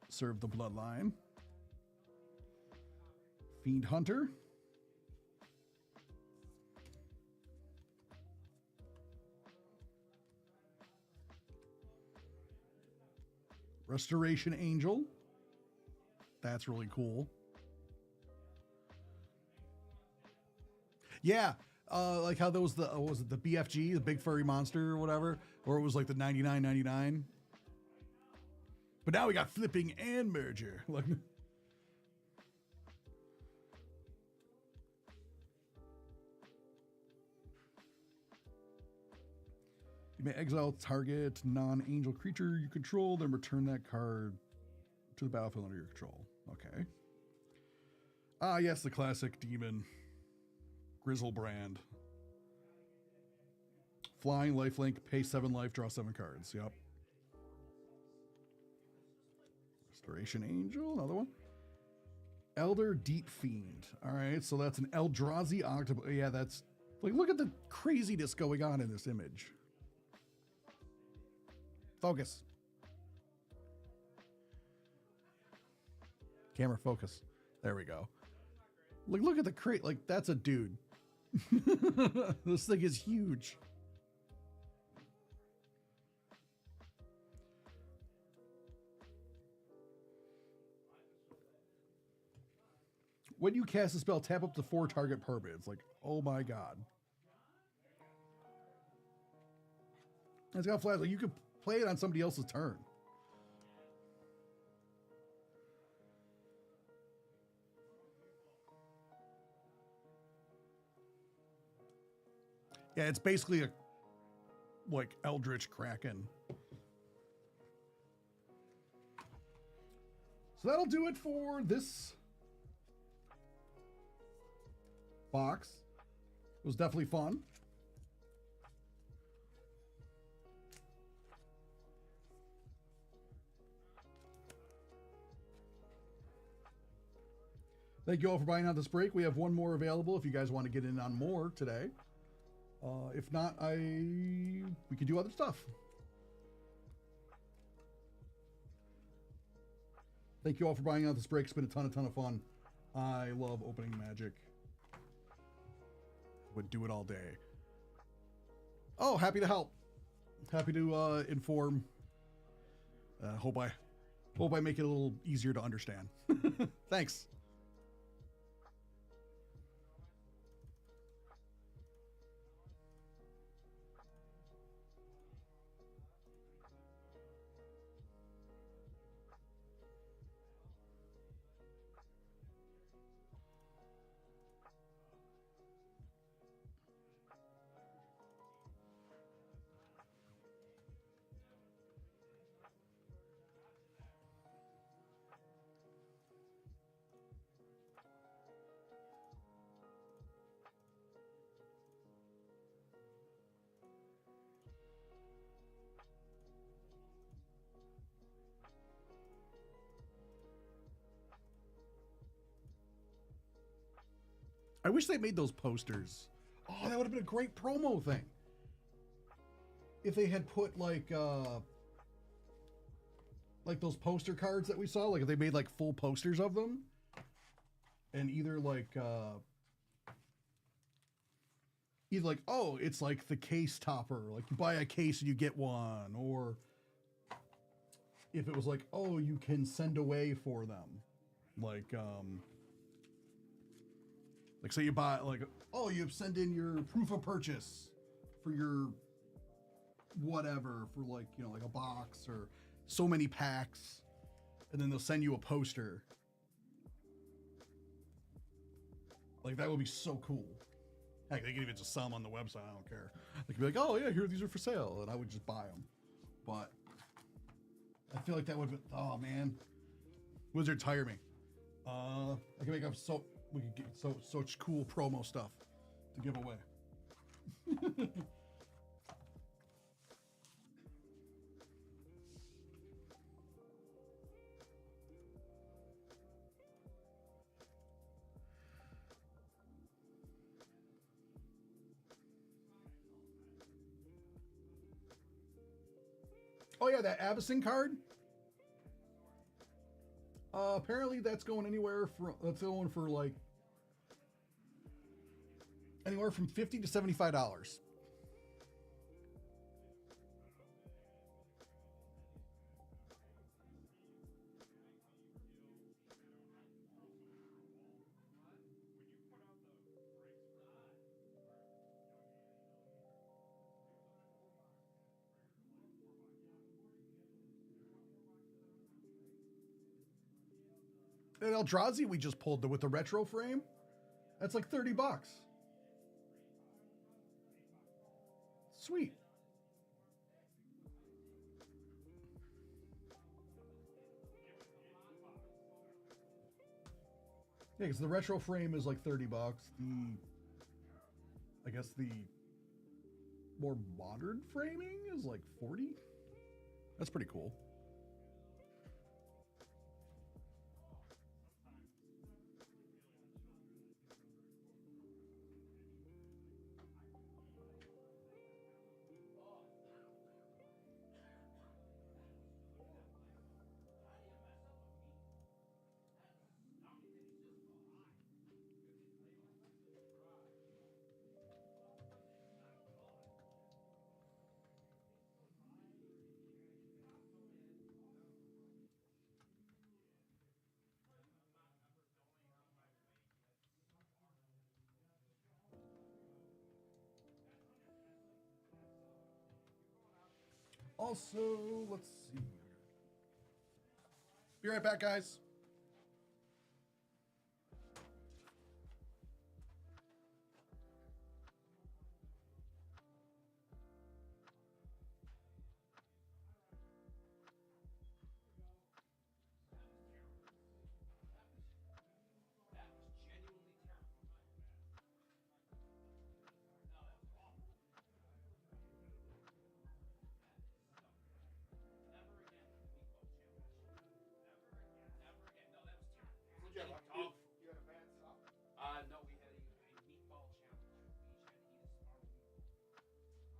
S1: Serve the Bloodline. Fiend Hunter. Restoration Angel. That's really cool. Yeah. Like how there was the, what was it, the BFG, the big furry monster or whatever, or it was like the 99.99. But now we got flipping and merger. Like, you may exile target non-angel creature you control, then return that card to the battlefield under your control. Okay. Ah, yes, the classic demon. Grizzlebrand. Flying, lifelink, pay 7 life, draw 7 cards. Yep. Restoration Angel, another one. Elder Deep Fiend. All right, so that's an Eldrazi Octopus. Yeah, that's like, look at the craziness going on in this image. Focus. Camera focus. There we go. Look at the crate. Like, that's a dude. This thing is huge. When you cast a spell, tap up to 4 target permanents. Like, oh my god. And it's got flash. Like, you could play it on somebody else's turn. Yeah, it's basically a like Eldritch Kraken. So that'll do it for this box. It was definitely fun. Thank you all for buying out this break. We have one more available if you guys want to get in on more today. If not, we could do other stuff. Thank you all for buying out this break. It's been a ton of fun. I love opening Magic. Would do it all day. Oh, happy to help. Happy to inform. Hope I make it a little easier to understand. Thanks. I wish they made those posters. Oh, that would have been a great promo thing. If they had put like those poster cards that we saw, like if they made like full posters of them, and either like oh, it's like the case topper, like you buy a case and you get one, or if it was like, oh, you can send away for them, like say you buy, like, oh, you send in your proof of purchase for your whatever, for like, you know, like a box or so many packs, and then they'll send you a poster. Like, that would be so cool. Heck, they could even just sell them on the website. I don't care. They could be like, oh, yeah, here, these are for sale. And I would just buy them. But I feel like that would be, oh, man. Wizards, hire me. I can make up we could get such cool promo stuff to give away. Oh yeah, that Avacyn card. Apparently that's going for like anywhere from $50 to $75. And Eldrazi we just pulled with the retro frame. That's like $30. Sweet. Yeah, because the retro frame is like $30. I guess the more modern framing is like 40. That's pretty cool. Also, let's see. Be right back, guys.
S4: That was genuinely terrible. No, that was awful. Never again the meatball challenge. Never again. Never again. No, that was terrible.
S1: What'd you have?
S4: Tough.
S1: You had a bad stop?
S4: No, we had a meatball challenge.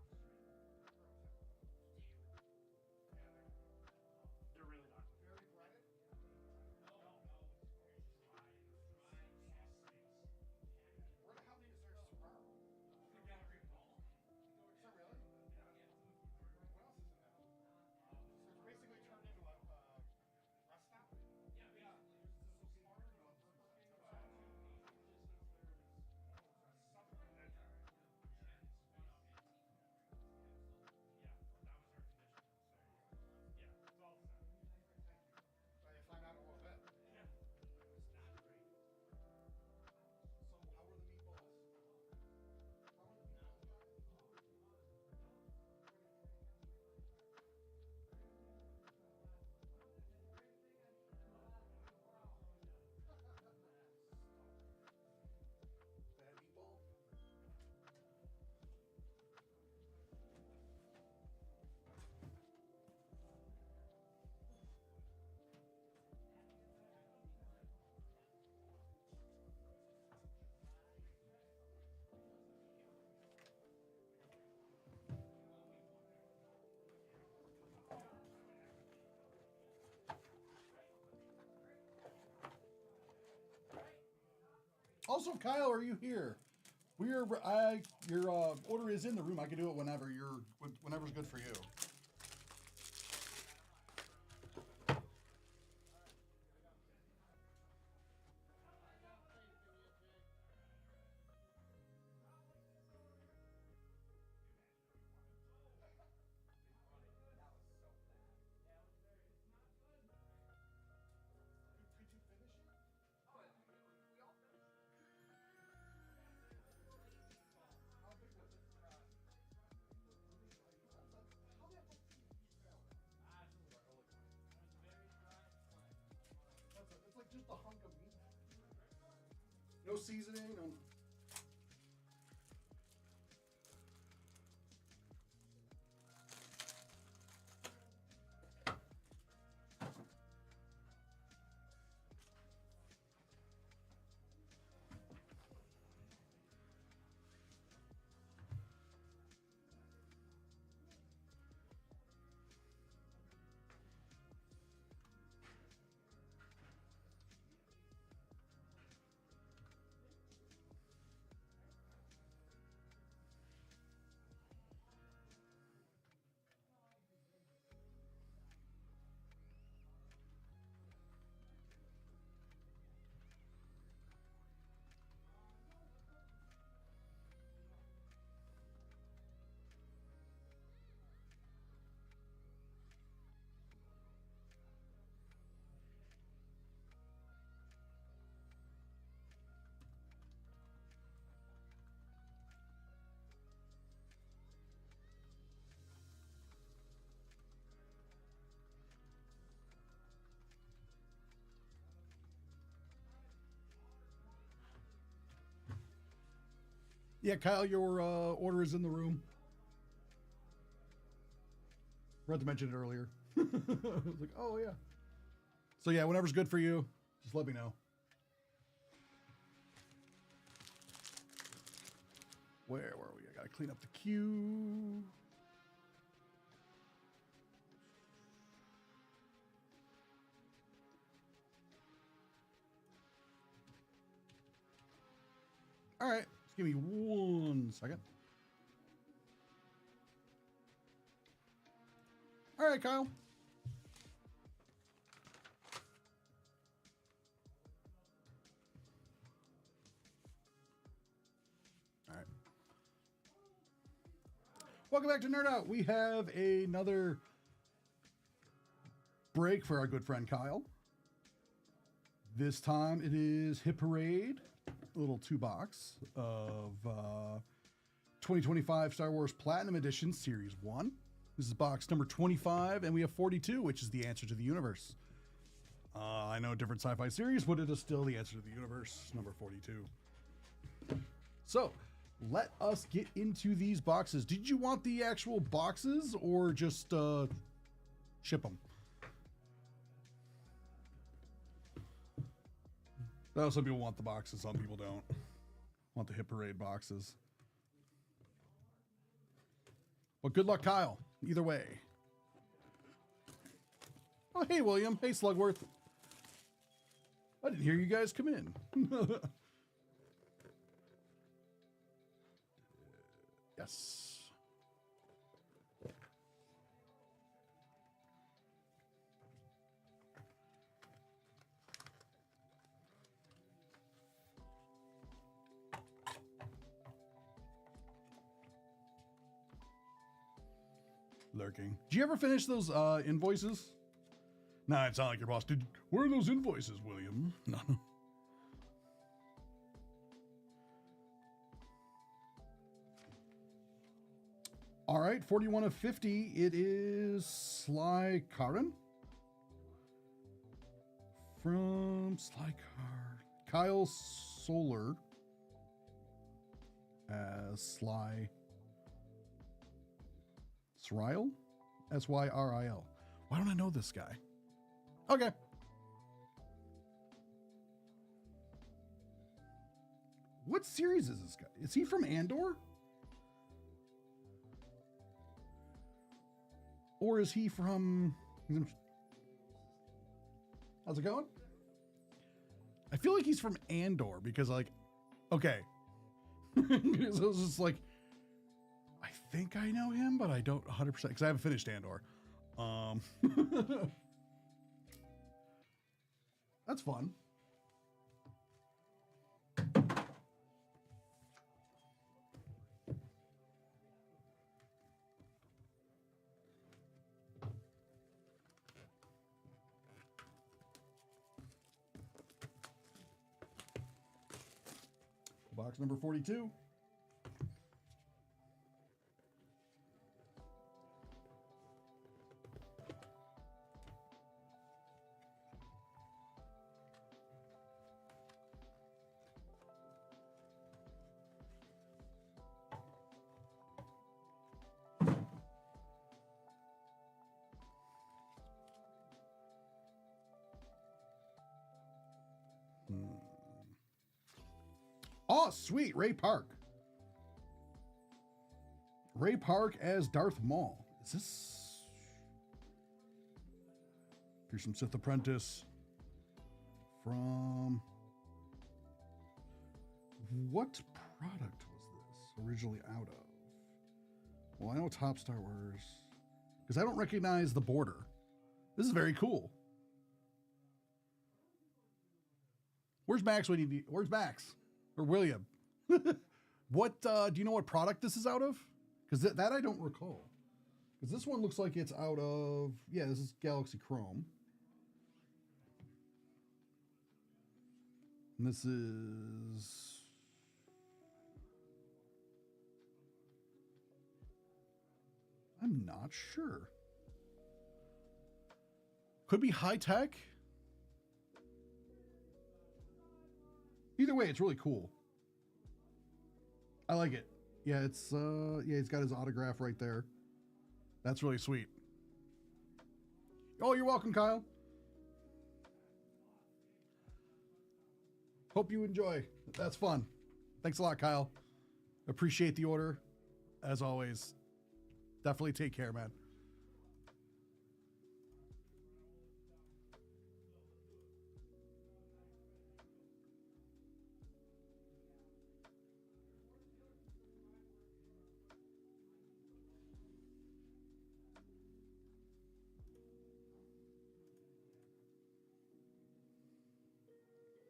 S4: We each had to eat a small meatball.
S3: They're really not.
S1: Very breaded?
S4: No, it's dry. Dry sauce.
S1: Where the hell do you search tomorrow?
S4: The gallery wall.
S1: Is that really?
S4: Yeah.
S1: What else is in that? So it's basically turned into a rest stop?
S4: Yeah, basically. There's a bar,
S3: Yeah, that was our condition. So, yeah, it's all set.
S1: Well, you find out a little bit.
S3: Yeah. It's not great.
S1: So how were the meatballs? How were the meatballs, Bad meatball? Also, Kyle, are you here? Your order is in the room. I can do it whenever's good for you. Could you finish it?
S4: Oh, we all finished.
S1: How big was it? How the heck did you fail? It's like just a hunk of meat. No seasoning. No. Yeah, Kyle, your order is in the room. Forgot to mention it earlier. I was like, oh yeah. So yeah, whenever's good for you, just let me know. Where were we? I gotta clean up the queue. All right, just give me 1 second. All right, Kyle. All right. Welcome back to Nerdout. We have another break for our good friend Kyle. This time it is Hit Parade, a little 2-box of 2025 Star Wars Platinum Edition Series 1. This is box number 25, and we have 42, which is the answer to the universe. I know different sci-fi series, but it is still the answer to the universe, number 42. So, let us get into these boxes. Did you want the actual boxes or just ship them? No, some people want the boxes, some people don't. Want the Hit Parade boxes. Well, good luck, Kyle. Either way. Oh, hey, William. Hey, Slugworth. I didn't hear you guys come in. Yes. Lurking. Did you ever finish those invoices? Nah, it sounded like your boss did. Where are those invoices, William? No. All right, 41 of 50. It is Sly Karin from Sly Car. Kyle Solar as Sly Sril? Syril. Why don't I know this guy? Okay. What series is this guy? Is he from Andor? Or is he from... How's it going? I feel like he's from Andor because, like, okay. So it's just like, I think I know him, but I don't 100% because I haven't finished Andor. That's fun. Box number 42. Oh, sweet. Ray Park. Ray Park as Darth Maul. Is this... Here's some Sith Apprentice from... What product was this originally out of? Well, I know Top Star Wars. Because I don't recognize the border. This is very cool. Where's Max when you need... Where's Max? Or William? What, do you know what product this is out of? Because that I don't recall. Because this one looks like it's out of... Yeah, this is Galaxy Chrome. And this is... I'm not sure. Could be high tech. Either way, it's really cool. I like it. Yeah, it's yeah, he's got his autograph right there. That's really sweet. Oh, you're welcome, Kyle. Hope you enjoy. That's fun. Thanks a lot, Kyle. Appreciate the order. As always. Definitely take care, man.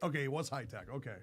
S1: Okay, it was high tech. Okay.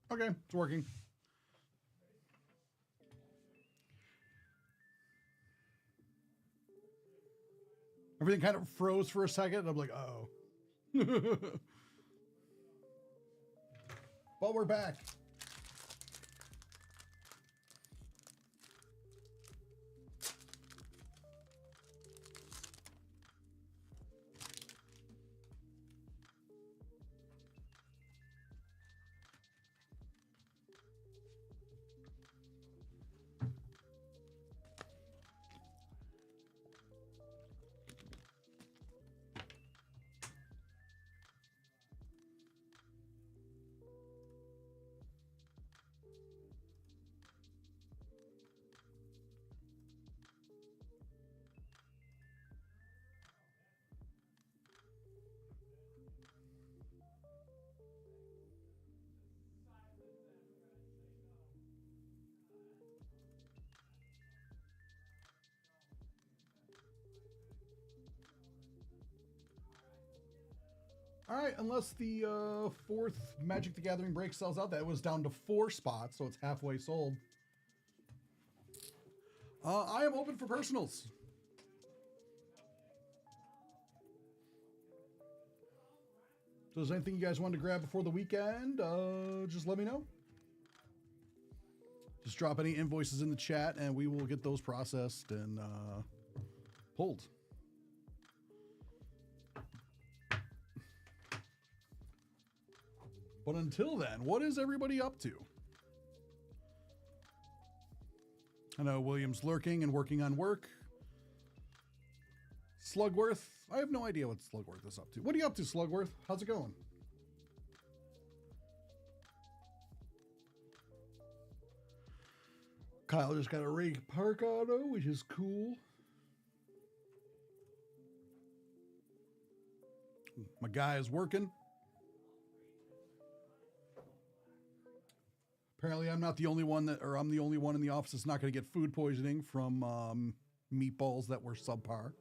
S1: Okay, it's working. Everything kind of froze for a second. And I'm like, oh. But we're back. All right, unless the fourth Magic the Gathering break sells out, that was down to 4 spots, so it's halfway sold. I am open for personals. So is there anything you guys want to grab before the weekend? Just let me know. Just drop any invoices in the chat and we will get those processed and pulled. But until then, what is everybody up to? I know William's lurking and working on work. Slugworth, I have no idea what Slugworth is up to. What are you up to, Slugworth? How's it going? Kyle just got a Rake Park auto, which is cool. My guy is working. Apparently, I'm not the only one I'm the only one in the office that's not going to get food poisoning from meatballs that were subpar.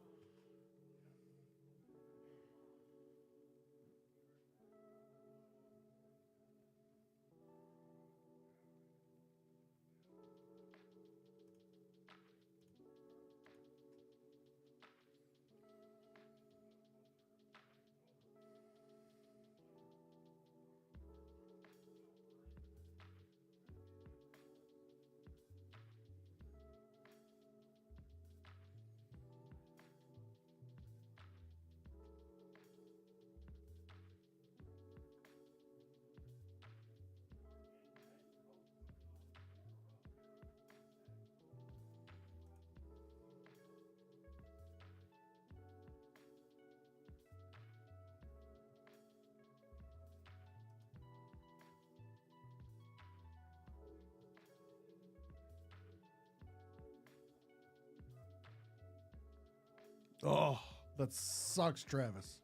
S1: Oh, that sucks, Travis.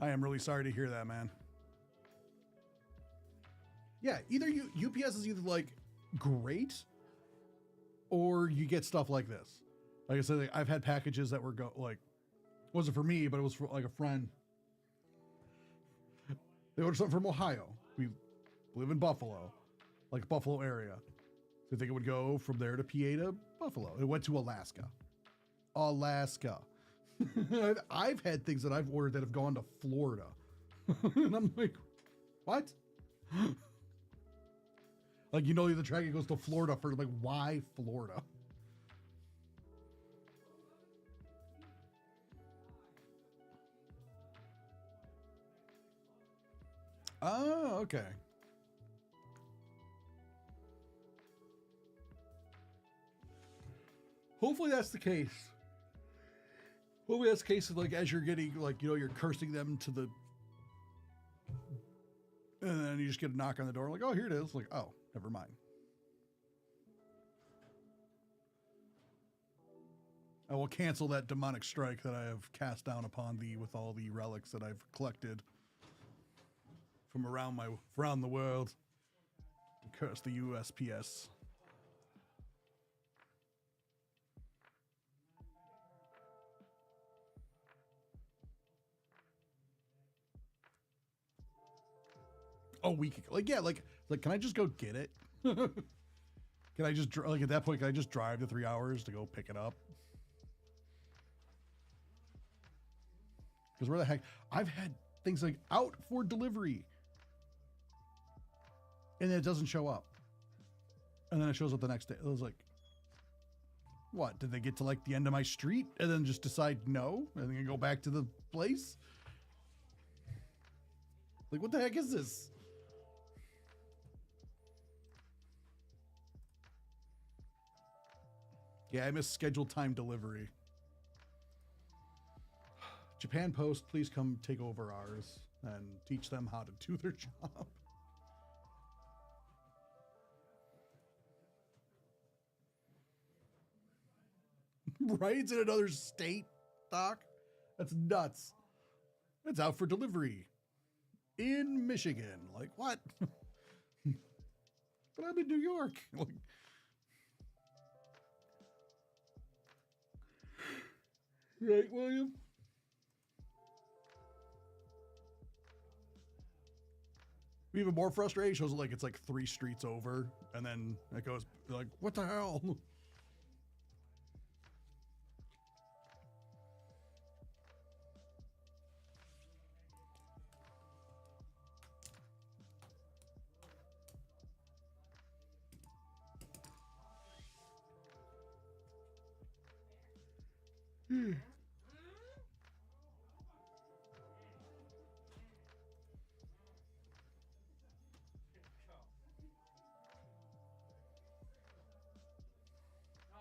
S1: I am really sorry to hear that, man. Yeah, either UPS is either like great or you get stuff like this. Like I said, like, I've had packages that were wasn't for me, but it was for like a friend. They ordered something from Ohio. We live in Buffalo, like Buffalo area. I think it would go from there to PA to Buffalo. It went to Alaska. Alaska. I've had things that I've ordered that have gone to Florida. And I'm like, what? Like, you know, the tracking goes to Florida for like, why Florida? Oh, okay. Hopefully that's the case. Hopefully that's the case of like as you're getting like, you know, you're cursing them to the, and then you just get a knock on the door like, oh, here it is. Like, oh, never mind. I will cancel that demonic strike that I have cast down upon thee with all the relics that I've collected from around the world to curse the USPS. a week ago. Like, yeah, like, can I just go get it? Can I just, like, at that point, can I just drive the 3 hours to go pick it up? Because where the heck, I've had things like out for delivery and then it doesn't show up. And then it shows up the next day. It was like, what? Did they get to like the end of my street and then just decide no? And then go back to the place? Like, what the heck is this? Yeah, I miss scheduled time delivery. Japan Post, please come take over ours and teach them how to do their job. Right? It's in another state, Doc. That's nuts. It's out for delivery in Michigan. Like, what? But I'm in New York. Like, right, William? Even more frustrating, shows like it's like 3 streets over, and then it goes like, what the hell?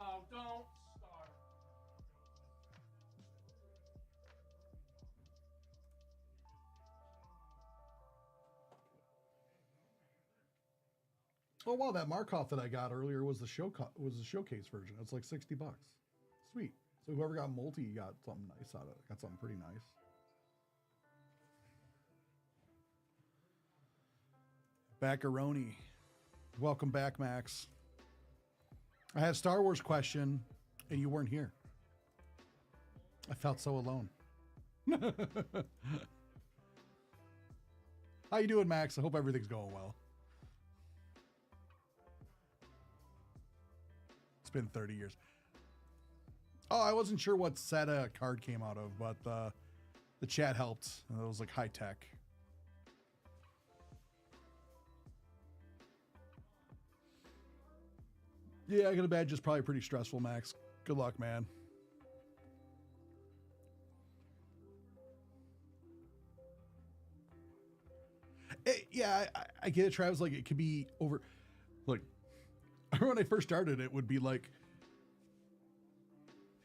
S2: Oh, don't start.
S1: Oh wow, that Markov that I got earlier was the showcase version. It's like $60. Sweet. So whoever got multi got something nice out of it. Got something pretty nice. Baccaroni. Welcome back, Max. I had a Star Wars question and you weren't here. I felt so alone. How you doing, Max? I hope everything's going well. It's been 30 years. Oh, I wasn't sure what set a card came out of, but the chat helped. It was like high tech. Yeah, I can imagine it's probably pretty stressful, Max. Good luck, man. Yeah, I get it, Travis. Like, it could be over. Like, I remember when I first started, it would be like,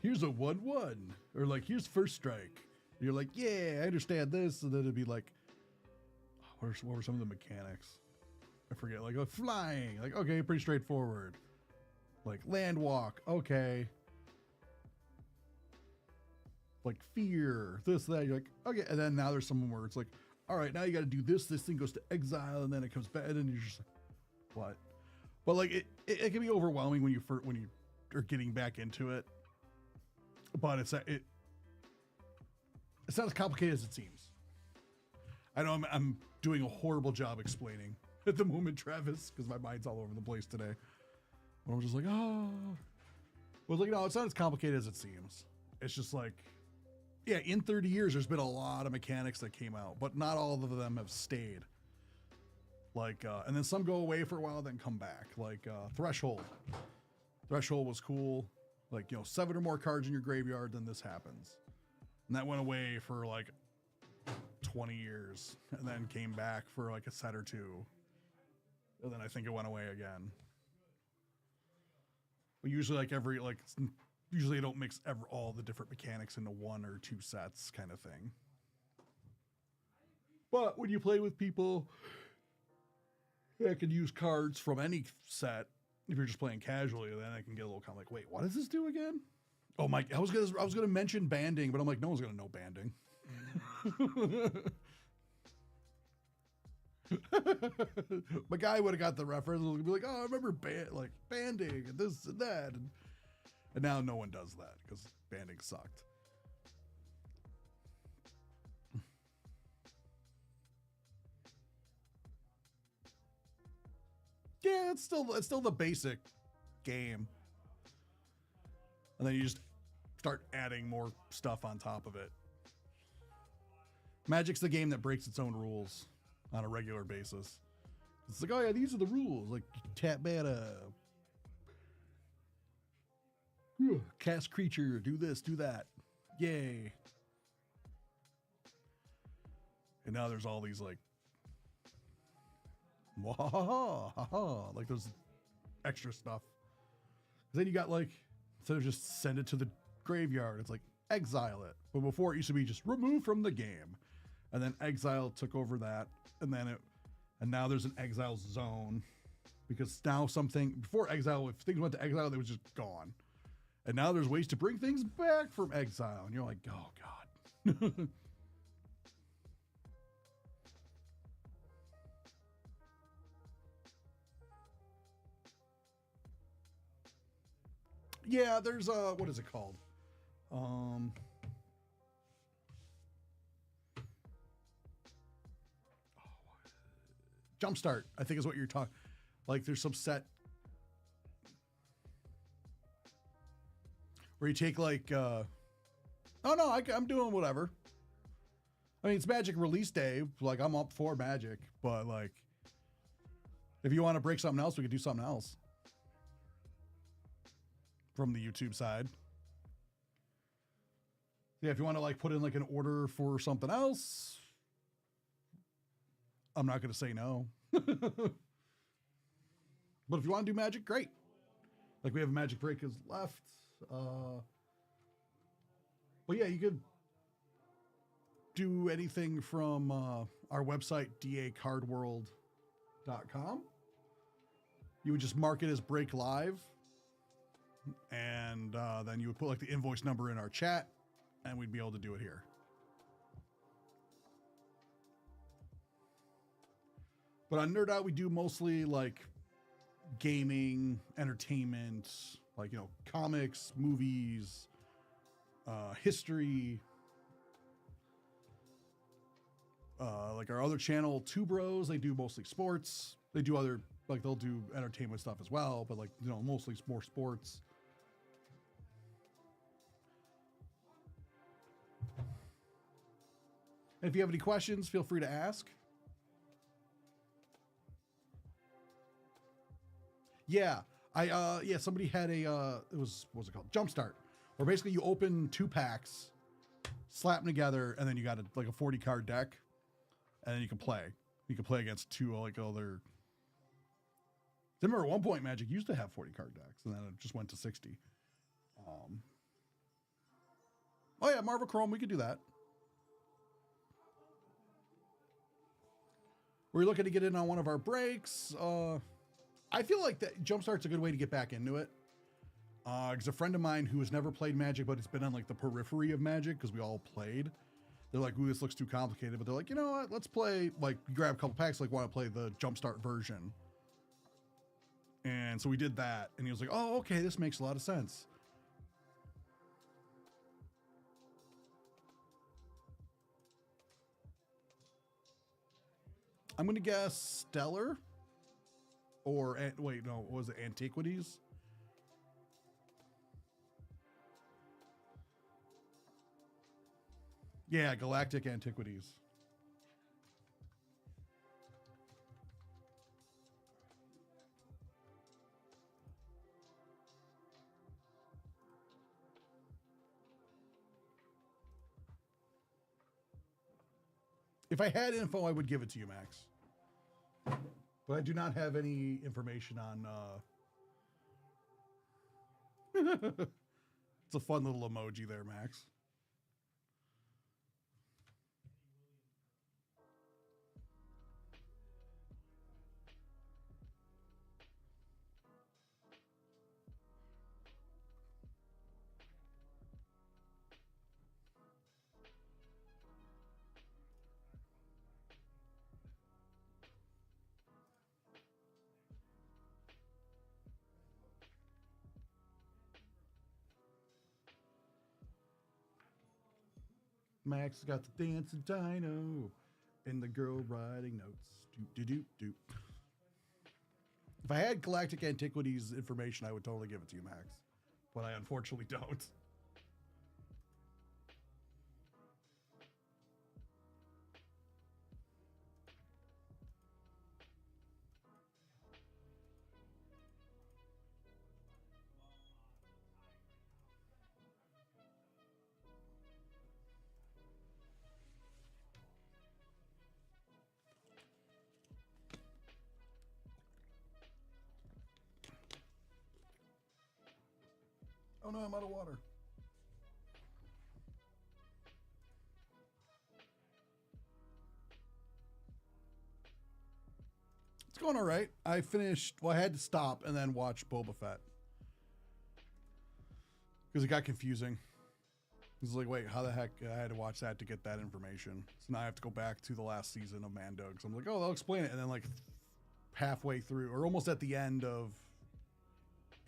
S1: here's a 1/1, or like, here's first strike. You're like, yeah, I understand this, and then it'd be like, what were some of the mechanics? I forget. Like, flying. Like, okay, pretty straightforward. Like land walk, okay. Like fear, this, that. You're like, okay. And then now there's some where it's like, all right, now you got to do this. This thing goes to exile, and then it comes back, and you're just like, what? But like, it can be overwhelming when you are getting back into it. But it's not as complicated as it seems. I know I'm doing a horrible job explaining at the moment, Travis, because my mind's all over the place today. But I'm just like, oh. I was like, no, it's not as complicated as it seems. It's just like, yeah, in 30 years, there's been a lot of mechanics that came out, but not all of them have stayed. Like, and then some go away for a while, then come back. Like, Threshold. Threshold was cool. Like, 7 or more cards in your graveyard, then this happens. And that went away for like 20 years, and then came back for like a set or two. And then I think it went away again. But usually usually I don't mix all the different mechanics into 1 or 2 sets kind of thing. But when you play with people that can use cards from any set, if you're just playing casually, then I can get a little kind of like, wait, what does this do again? Oh my, I was gonna mention banding, but I'm like, no one's gonna know banding. My guy would have got the reference. Would be like, oh, I remember banding and this and that, and now no one does that because banding sucked. yeah, it's still the basic game. And then you just start adding more stuff on top of it. Magic's the game that breaks its own rules on a regular basis. It's like, oh yeah, these are the rules. Like tap mana, cast creature, do this, do that. Yay. And now there's all these like, like there's extra stuff. Then you got like, instead of just send it to the graveyard, it's like exile it. But before it used to be just remove from the game. And then exile took over that. And now there's an exile zone. Because now before exile, if things went to exile, they was just gone. And now there's ways to bring things back from exile. And you're like, oh God. Yeah, there's what is it called? Jumpstart, I think is what you're talking. Like there's some set where you take like, oh no, I'm doing whatever. I mean, it's Magic release day. Like I'm up for Magic, but like, if you want to break something else, we could do something else. From the YouTube side. Yeah, if you want to like put in like an order for something else, I'm not going to say no. But if you want to do Magic, great. Like we have Magic Breakers left. But yeah, you could do anything from our website, dacardworld.com. You would just mark it as Break Live. And then you would put like the invoice number in our chat and we'd be able to do it here. But on Nerdout, we do mostly like gaming, entertainment, like, you know, comics, movies, history. Like our other channel, Two Bros, they do mostly sports. They do other, like they'll do entertainment stuff as well, but like, you know, mostly more sports. And if you have any questions, feel free to ask. Yeah, somebody had what was it called? Jumpstart, where basically you open 2 packs, slap them together, and then you got like a 40 card deck, and then you can play. You can play against 2 like other. I remember at one point Magic used to have 40 card decks, and then it just went to 60. Oh yeah, Marvel Chrome, we could do that. We're looking to get in on one of our breaks. I feel like that Jumpstart's a good way to get back into it. Because a friend of mine who has never played Magic, but it's been on like the periphery of Magic because we all played. They're like, ooh, this looks too complicated. But they're like, you know what? Let's play, like, you grab a couple packs, like, want to play the Jumpstart version. And so we did that. And he was like, oh, okay, this makes a lot of sense. I'm going to guess Stellar. Or, wait, no, what was it? Antiquities? Yeah, Galactic Antiquities. If I had info, I would give it to you, Max. But I do not have any information on... It's a fun little emoji there, Max. Max got the dancing dino and the girl writing notes. Do do do do. If I had Galactic Antiquities information, I would totally give it to you, Max. But I unfortunately don't. Oh no, I'm out of water. It's going all right. I finished, well, I had to stop and then watch Boba Fett. Because it got confusing. It's like, wait, how the heck? I had to watch that to get that information. So now I have to go back to the last season of Mando. Because I'm like, oh, they'll explain it. And then like halfway through, or almost at the end of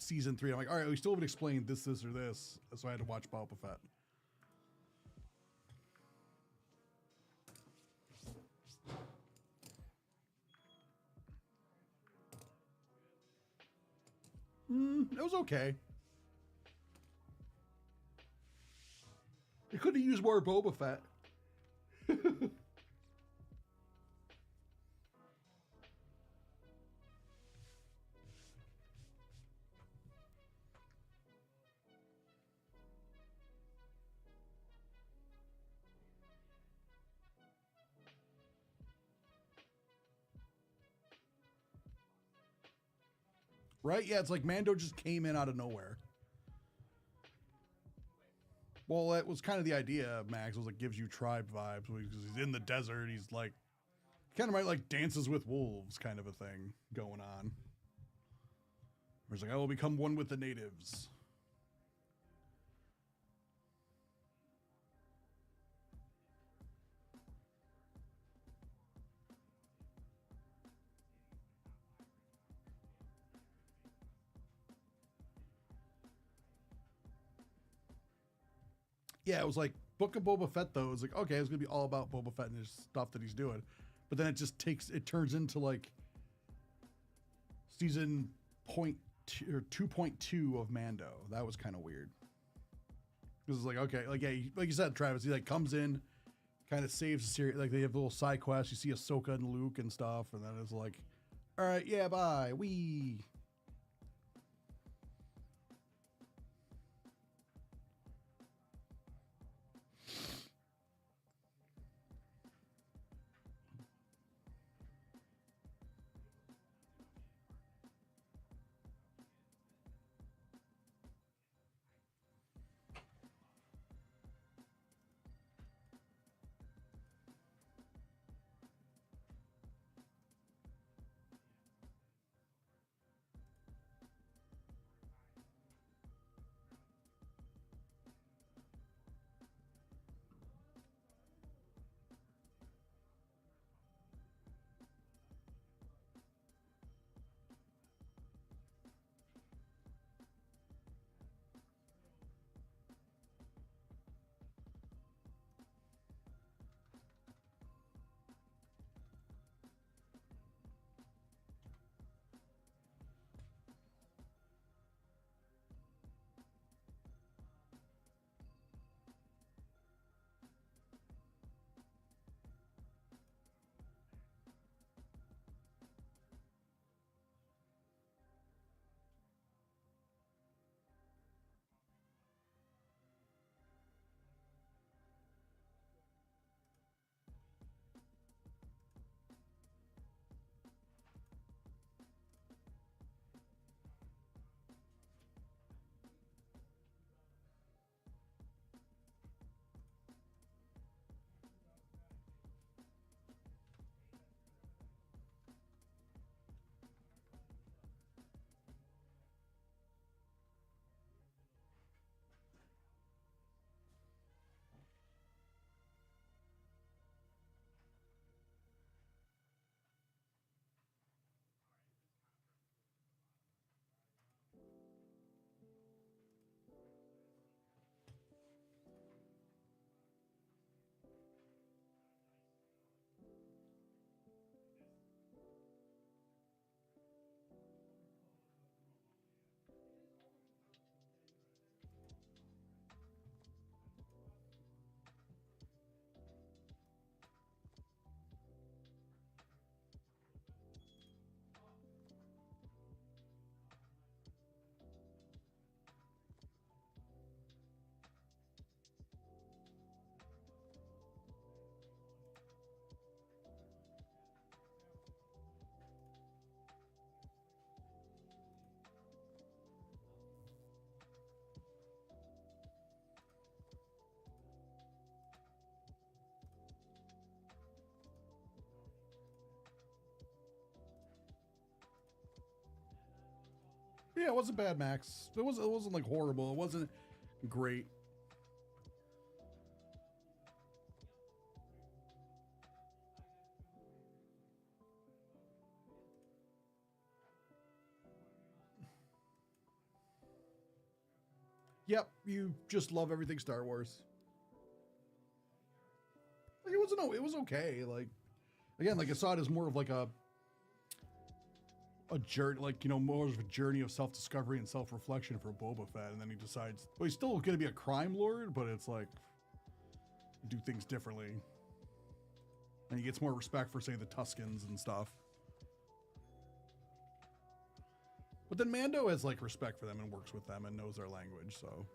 S1: season 3, I'm like, all right, we still haven't explained this, this, or this. So I had to watch Boba Fett. It was okay. They could have used more Boba Fett. Right? Yeah, it's like Mando just came in out of nowhere. Well, that was kind of the idea, Max. Was like gives you tribe vibes because he's in the desert. He's like kind of right like Dances with Wolves kind of a thing going on. Where it's like, I will become one with the natives. Yeah, it was like Book of Boba Fett though. It was like, okay, it's gonna be all about Boba Fett and his stuff that he's doing. But then it turns into like season 2.2 of Mando. That was kind of weird. This is like, okay, like yeah, like you said, Travis, he like comes in, kind of saves the series. Like they have little side quests. You see Ahsoka and Luke and stuff, and then it's like, all right, yeah, bye, wee. Yeah, it wasn't bad, Max. It wasn't like horrible. It wasn't great. Yep, you just love everything Star Wars. Like, it was okay. Like, again, like I saw it as more of like a journey, like, you know, more of a journey of self-discovery and self-reflection for Boba Fett, and then he decides, well, he's still going to be a crime lord, but it's like do things differently, and he gets more respect for, say, the Tuscans and stuff. But then Mando has like respect for them and works with them and knows their language, so.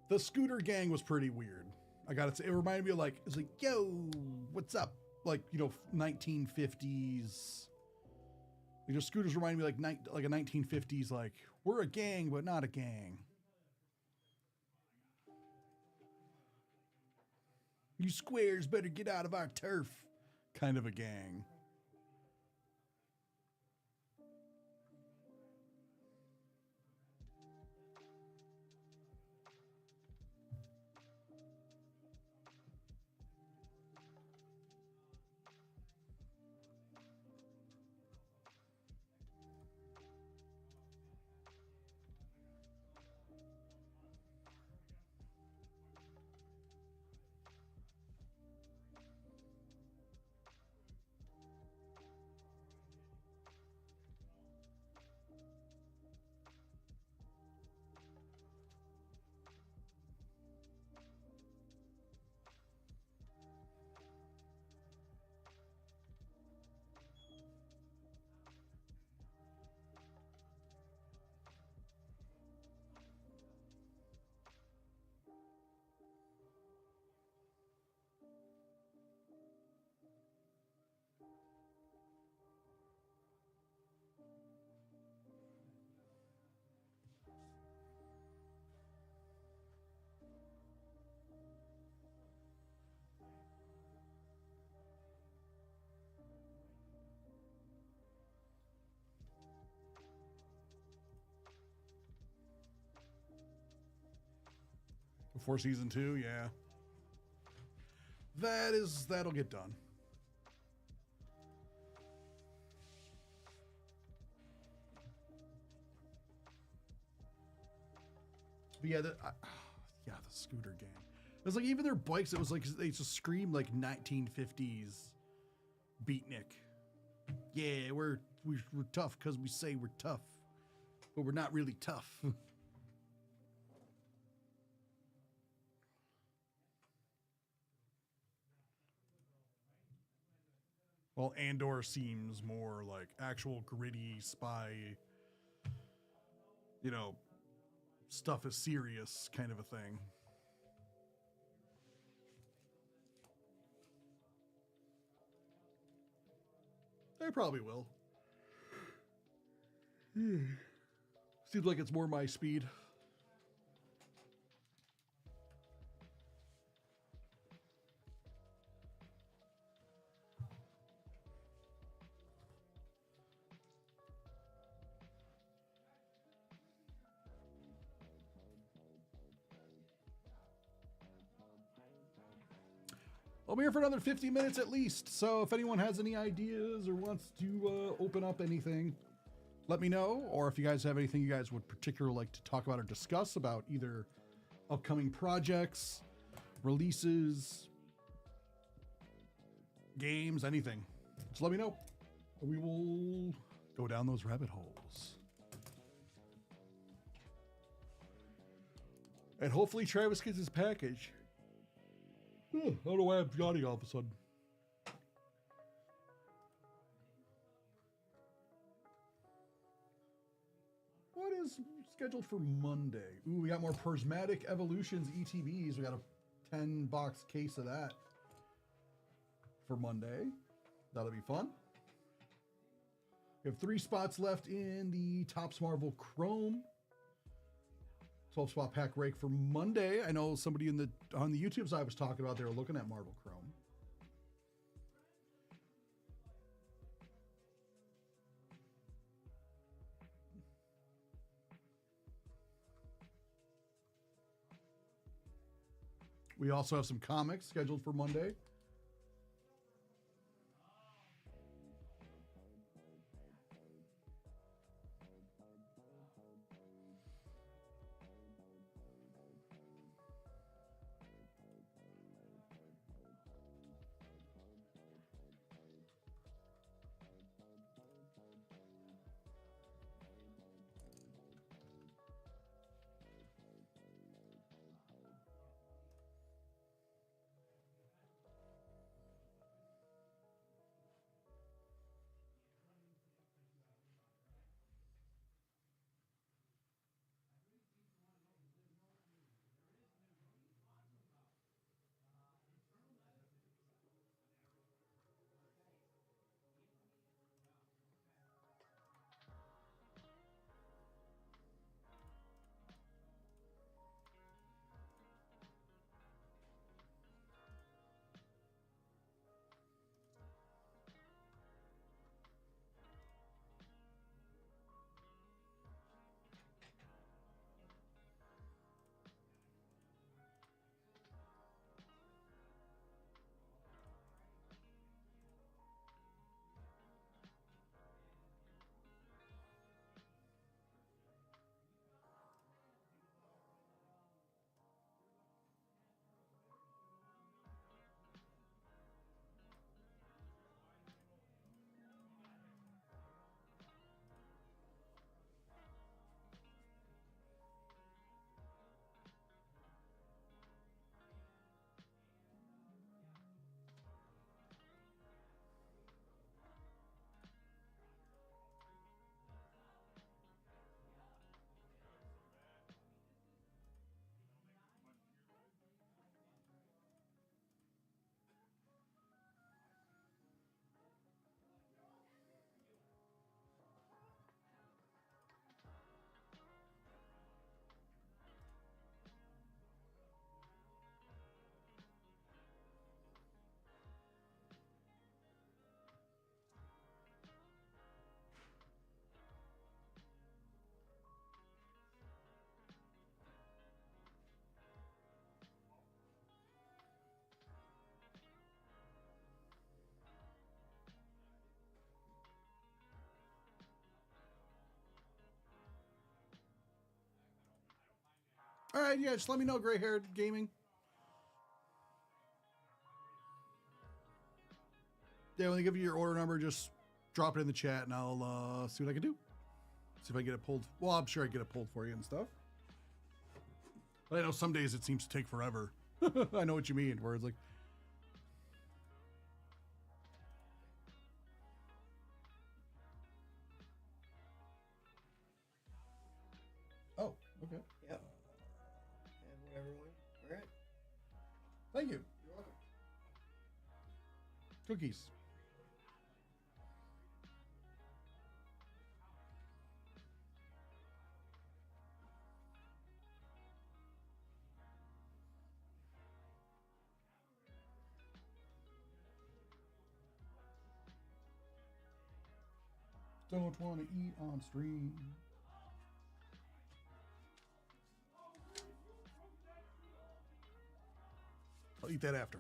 S1: The scooter gang was pretty weird. I gotta say, it reminded me of like, it's like, yo, what's up? Like, you know, 1950s. You know, scooters remind me like a 1950s, like, we're a gang, but not a gang. You squares better get out of our turf, kind of a gang. Before season 2, yeah. That'll get done. But yeah, the scooter gang. It was like even their bikes, it was like they just screamed like 1950s beatnik. Yeah, we're tough because we say we're tough, but we're not really tough. Well, Andor seems more like actual gritty spy, you know, stuff is serious kind of a thing. They probably will. Seems like it's more my speed. I'll be here for another 50 minutes at least, so if anyone has any ideas or wants to open up anything, let me know. Or if you guys have anything you guys would particularly like to talk about or discuss about either upcoming projects, releases, games, anything, just let me know. We will go down those rabbit holes. And hopefully Travis gets his package. I don't know why I'm yawning all of a sudden. What is scheduled for Monday? Ooh, we got more Prismatic Evolutions ETBs. We got a 10-box case of that for Monday. That'll be fun. We have 3 spots left in the Topps Marvel Chrome. 12 spot pack rake for Monday. I know somebody on the YouTube side was talking about they were looking at Marvel Chrome. We also have some comics scheduled for Monday. All right, yeah, just let me know, Gray Haired Gaming. Yeah, when they give you your order number, just drop it in the chat and I'll see what I can do. See if I get it pulled. Well, I'm sure I get it pulled for you and stuff. But I know some days it seems to take forever. I know what you mean, where it's like, oh, okay.
S6: Yep. And whatever one. All right.
S1: Thank you.
S6: You're welcome.
S1: Cookies. Don't want to eat on stream. I'll eat that after.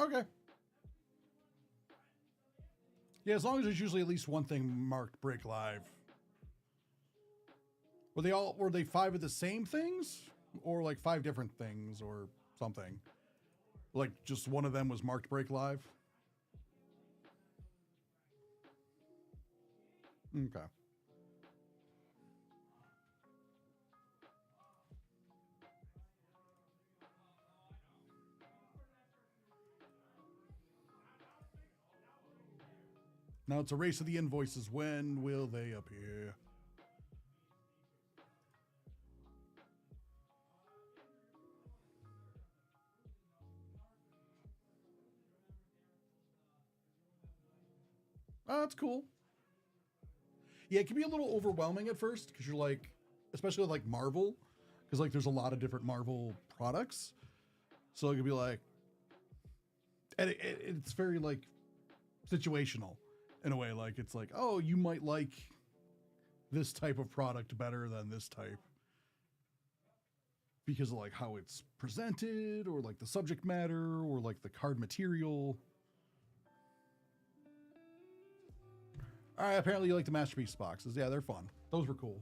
S1: Okay. Yeah, as long as there's usually at least one thing marked break live. Were they 5 of the same things? Or like 5 different things or something? Like just one of them was marked break live? Okay. Now it's a race of the invoices. When will they appear? Oh, that's cool. Yeah, it can be a little overwhelming at first because you're like, especially with like Marvel, because like there's a lot of different Marvel products. So it could be like, and it's very like situational in a way. Like it's like, oh, you might like this type of product better than this type because of like how it's presented or like the subject matter or like the card material. All right, apparently you like the Masterpiece boxes. Yeah, they're fun. Those were cool.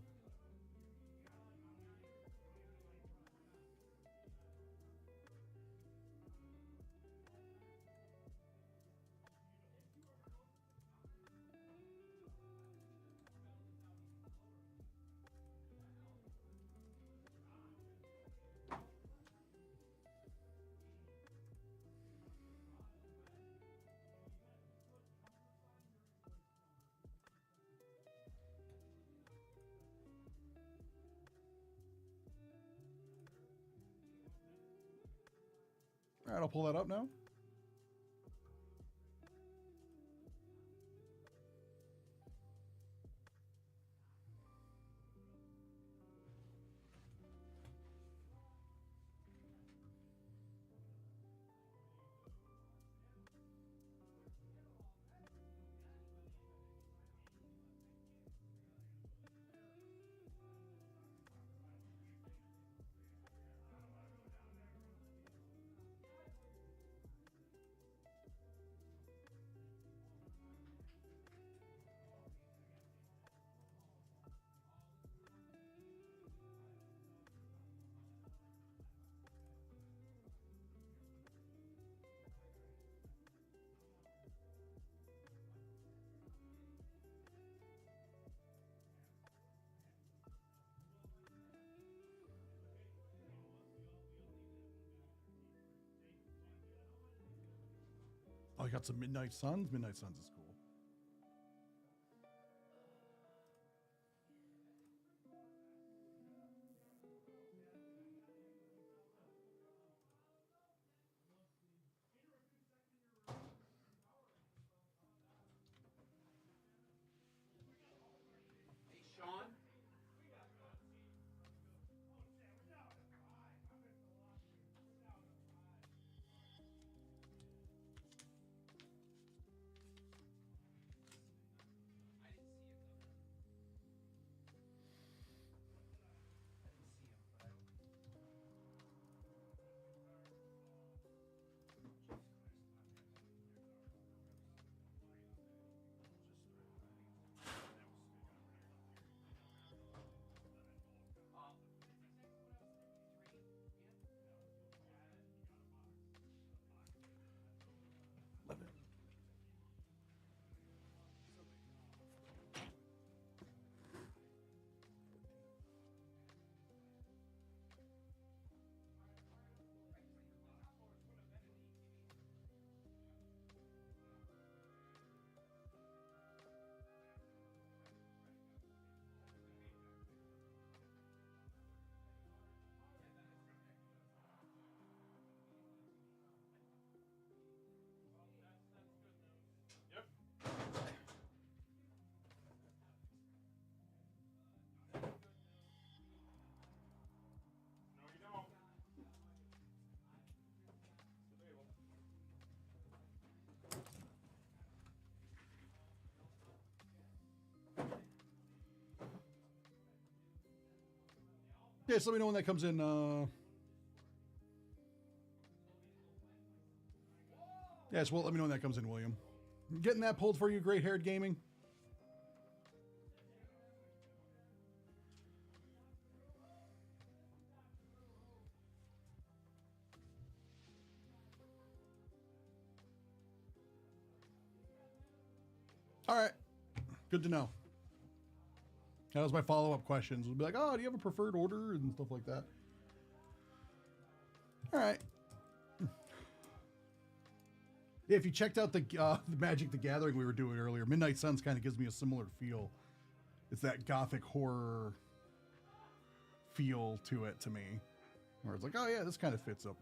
S1: All right, I'll pull that up now. Oh, you got some Midnight Suns? Midnight Suns is cool.
S4: Hey, Sean.
S3: Yep. No, you don't. Debatable.
S1: Yeah, so let me know when that comes in. Yes, well, let me know when that comes in, William. Getting that pulled for you, Gray Haired Gaming. All right. Good to know. That was my follow-up questions. We'll be like, oh, do you have a preferred order and stuff like that? All right. Yeah, if you checked out the Magic the Gathering we were doing earlier, Midnight Suns kind of gives me a similar feel. It's that gothic horror feel to it to me. Where it's like, oh yeah, this kind of fits up.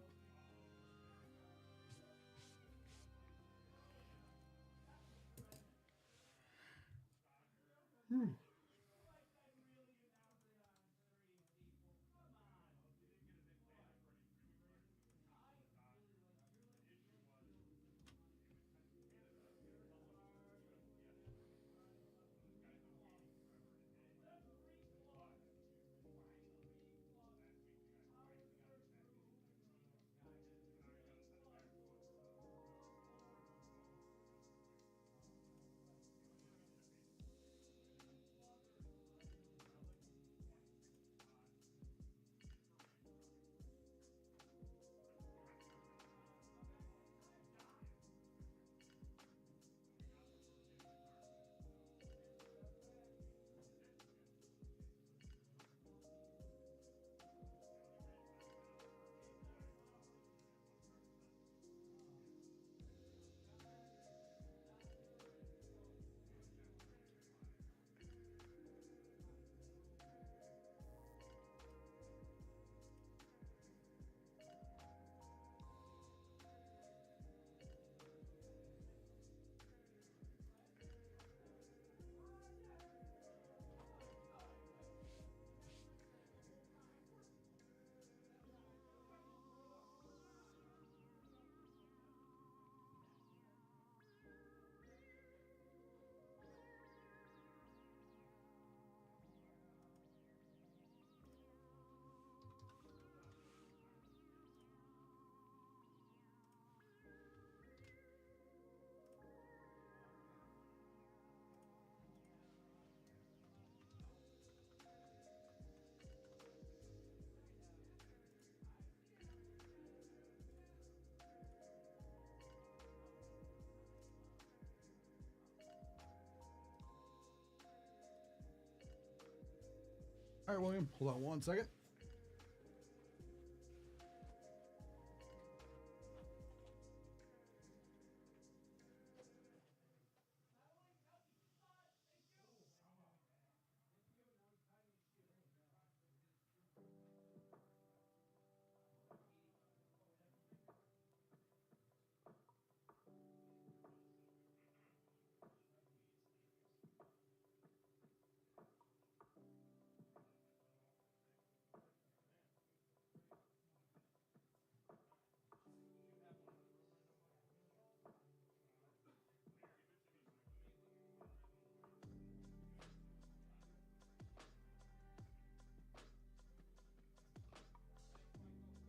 S1: All right, William, hold on one second.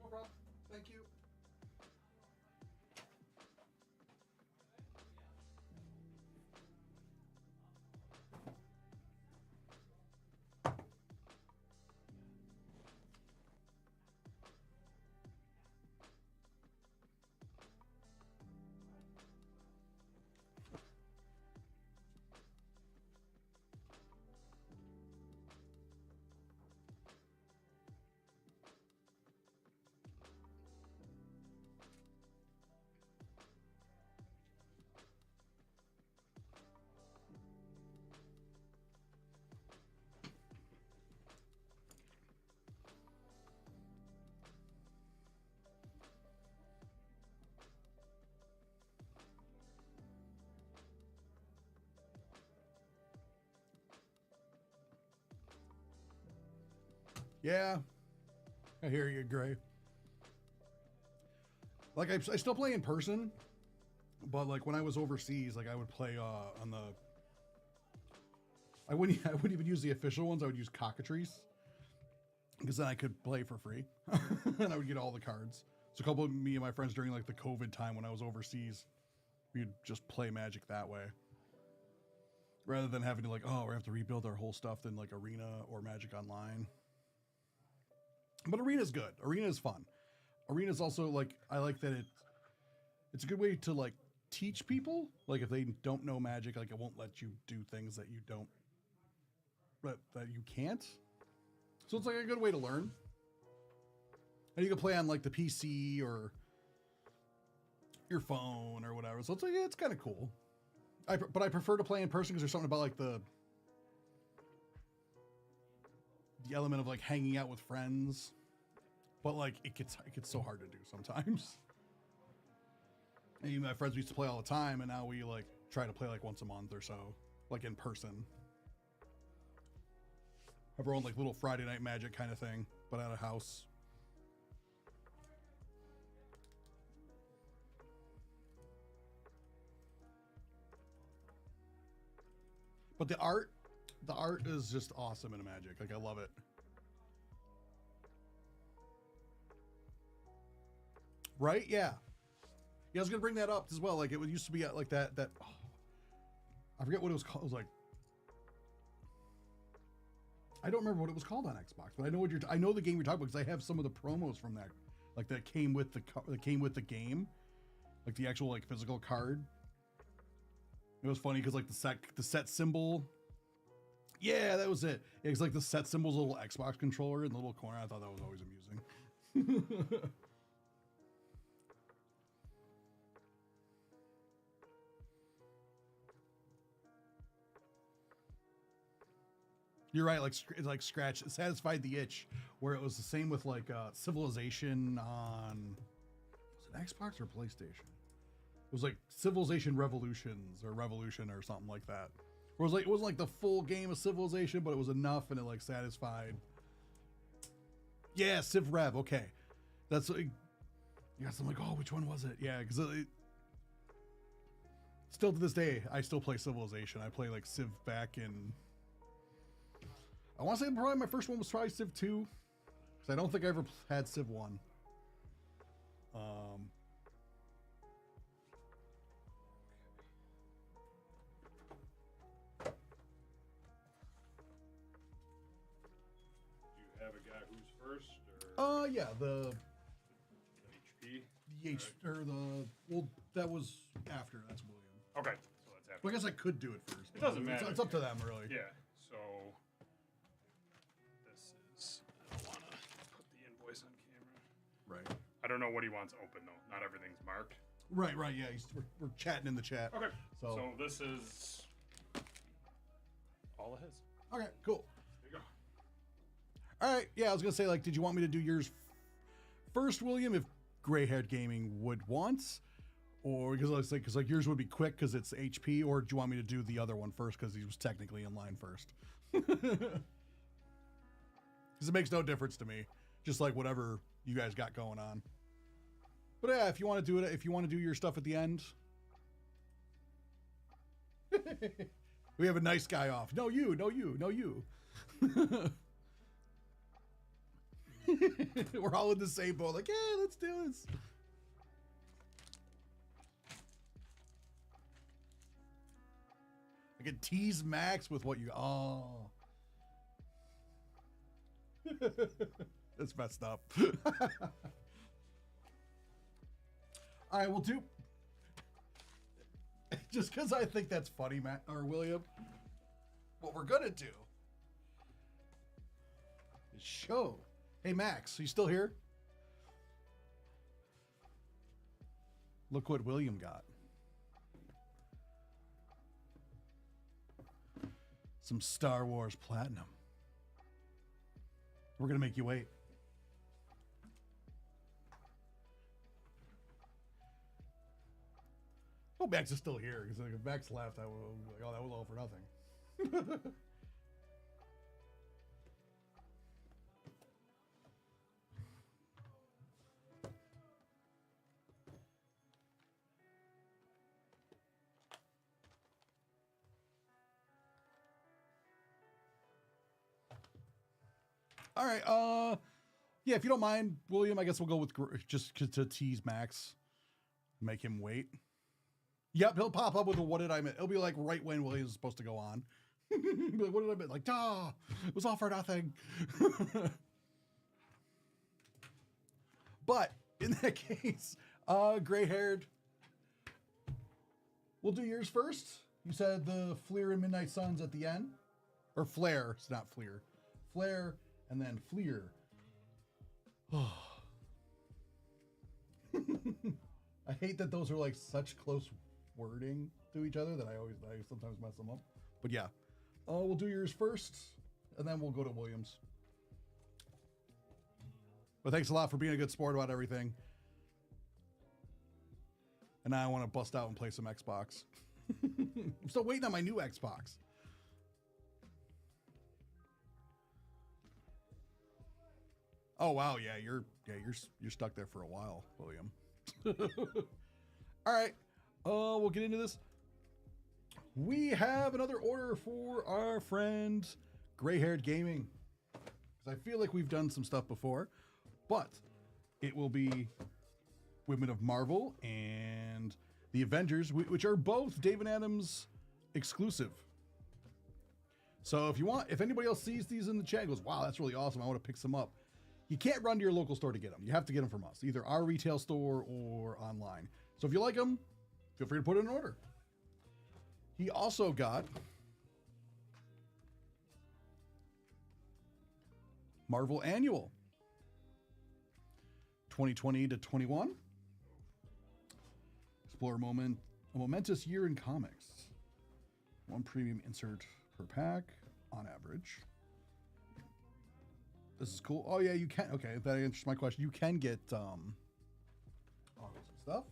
S1: No problem. Thank you. Yeah, I hear you, Gray. Like I still play in person, but like when I was overseas, like I would play on the. I wouldn't even use the official ones. I would use cockatrice because then I could play for free, and I would get all the cards. So a couple of me and my friends during like the COVID time when I was overseas, We'd just play Magic that way. Rather than having to like, oh, we have to rebuild our whole stuff in like Arena or Magic Online. But Arena's good. Arena is fun. Arena's also like, I like that it's a good way to like teach people. Like if they don't know Magic, like it won't let you do things that you don't, that you can't. So it's like a good way to learn. And you can play on like the PC or your phone or whatever. So it's like, yeah, it's kind of cool. But I prefer to play in person because there's something about like the element of like hanging out with friends. But like it gets so hard to do sometimes. And even my friends used to play all the time, and now we like try to play like once a month or so, like in person. Have our own like little Friday night Magic kind of thing, but at a house. But the art is just awesome in Magic. Like I love it. Right? Yeah. Yeah, I was gonna bring that up as well. Like it used to be like that. Oh, I forget what it was called. It was like, I don't remember what it was called on Xbox, but I know I know the game you're talking about because I have some of the promos from that, like that came with the game, like the actual like physical card. It was funny because like the set symbol. Yeah, that was it. Yeah, it's like the set symbol's a little Xbox controller in the little corner. I thought that was always amusing. You're right. Like it's like scratch. It satisfied the itch. Where it was the same with like Civilization on, was it Xbox or PlayStation? It was like Civilization Revolutions or Revolution or something like that. Where it wasn't like the full game of Civilization, but it was enough and it like satisfied. Yeah, Civ Rev. Okay, that's like, yes. I'm like, oh, which one was it? Yeah, because still to this day, I still play Civilization. I play like Civ back in. I want to say probably my first one was probably Civ 2, because I don't think I ever had Civ 1.
S3: Do you have a guy who's first? Or
S1: Yeah, the
S3: HP?
S1: or the, well, that was after. That's William.
S3: Okay, so that's after.
S1: Well, I guess I could do it first.
S3: It doesn't matter.
S1: It's up to them, really.
S3: Yeah, so this is, I don't want to put the invoice on camera.
S1: Right.
S3: I don't know what he wants open, though. Not everything's marked.
S1: Right, yeah. We're chatting in the chat.
S3: Okay,
S1: So,
S3: so this is all of his.
S1: okay, cool.
S3: There you go.
S1: All right, yeah, I was going to say, like, did you want me to do yours first, William, if Gray-Haired Gaming would want? Or, because I was like, yours would be quick because it's HP, or do you want me to do the other one first because he was technically in line first? Because it makes no difference to me. Just like whatever you guys got going on. But yeah, if you want to do it, if you want to do your stuff at the end. We have a nice guy off. No, you. We're all in the same boat. Like, yeah, let's do this. I can tease Max with what you. Oh. That's messed up. All right, we'll do. Just because I think that's funny, Matt or William, what we're gonna do is show. Hey, Max, are you still here? Look what William got. Some Star Wars Platinum. We're gonna make you wait. Oh, Max is still here. Because like, if Max left, I would like, oh, that was all for nothing. All right. Yeah, if you don't mind, William, I guess we'll go with just to tease Max, make him wait. Yep, he'll pop up with a "What did I miss?" It'll be like right when Williams is supposed to go on. Be like, "What did I miss?" Like, "Duh, it was all for nothing." But in that case, gray-haired. We'll do yours first. You said the Fleer and Midnight Suns at the end, or Flare. It's not Fleer. Flare and then Fleer. I hate that those are like such close wording to each other that I sometimes mess them up. But yeah, we'll do yours first, and then we'll go to Williams. But thanks a lot for being a good sport about everything. And now I want to bust out and play some Xbox. I'm still waiting on my new Xbox. Oh wow, yeah, you're stuck there for a while, William. All right, we'll get into this. We have another order for our friend Gray-Haired Gaming, because I feel like we've done some stuff before, but it will be Women of Marvel and the Avengers, which are both Dave and Adam's exclusive. So if anybody else sees these in the chat and goes, "Wow, that's really awesome, I want to pick some up," you can't run to your local store to get them. You have to get them from us, either our retail store or online. So if you like them, feel free to put in an order. He also got Marvel Annual 2020 to 21. Explore a momentous year in comics. One premium insert per pack on average. This is cool. Oh yeah, you can. Okay, that answers my question. You can get some stuff.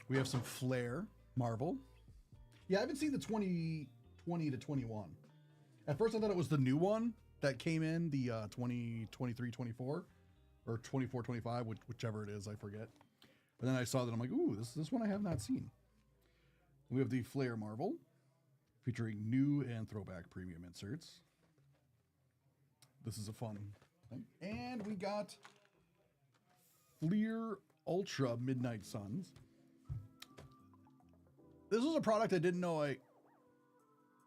S1: We have some Flair Marvel. Yeah, I haven't seen the 2020 to 21. At first I thought it was the new one that came in, the 2023-24 or 24-25, whichever it is, I forget. But then I saw that, I'm like, ooh, this one I have not seen. We have the Flair Marvel, featuring new and throwback premium inserts. This is a fun thing. And we got Fleer Ultra Midnight Suns. This was a product I didn't know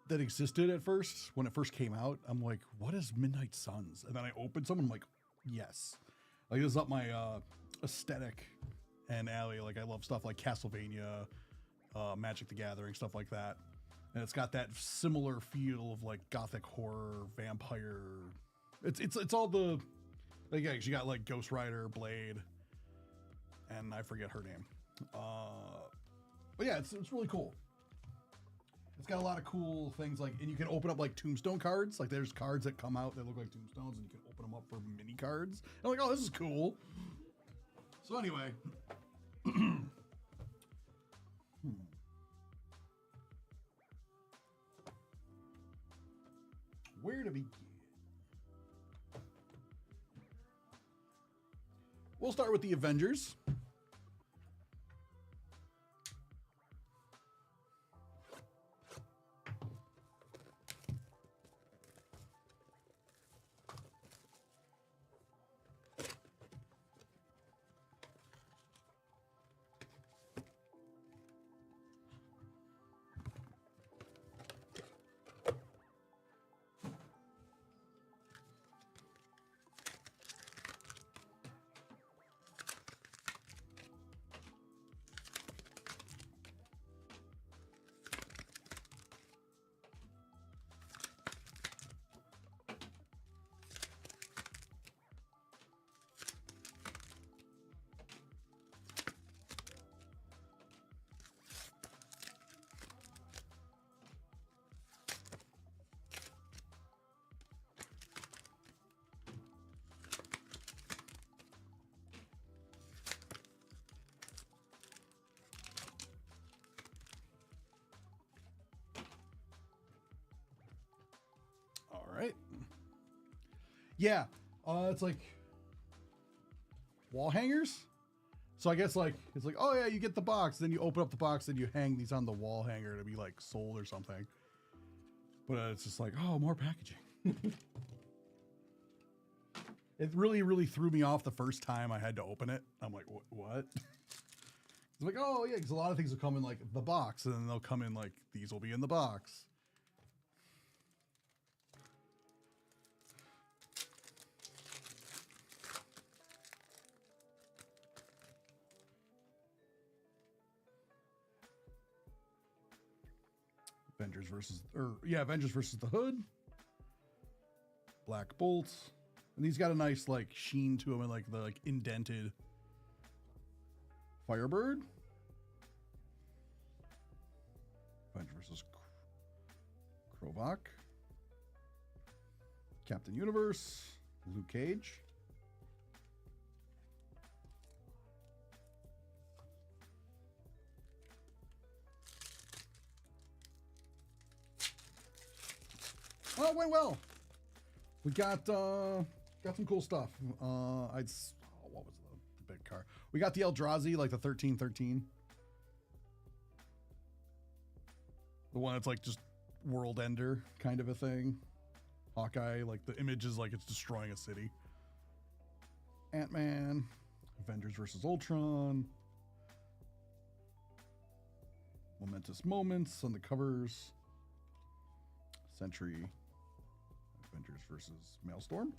S1: that existed at first. When it first came out, I'm like, what is Midnight Suns? And then I opened some and I'm like, yes. Like, this is up my aesthetic and alley. Like, I love stuff like Castlevania, Magic the Gathering, stuff like that. And it's got that similar feel of like gothic horror, vampire. It's all the, like, yeah, you got like Ghost Rider, Blade, and I forget her name. But yeah, it's really cool. It's got a lot of cool things, like, and you can open up like tombstone cards. Like, there's cards that come out that look like tombstones, and you can open them up for mini cards. And I'm like, oh, this is cool. So anyway, where to begin? We'll start with the Avengers. Right. Yeah. It's like wall hangers. So I guess like, it's like, oh yeah, you get the box, then you open up the box and you hang these on the wall hanger to be like sold or something. But it's just like, oh, more packaging. It really, really threw me off the first time I had to open it. I'm like, what? It's like, oh yeah, because a lot of things will come in like the box, and then they'll come in like these will be in the box. Avengers versus the Hood. Black Bolt. And he's got a nice like sheen to him and like the like indented Firebird. Avengers versus Krovak. Captain Universe. Luke Cage. Oh, it went well. We got some cool stuff. What was the big car? We got the Eldrazi, like the 1313. The one that's like just world ender kind of a thing. Hawkeye, like the image is like it's destroying a city. Ant-Man, Avengers versus Ultron. Momentous moments on the covers. Sentry. Avengers versus Maelstrom.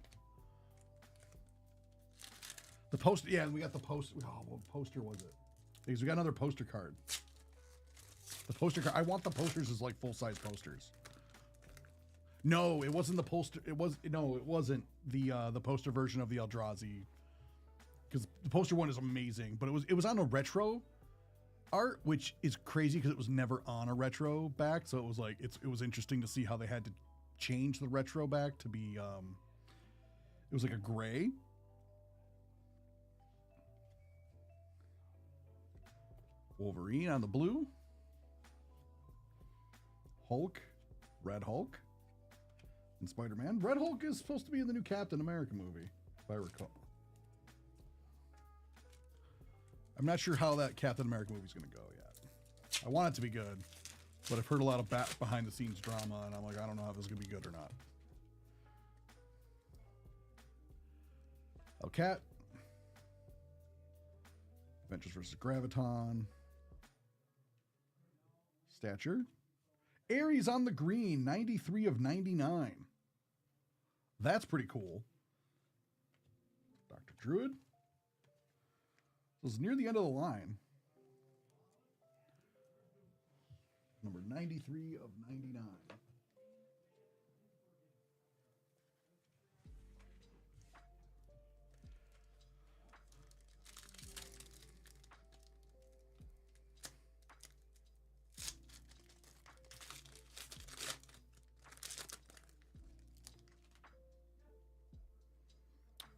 S1: The poster, yeah, we got the poster. Oh, what poster was it? Because we got another poster card. The poster card. I want the posters as like full-size posters. No, it wasn't the poster. It wasn't the poster version of the Eldrazi. Because the poster one is amazing, but it was on a retro art, which is crazy because it was never on a retro back. So it was like it was interesting to see how they had to change the retro back to be it was like a gray. Wolverine on the blue. Hulk, Red Hulk, and Spider-Man. Red Hulk is supposed to be in the new Captain America movie, if I recall. I'm not sure how that Captain America movie is going to go yet. I want it to be good, but I've heard a lot of behind-the-scenes drama, and I'm like, I don't know how this is going to be good or not. Hellcat. Avengers versus Graviton. Stature. Ares on the green, 93 of 99. That's pretty cool. Dr. Druid. So it's near the end of the line. Number 93 of 99.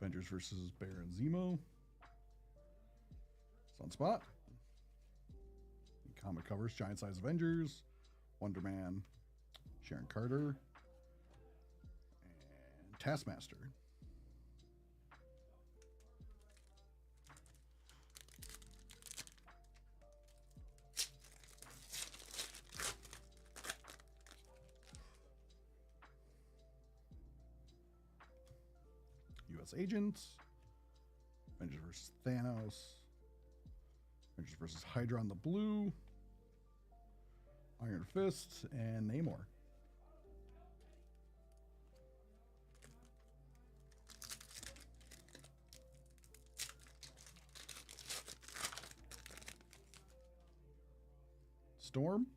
S1: Avengers versus Baron Zemo. Sunspot. Comic covers, Giant Size Avengers, Wonder Man, Sharon Carter, and Taskmaster. U.S. Agents, Avengers versus Thanos, Avengers versus Hydra on the blue, Iron Fist, and Namor. Storm,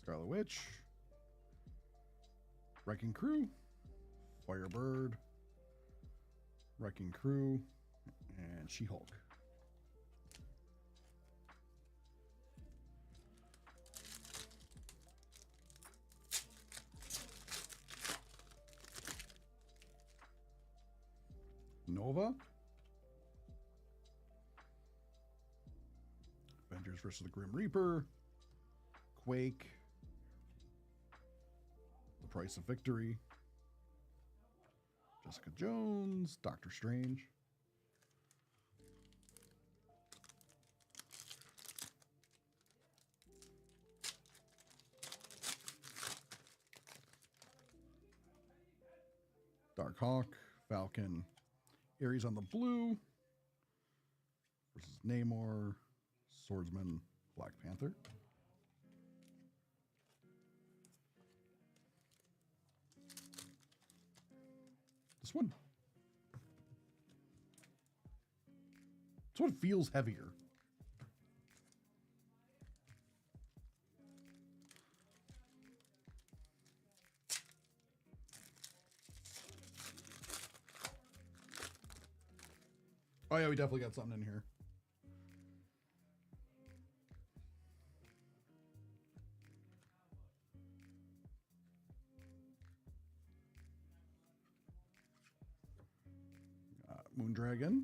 S1: Scarlet Witch, Wrecking Crew, Firebird, Wrecking Crew, and She-Hulk. Nova. Avengers versus the Grim Reaper. Quake. The Price of Victory. Jessica Jones. Doctor Strange. Dark Hawk. Falcon. Ares on the blue versus Namor, Swordsman, Black Panther. This one feels heavier. Oh yeah, we definitely got something in here. Moondragon.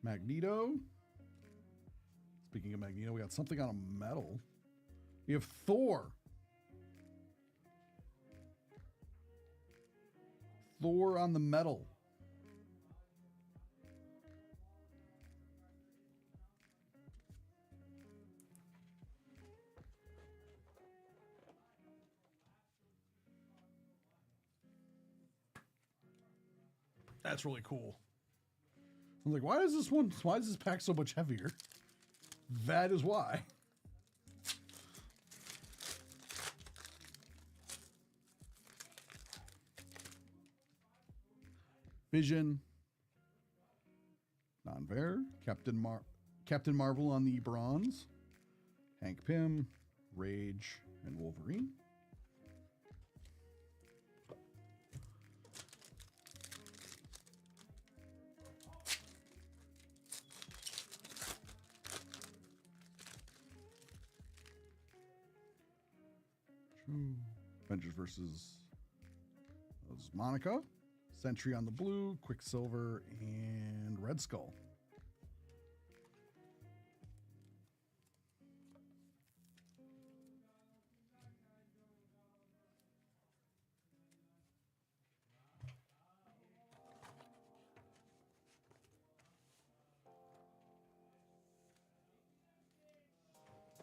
S1: Magneto. Speaking of Magneto, we got something on a metal. We have Thor. Thor on the metal. That's really cool. I'm like, why is this pack so much heavier? That is why. Vision. Non-Bear. Captain Marvel on the bronze. Hank Pym. Rage. And Wolverine. Avengers versus Monica, Sentry on the blue, Quicksilver, and Red Skull.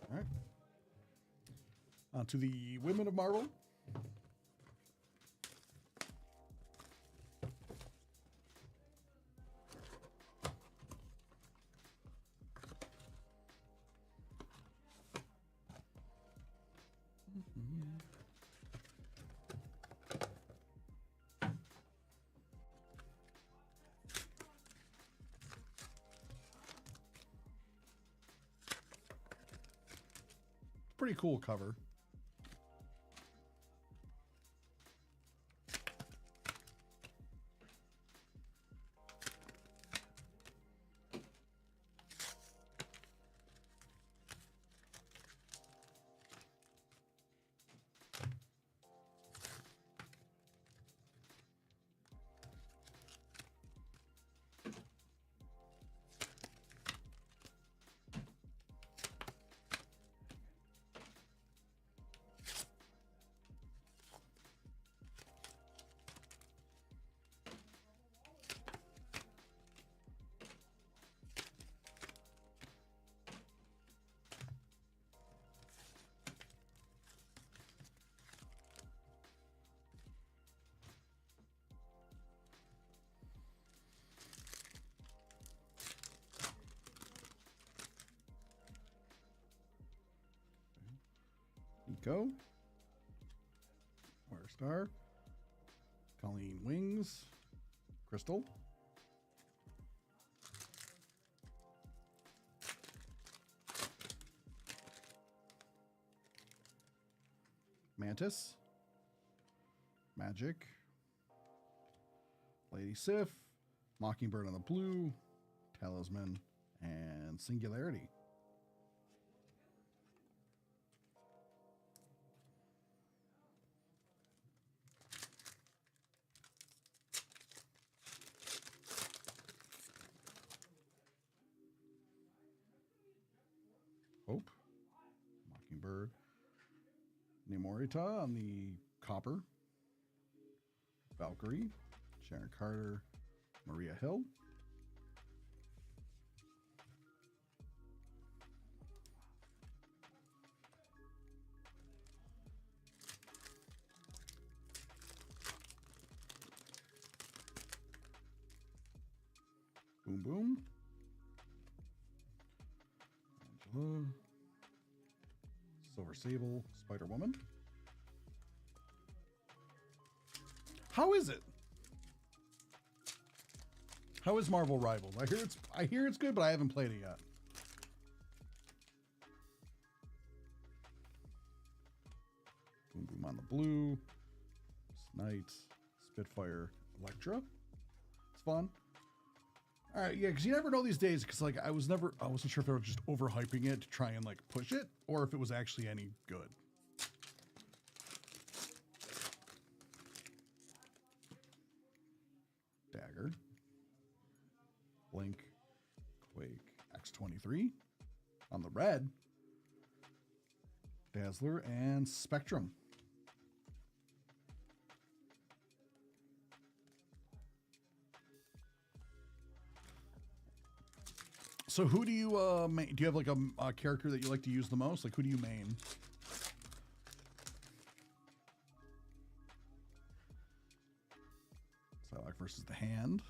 S1: All right. On to the Women of Marvel. Pretty cool cover. Nico. Firestar. Colleen Wings. Crystal. Mantis. Magic. Lady Sif. Mockingbird on the blue. Talisman. And Singularity. Hope. Mockingbird. Nemorita on the copper. Valkyrie. Sharon Carter. Maria Hill. Boom Boom. Sable, Spider Woman. How is it? How is Marvel Rivals? I hear it's good, but I haven't played it yet. Boom Boom on the blue. Knight, Spitfire, Electra. It's fun. All right, yeah, because you never know these days. Because like I wasn't sure if they were just overhyping it to try and like push it, or if it was actually any good. Dagger, Blink, Quake, X-23 on the red. Dazzler and Spectrum. So who do you main? Do you have like a character that you like to use the most? Like who do you main? Psylocke versus the Hand.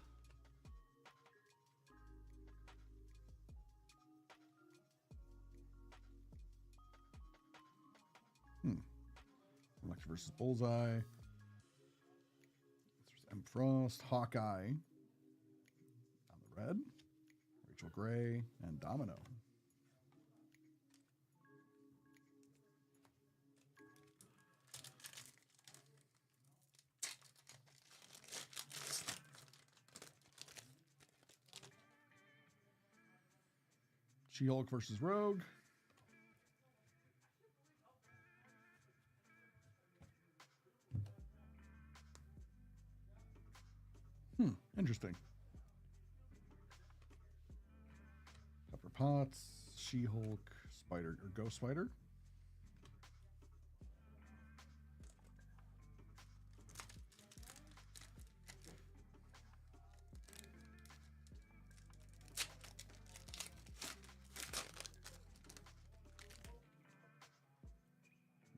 S1: Electra versus Bullseye. There's M. Frost, Hawkeye on the red. Rachel Gray, and Domino. She-Hulk versus Rogue. Interesting. Pepper Potts, She-Hulk, Spider or Ghost Spider.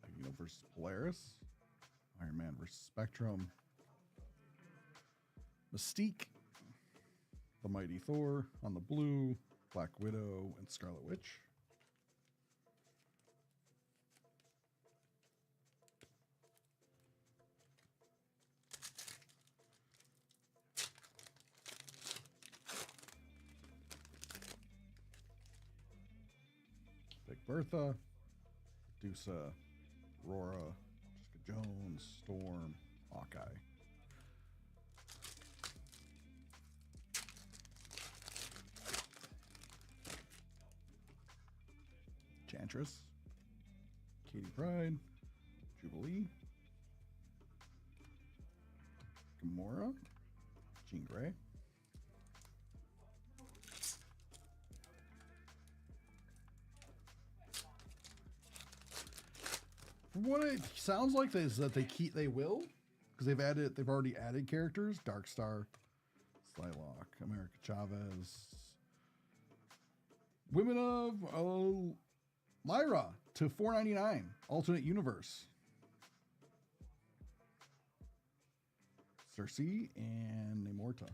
S1: Magneto versus Polaris. Iron Man versus Spectrum. Mystique, the Mighty Thor on the blue, Black Widow, and Scarlet Witch. Big Bertha, Medusa, Aurora, Jessica Jones, Storm, Hawkeye. Enchantress, Katie Pride, Jubilee, Gamora, Jean Grey, from what it sounds like is that they will, because they've already added characters: Darkstar, Psylocke, America Chavez, Women of Lyra to $4.99 alternate universe. Cersei and Namorta.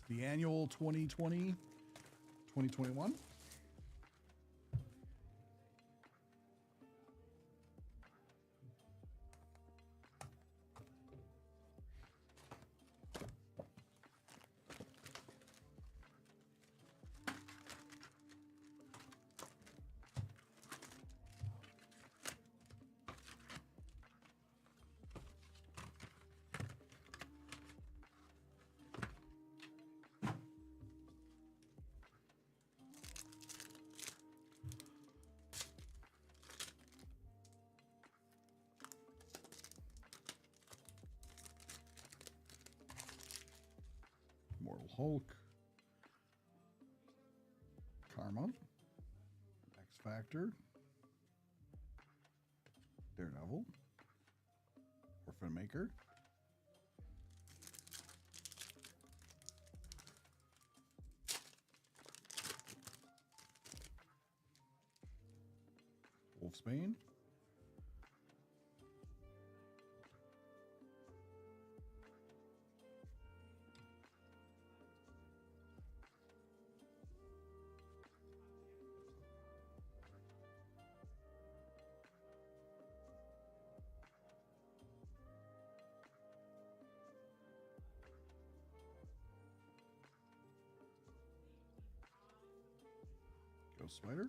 S1: The annual 2020, 2021. Mortal Hulk, Karma, X Factor, Marvel. Orphan Maker. Wolfsbane. Ghost Spider.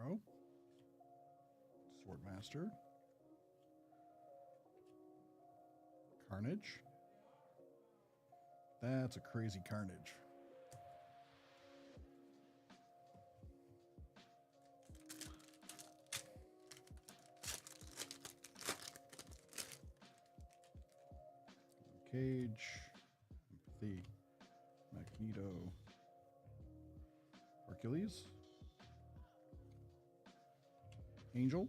S1: Arrow. Swordmaster. Carnage. That's a crazy Carnage. Cage, Empathy, Magneto, Hercules, Angel,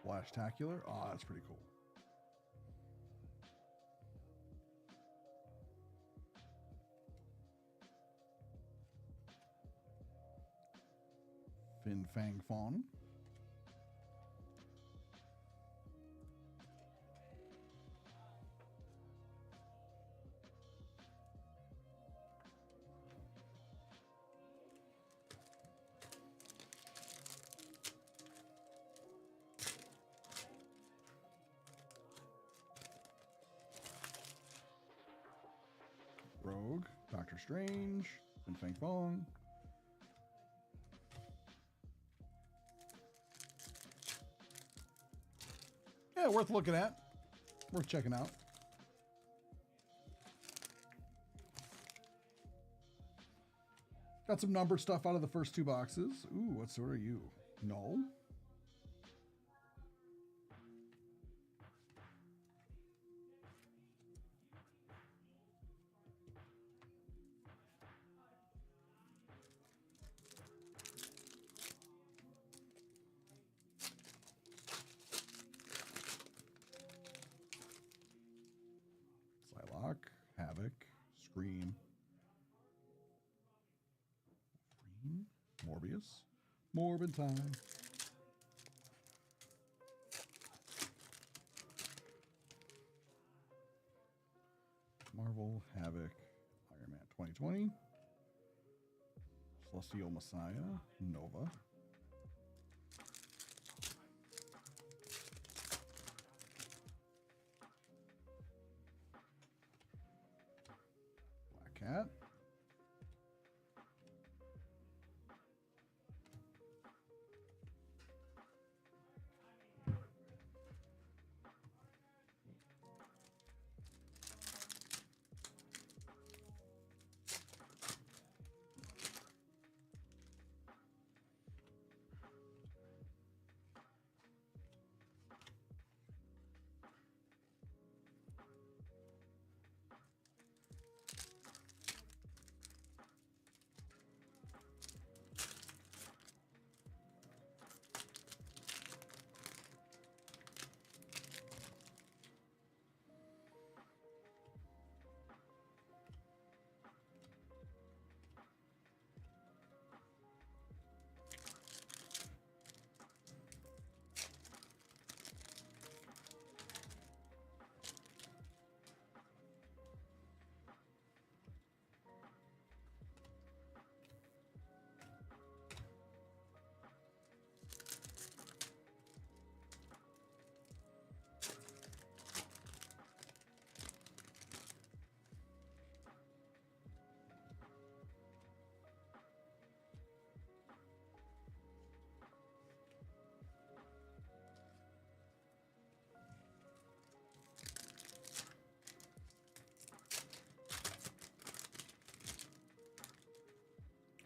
S1: Splashtacular. Oh, that's pretty cool. Fin Fang Fawn. Rogue, Doctor Strange, Fin Fang Fong. Yeah, worth looking at. Worth checking out. Got some numbered stuff out of the first two boxes. Ooh, what sort are you? No. Psylocke, Havoc, Scream, Morbius, Morbin Time. Marvel, Havoc, Iron Man 2020, Celestial Messiah, Nova. Black Cat.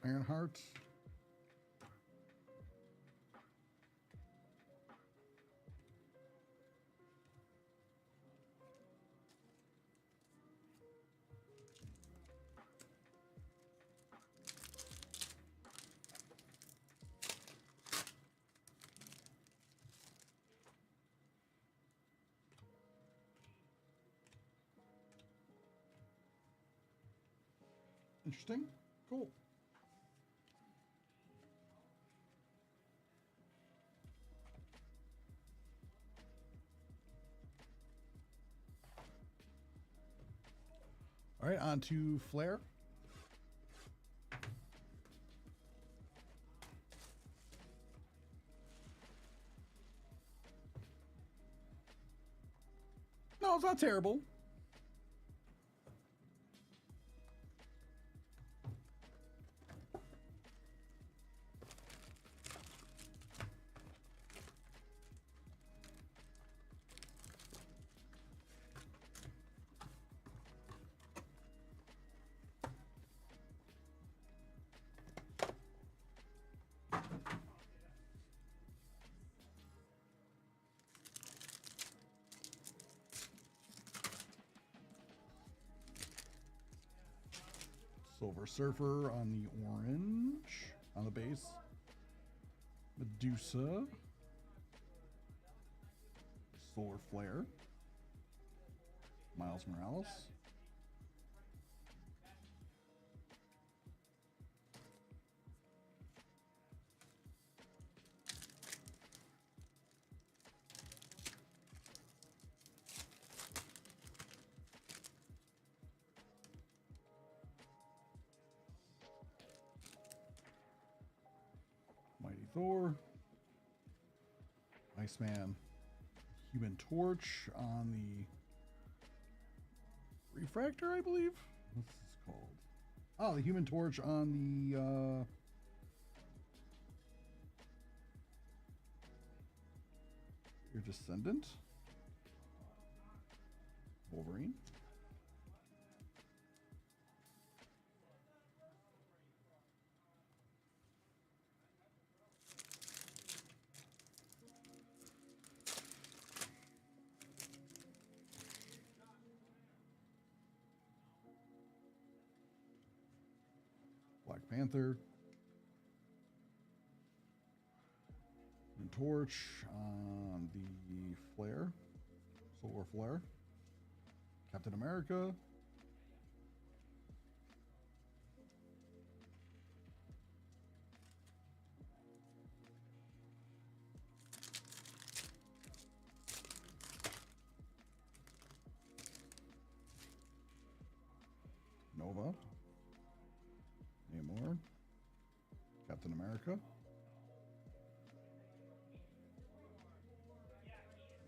S1: Ironheart. Interesting. Cool. All right, on to Flare. No, it's not terrible. Silver Surfer on the orange on the base. Medusa. Solar Flare. Miles Morales. Mighty Thor. Iceman. Human Torch on the Refractor, I believe. What's this called? Oh, the Human Torch on the your Descendant. Wolverine. Black Panther. And Torch on the Flare. Solar Flare. Captain America. Nova. Namor. Captain America.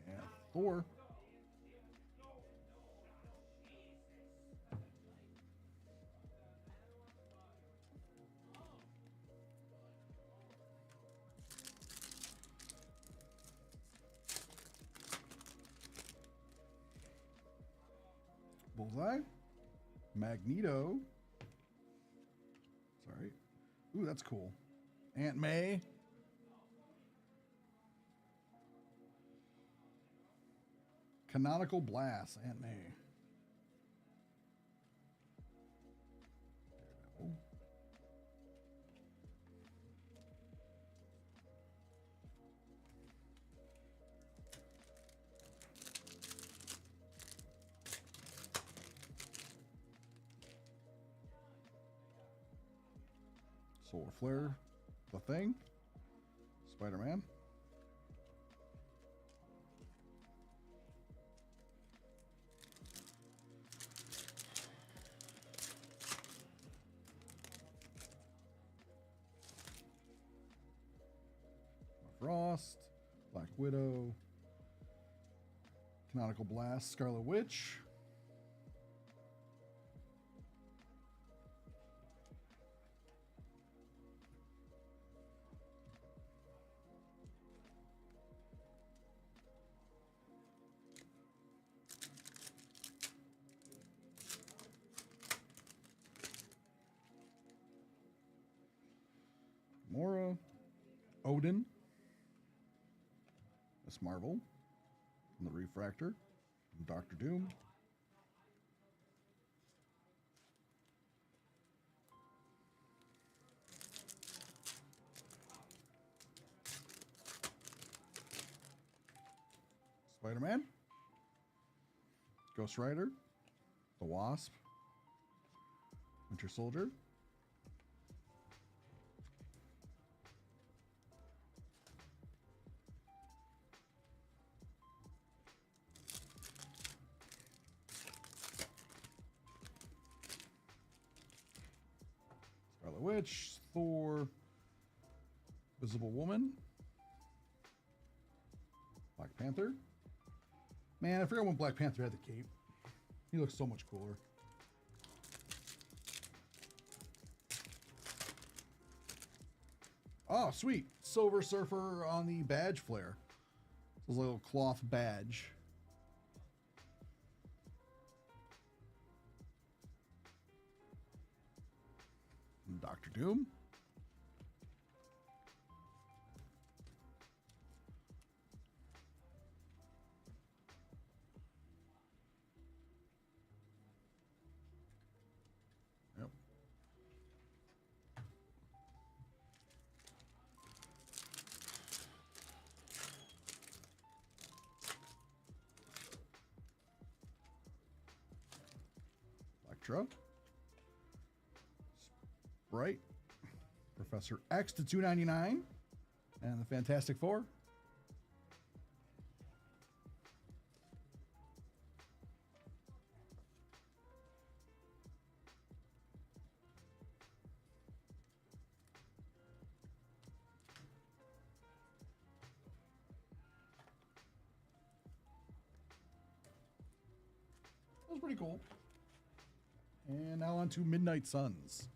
S1: And Thor. Bullseye. Magneto. Sorry. Ooh, that's cool. Aunt May. Canonical Blast. Aunt May. Daredevil. Solar Flare, The Thing, Spider-Man, Frost, Black Widow, Canonical Blast, Scarlet Witch, Odin, Miss Marvel, and the Refractor, and Doctor Doom. Spider-Man, Ghost Rider, the Wasp, Winter Soldier, Scarlet Witch, Thor, Visible Woman, Black Panther. Man, I forgot when Black Panther had the cape. He looks so much cooler. Oh, sweet. Silver Surfer on the badge flare. It's a little cloth badge. And Doctor Doom. Yep. Electra. Sprite. Professor X to $2.99. And the Fantastic Four. That was pretty cool. And now on to Midnight Suns.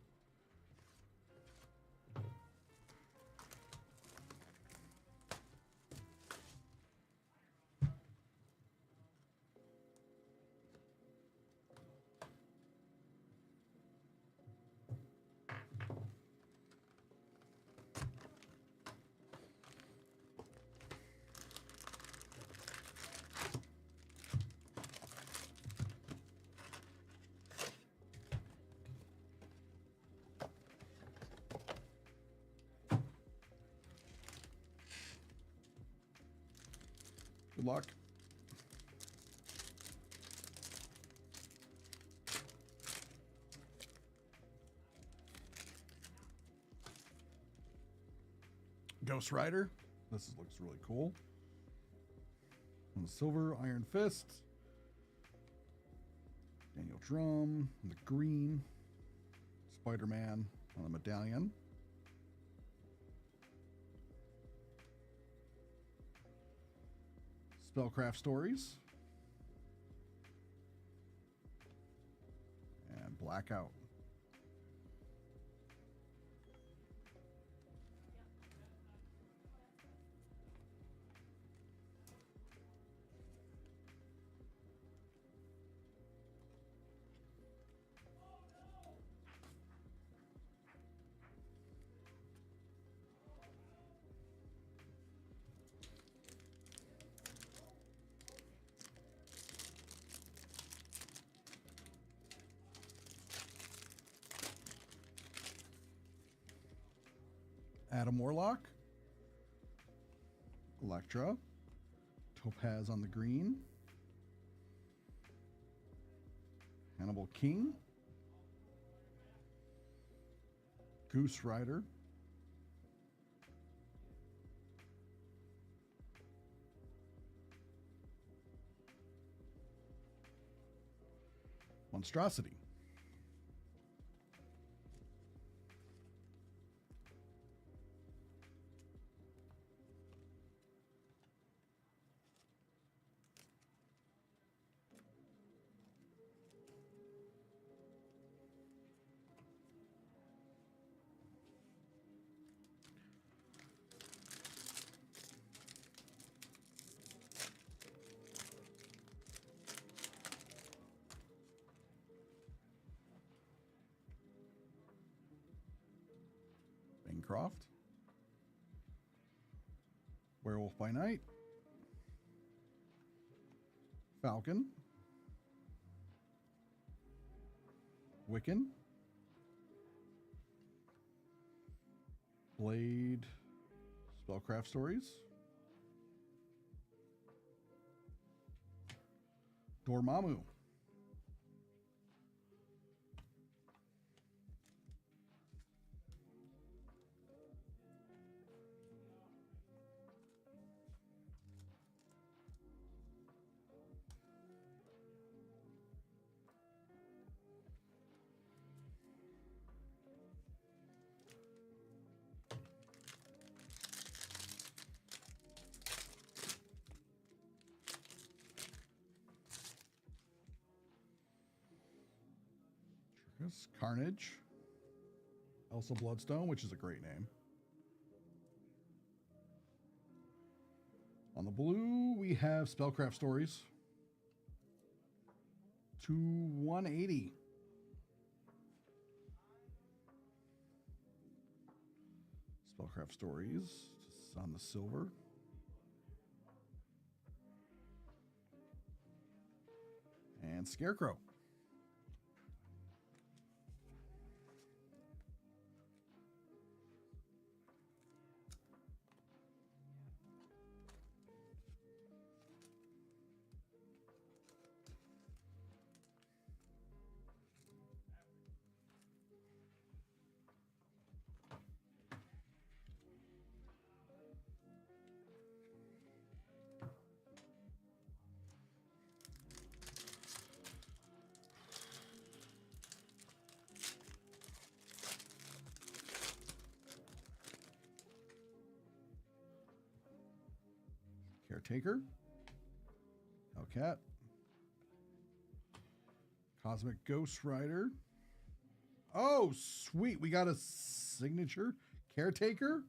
S1: Good luck. Ghost Rider. Looks really cool. And the silver, Iron Fist. Daniel Drum, the green. Spider-Man on the medallion. Spellcraft Stories. And Blackout. Adam Warlock, Electra, Topaz on the green, Hannibal King, Goose Rider, Monstrosity. Bancroft, Werewolf by Night, Falcon, Wiccan, Blade, Spellcraft Stories, Dormammu, Carnage, Elsa Bloodstone, which is a great name. On the blue, we have Spellcraft Stories. 2/180. Spellcraft Stories, just on the silver. And Scarecrow. Caretaker, Hellcat, Cosmic Ghost Rider. Oh, sweet. We got a signature Caretaker.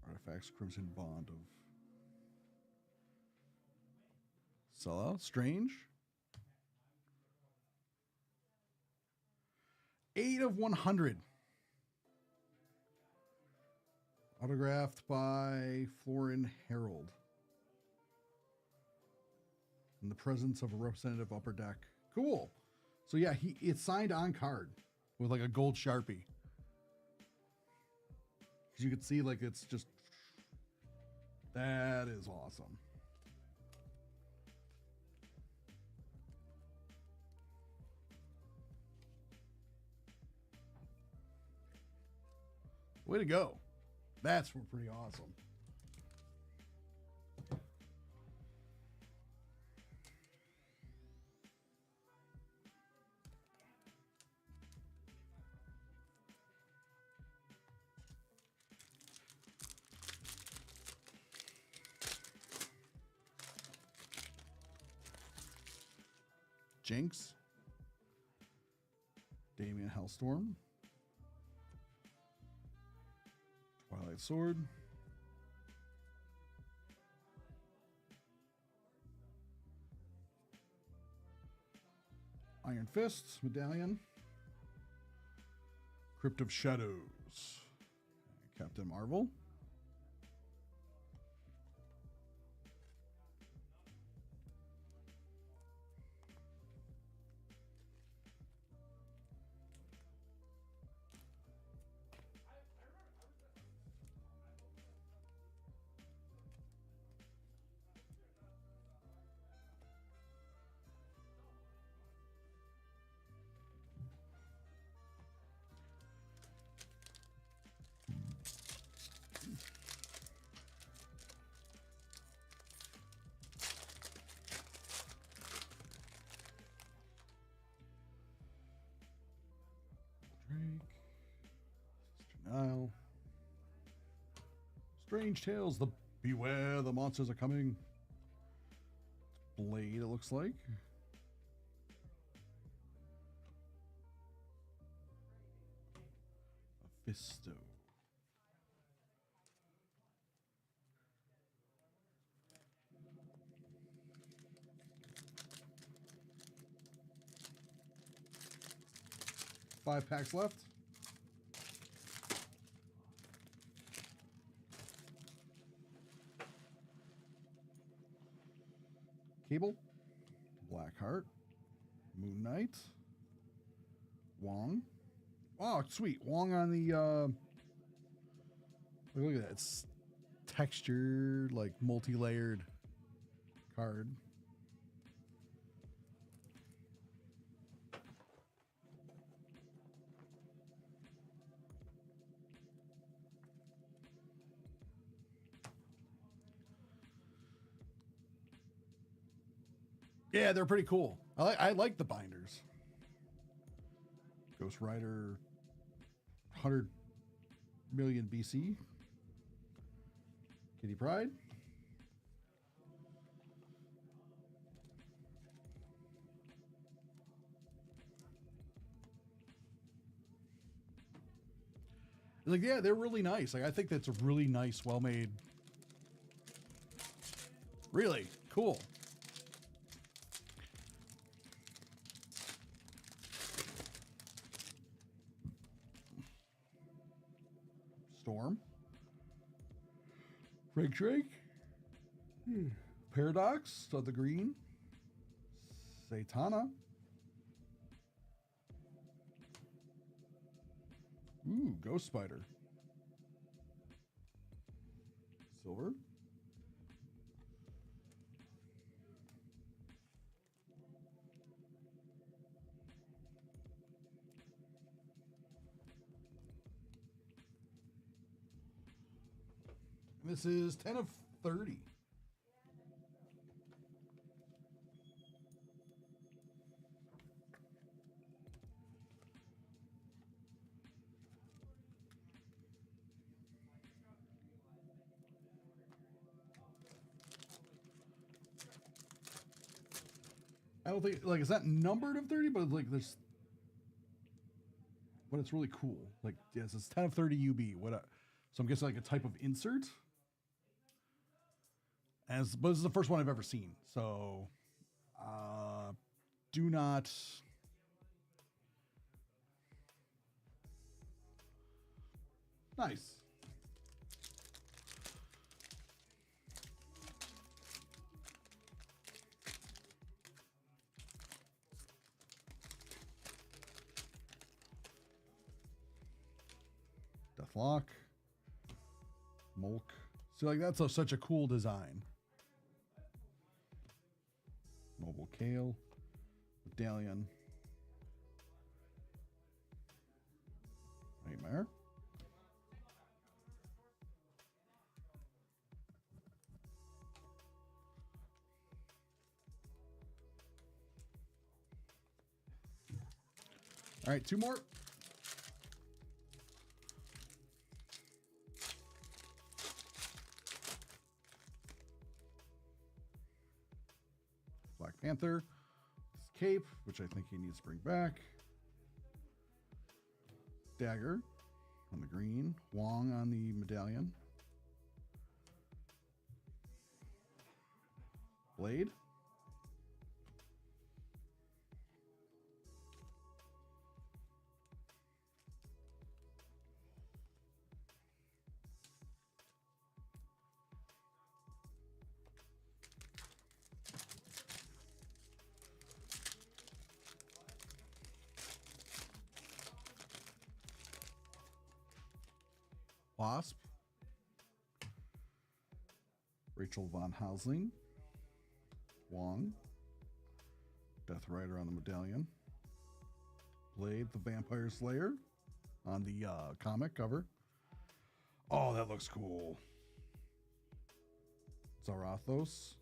S1: Artifacts, Crimson Bond of Sella. Strange. 8/100. Autographed by Florin Harold. In the presence of a representative upper deck. Cool. So yeah, it's signed on card with like a gold Sharpie. As you can see, like it's just, that is awesome. Way to go. That's pretty awesome. Jinx, Damien Hellstorm, Twilight Sword, Iron Fist, Medallion, Crypt of Shadows, Captain Marvel, Drake, Sister Nile, Strange Tales, the Beware the Monsters Are Coming, Blade, it looks like. Mephisto. Five packs left. Cable, Blackheart, Moon Knight, Wong. Oh, sweet. Wong on the look at that. It's textured, like multi-layered card. Yeah, they're pretty cool. I like the binders. Ghost Rider 100 million BC. Kitty Pryde. Like, yeah, they're really nice. Like, I think that's a really nice, well-made. Really cool. Storm. Frank Drake. Paradox of the Green. Satana. Ooh, Ghost Spider. Silver. This is 10 of 30. I don't think, like, it's not numbered of 30, but like there's, but it's really cool. Like, yes, it's 10 of 30 UB. So I'm guessing like a type of insert. But this is the first one I've ever seen. So do not. Nice. Deathlock. Mulk. So like that's such a cool design. Mobile Kale. Medallion. Nightmare. All right, two more. Black Panther. His cape, which I think he needs to bring back. Dagger on the green. Wong on the medallion. Blade. Wasp. Rachel Von Housling. Wong. Death Rider on the medallion. Blade the Vampire Slayer on the comic cover. Oh, that looks cool. Zarathos.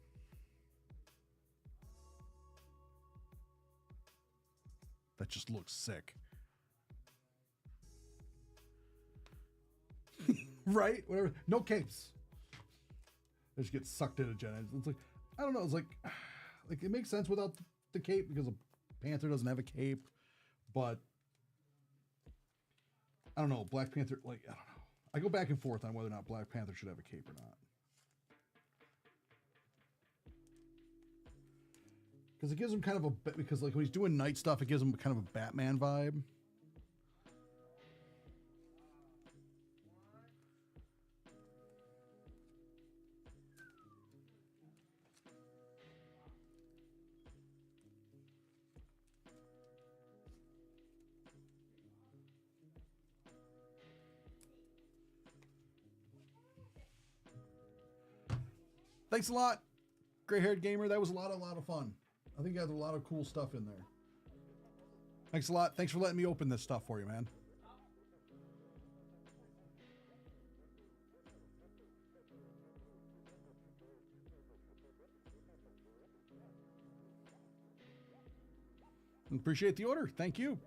S1: That just looks sick. Right? Whatever. No capes. They just get sucked into Gen. It's like, I don't know. It's like it makes sense without the cape because a Panther doesn't have a cape. But I don't know. Black Panther, like, I don't know. I go back and forth on whether or not Black Panther should have a cape or not. Because it gives him kind of because like when he's doing night stuff, it gives him kind of a Batman vibe. Thanks a lot, gray-haired gamer. That was a lot of fun. I think you had a lot of cool stuff in there. Thanks a lot. Thanks for letting me open this stuff for you, man. Appreciate the order. Thank you.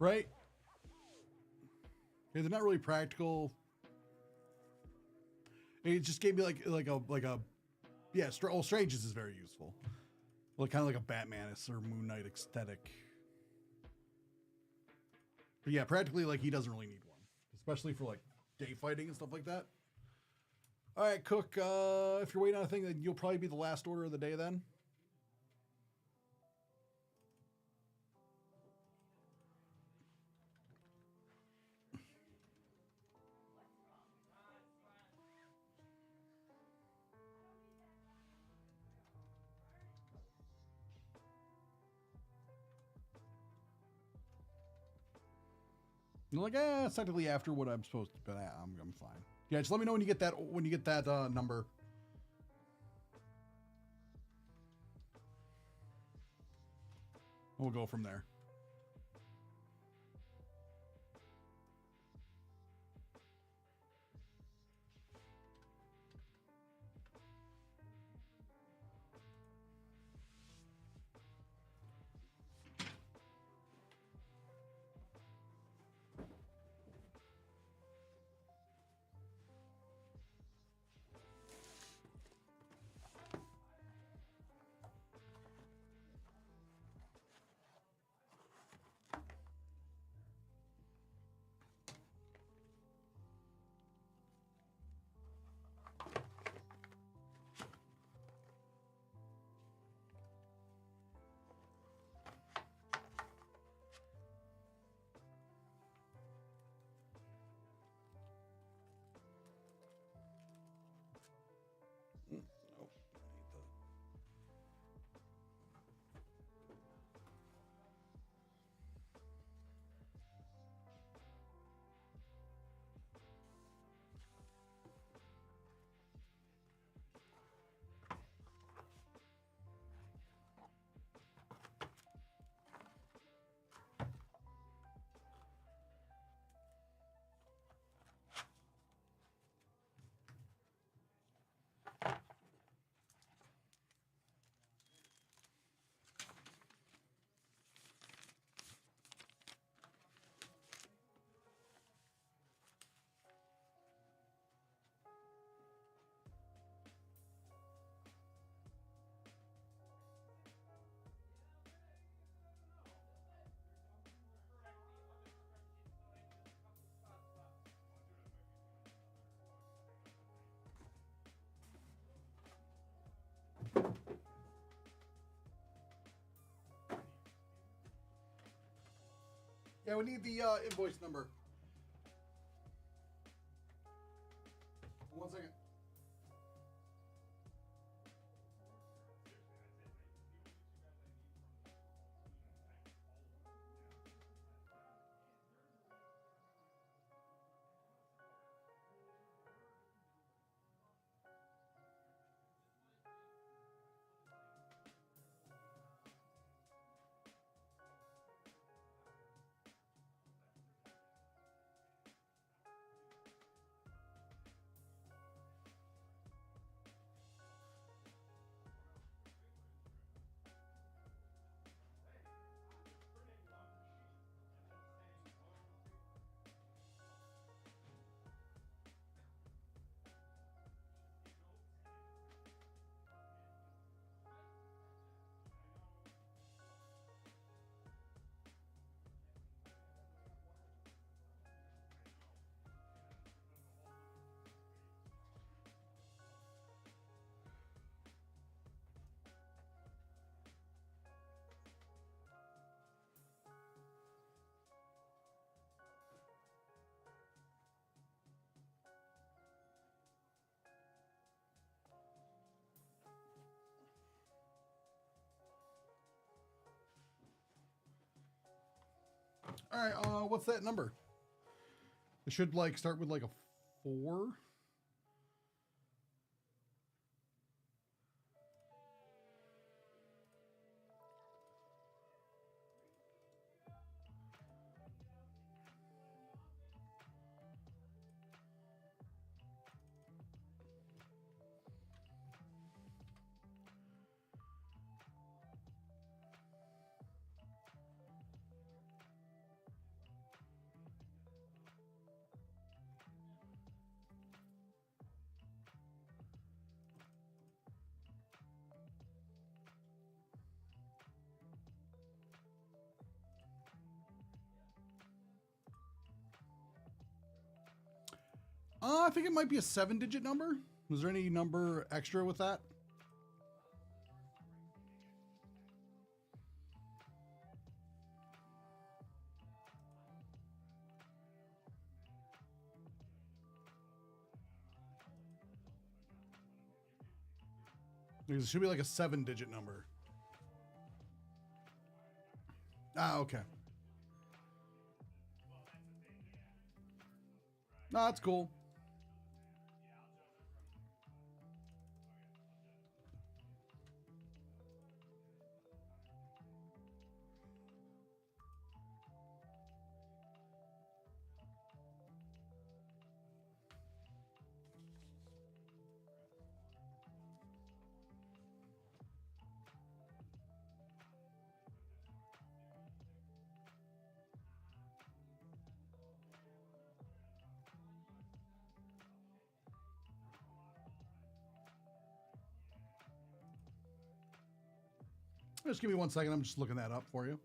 S1: Right? Yeah, they're not really practical. It just gave me like a yeah. Strange's is very useful. Well, kind of like a Batmanus or Moon Knight aesthetic. But yeah, practically like he doesn't really need one, especially for like day fighting and stuff like that. All right, Cook. If you're waiting on a thing, then you'll probably be the last order of the day then. You're like, it's technically after what I'm supposed to, but I'm fine. Yeah, just let me know when you get that number. We'll go from there. Yeah, we need the invoice number. 1 second. All right, what's that number? It should like start with like a 4. I think it might be a 7-digit number. Was there any number extra with that? Because it should be like a 7-digit number. Ah, okay. No, that's cool. Just give me 1 second. I'm just looking that up for you.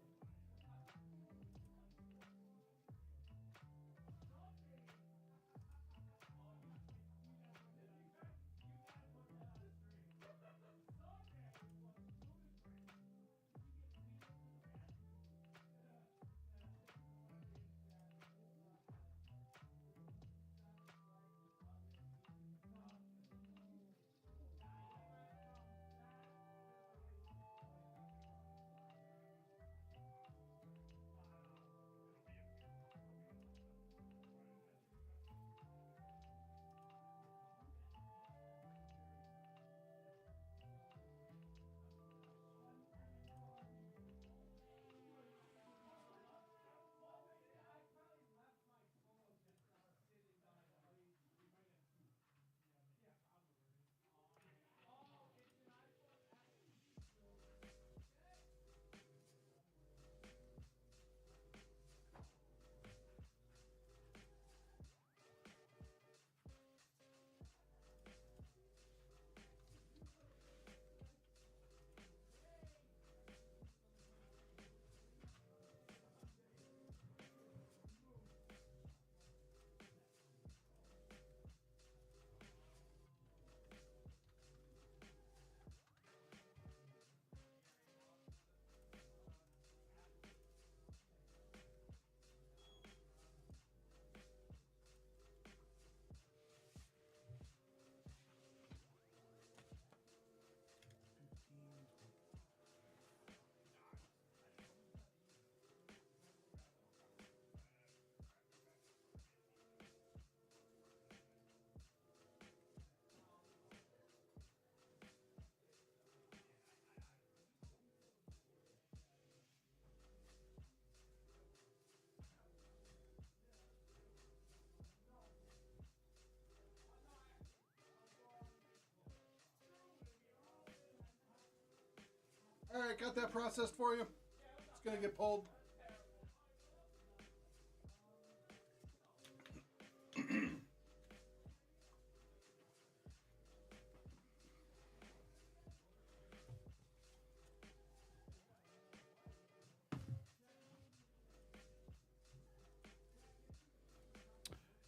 S1: All right, got that processed for you. It's gonna get pulled.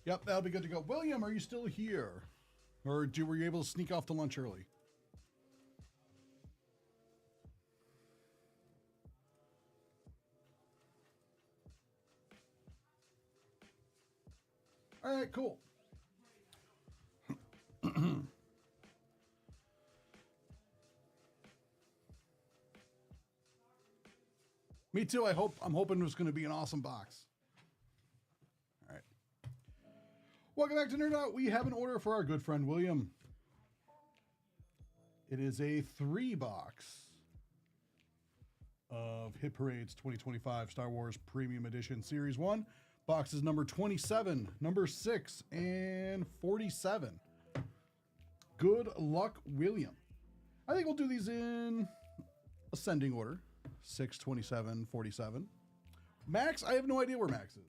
S1: Yep, that'll be good to go. William, are you still here? Or were you able to sneak off to lunch early? All right, cool. Me too. I'm hoping it's going to be an awesome box. Welcome back to Nerdout. We have an order for our good friend William. It is a 3-box of Hit Parade's 2025 Star Wars Premium Edition Series 1. Boxes number 27, number 6, and 47. Good luck, William. I think we'll do these in ascending order. 6, 27, 47. Max, I have no idea where Max is.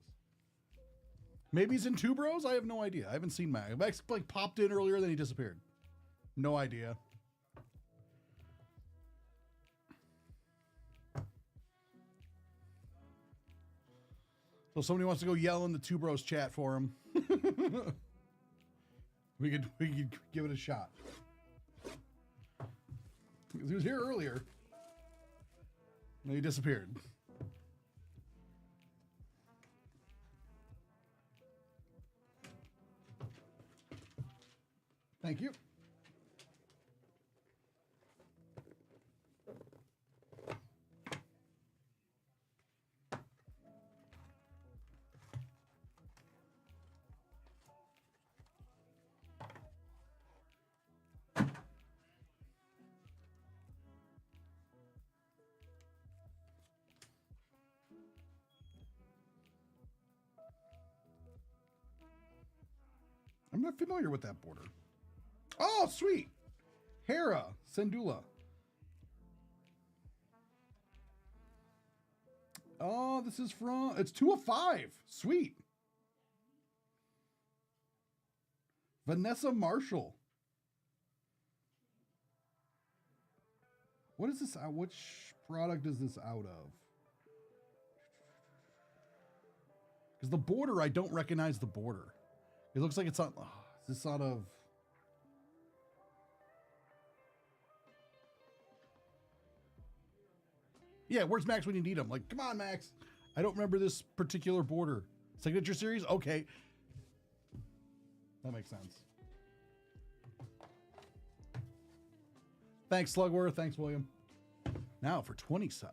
S1: Maybe he's in Two Bros? I have no idea. I haven't seen Max. Max like popped in earlier, then he disappeared. No idea. So if somebody wants to go yell in the Two Bros chat for him. we could give it a shot. He was here earlier. And he disappeared. Thank you. I'm not familiar with that border. Oh, sweet. Hera, Syndulla. Oh, this is from, it's 2 of 5. Sweet. Vanessa Marshall. What is this? Which product is this out of? Because the border, I don't recognize the border. It looks like it's on, is this out of... Yeah, where's Max when you need him? Like, come on, Max. I don't remember this particular border. Signature series? Okay. That makes sense. Thanks, Slugworth. Thanks, William. Now for 27.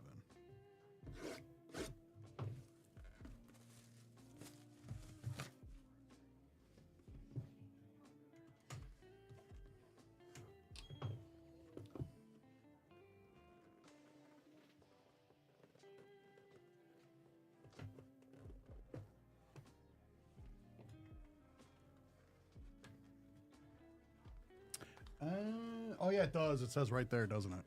S1: Oh yeah, it does. It says right there, doesn't it?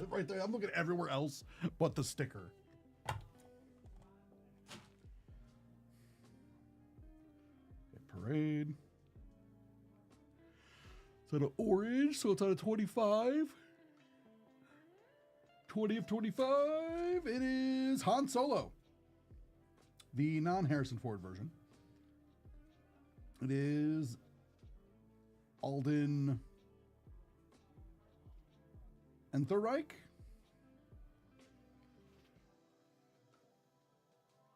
S1: Right there. I'm looking everywhere else but the sticker. Hit Parade. It's out of orange, so it's out of 25. 20 of 25. It is Han Solo. The non-Harrison Ford version. It is Alden Entherreich.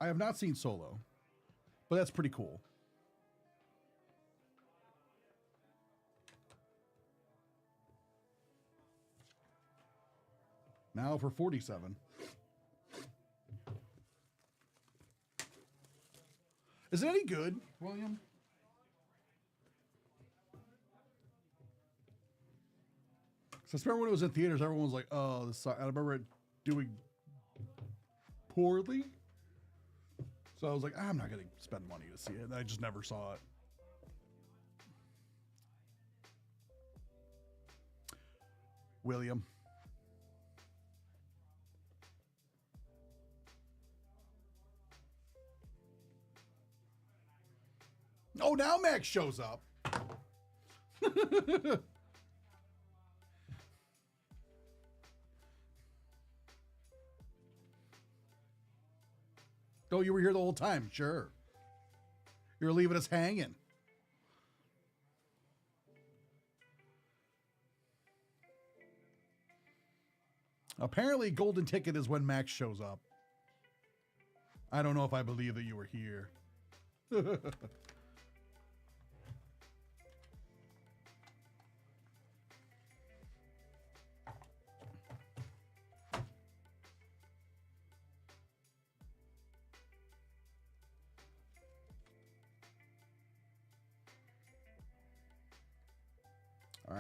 S1: I have not seen Solo, but that's pretty cool. Now for 47. Is it any good, William? So I remember when it was in theaters, everyone was like, oh, this sucks. I remember it doing poorly. So I was like, I'm not going to spend money to see it. And I just never saw it. William. Oh, now Max shows up. Oh, you were here the whole time. Sure. You were leaving us hanging. Apparently, golden ticket is when Max shows up. I don't know if I believe that you were here.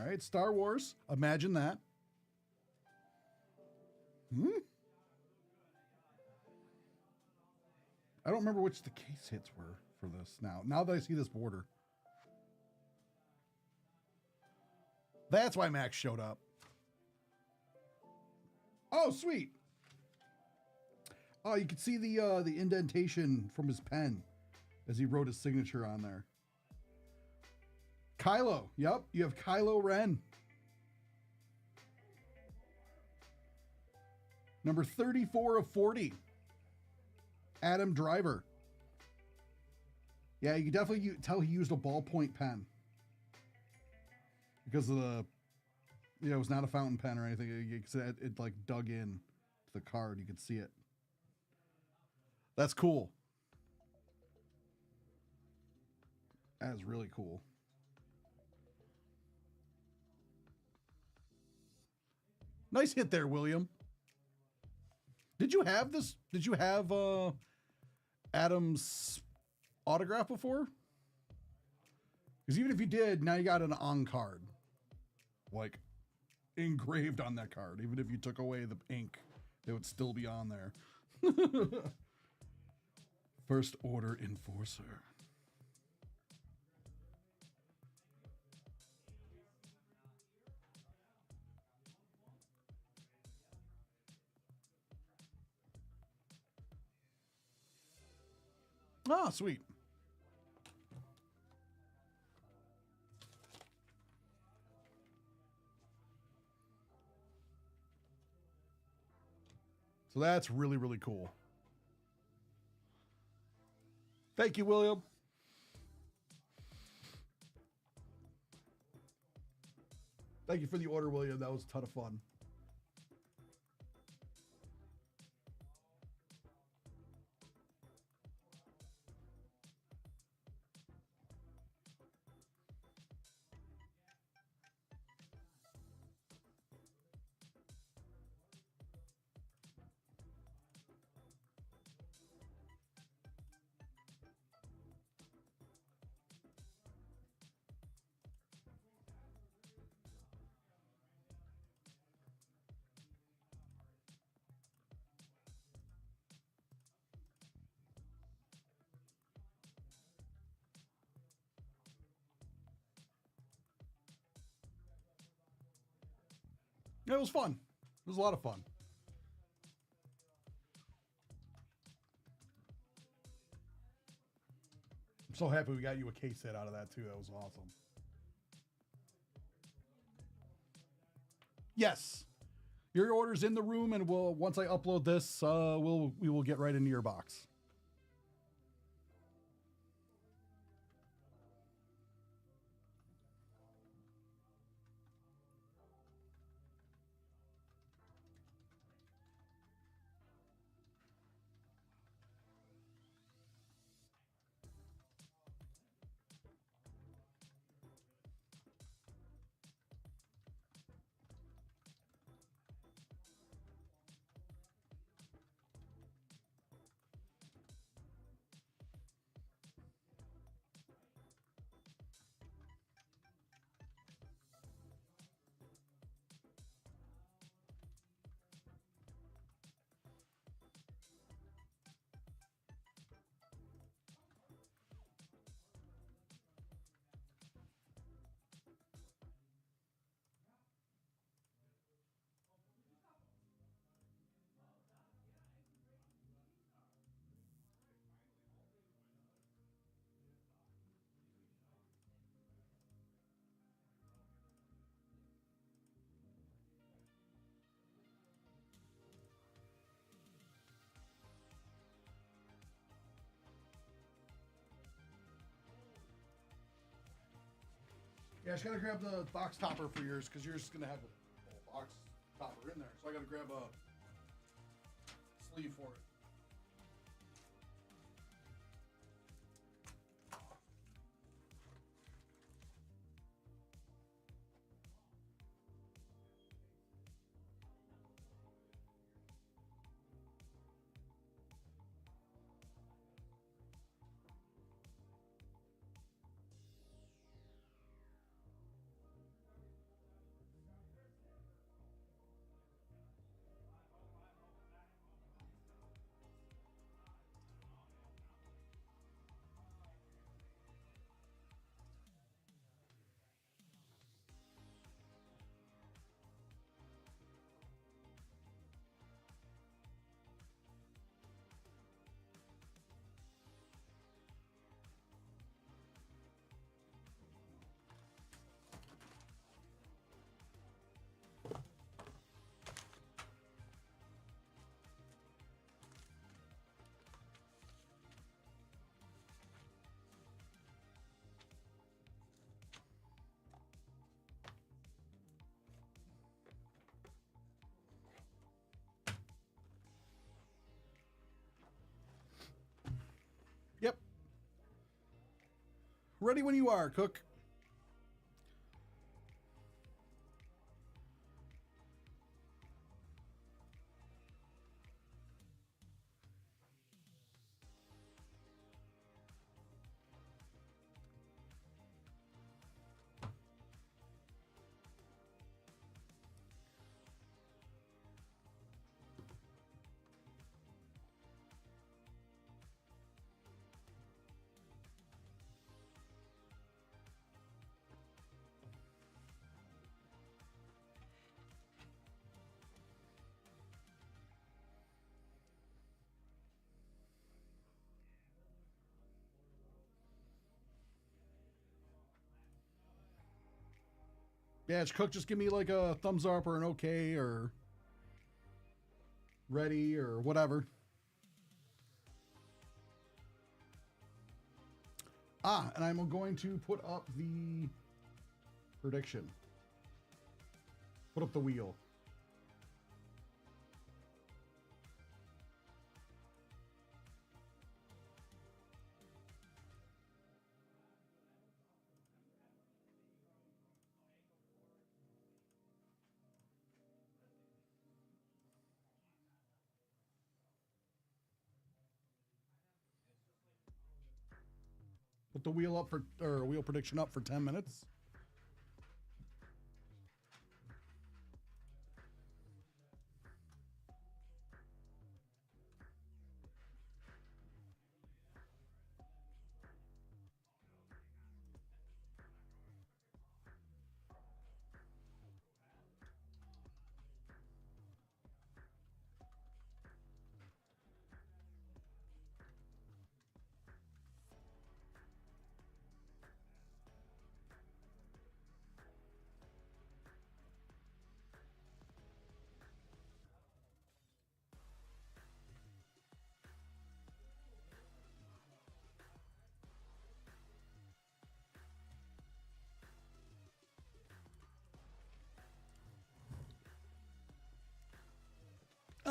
S1: right, Star Wars. Imagine that. I don't remember which the case hits were for this now that I see this border. That's why Max showed up. Oh, sweet. Oh, you can see the indentation from his pen as he wrote his signature on there. Kylo. Yep, you have Kylo Ren. Number 34 of 40. Adam Driver. Yeah, you can definitely tell he used a ballpoint pen. Because of the, it was not a fountain pen or anything. It like dug in to the card. You could see it. That's cool. That is really cool. Nice hit there, William. Did you have this? Did you have Adam's autograph before? Because even if you did, now you got an on card. Like, engraved on that card. Even if you took away the ink, it would still be on there. First Order Enforcer. Ah, sweet. So that's really, really cool. Thank you, William. Thank you for the order, William. That was a ton of fun. It was fun. It was a lot of fun. I'm so happy we got you a case set out of that too. That was awesome. Yes. Your order's in the room, and once I upload this, we will get right into your box. Yeah, I just gotta grab the box topper for yours because yours is gonna have a box topper in there. So I gotta grab a sleeve for it. Ready when you are, Cook. Yeah, Cook, just give me like a thumbs up or an okay or ready or whatever. Ah, and I'm going to put up the prediction. Put up the wheel. Put the wheel up for, or wheel prediction up for 10 minutes.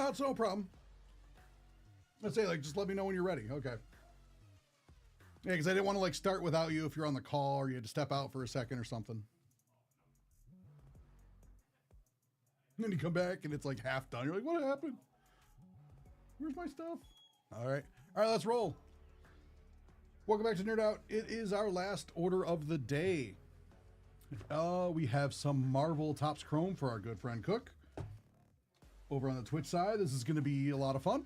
S1: It's no problem. Let's say, like, just let me know when you're ready. Okay. Yeah, because I didn't want to, like, start without you if you're on the call or you had to step out for a second or something. And then you come back and it's, like, half done. You're like, what happened? Where's my stuff? All right. All right, let's roll. Welcome back to Nerdout. It is our last order of the day. We have some Marvel Topps Chrome for our good friend Cook. Over on the Twitch side, this is going to be a lot of fun.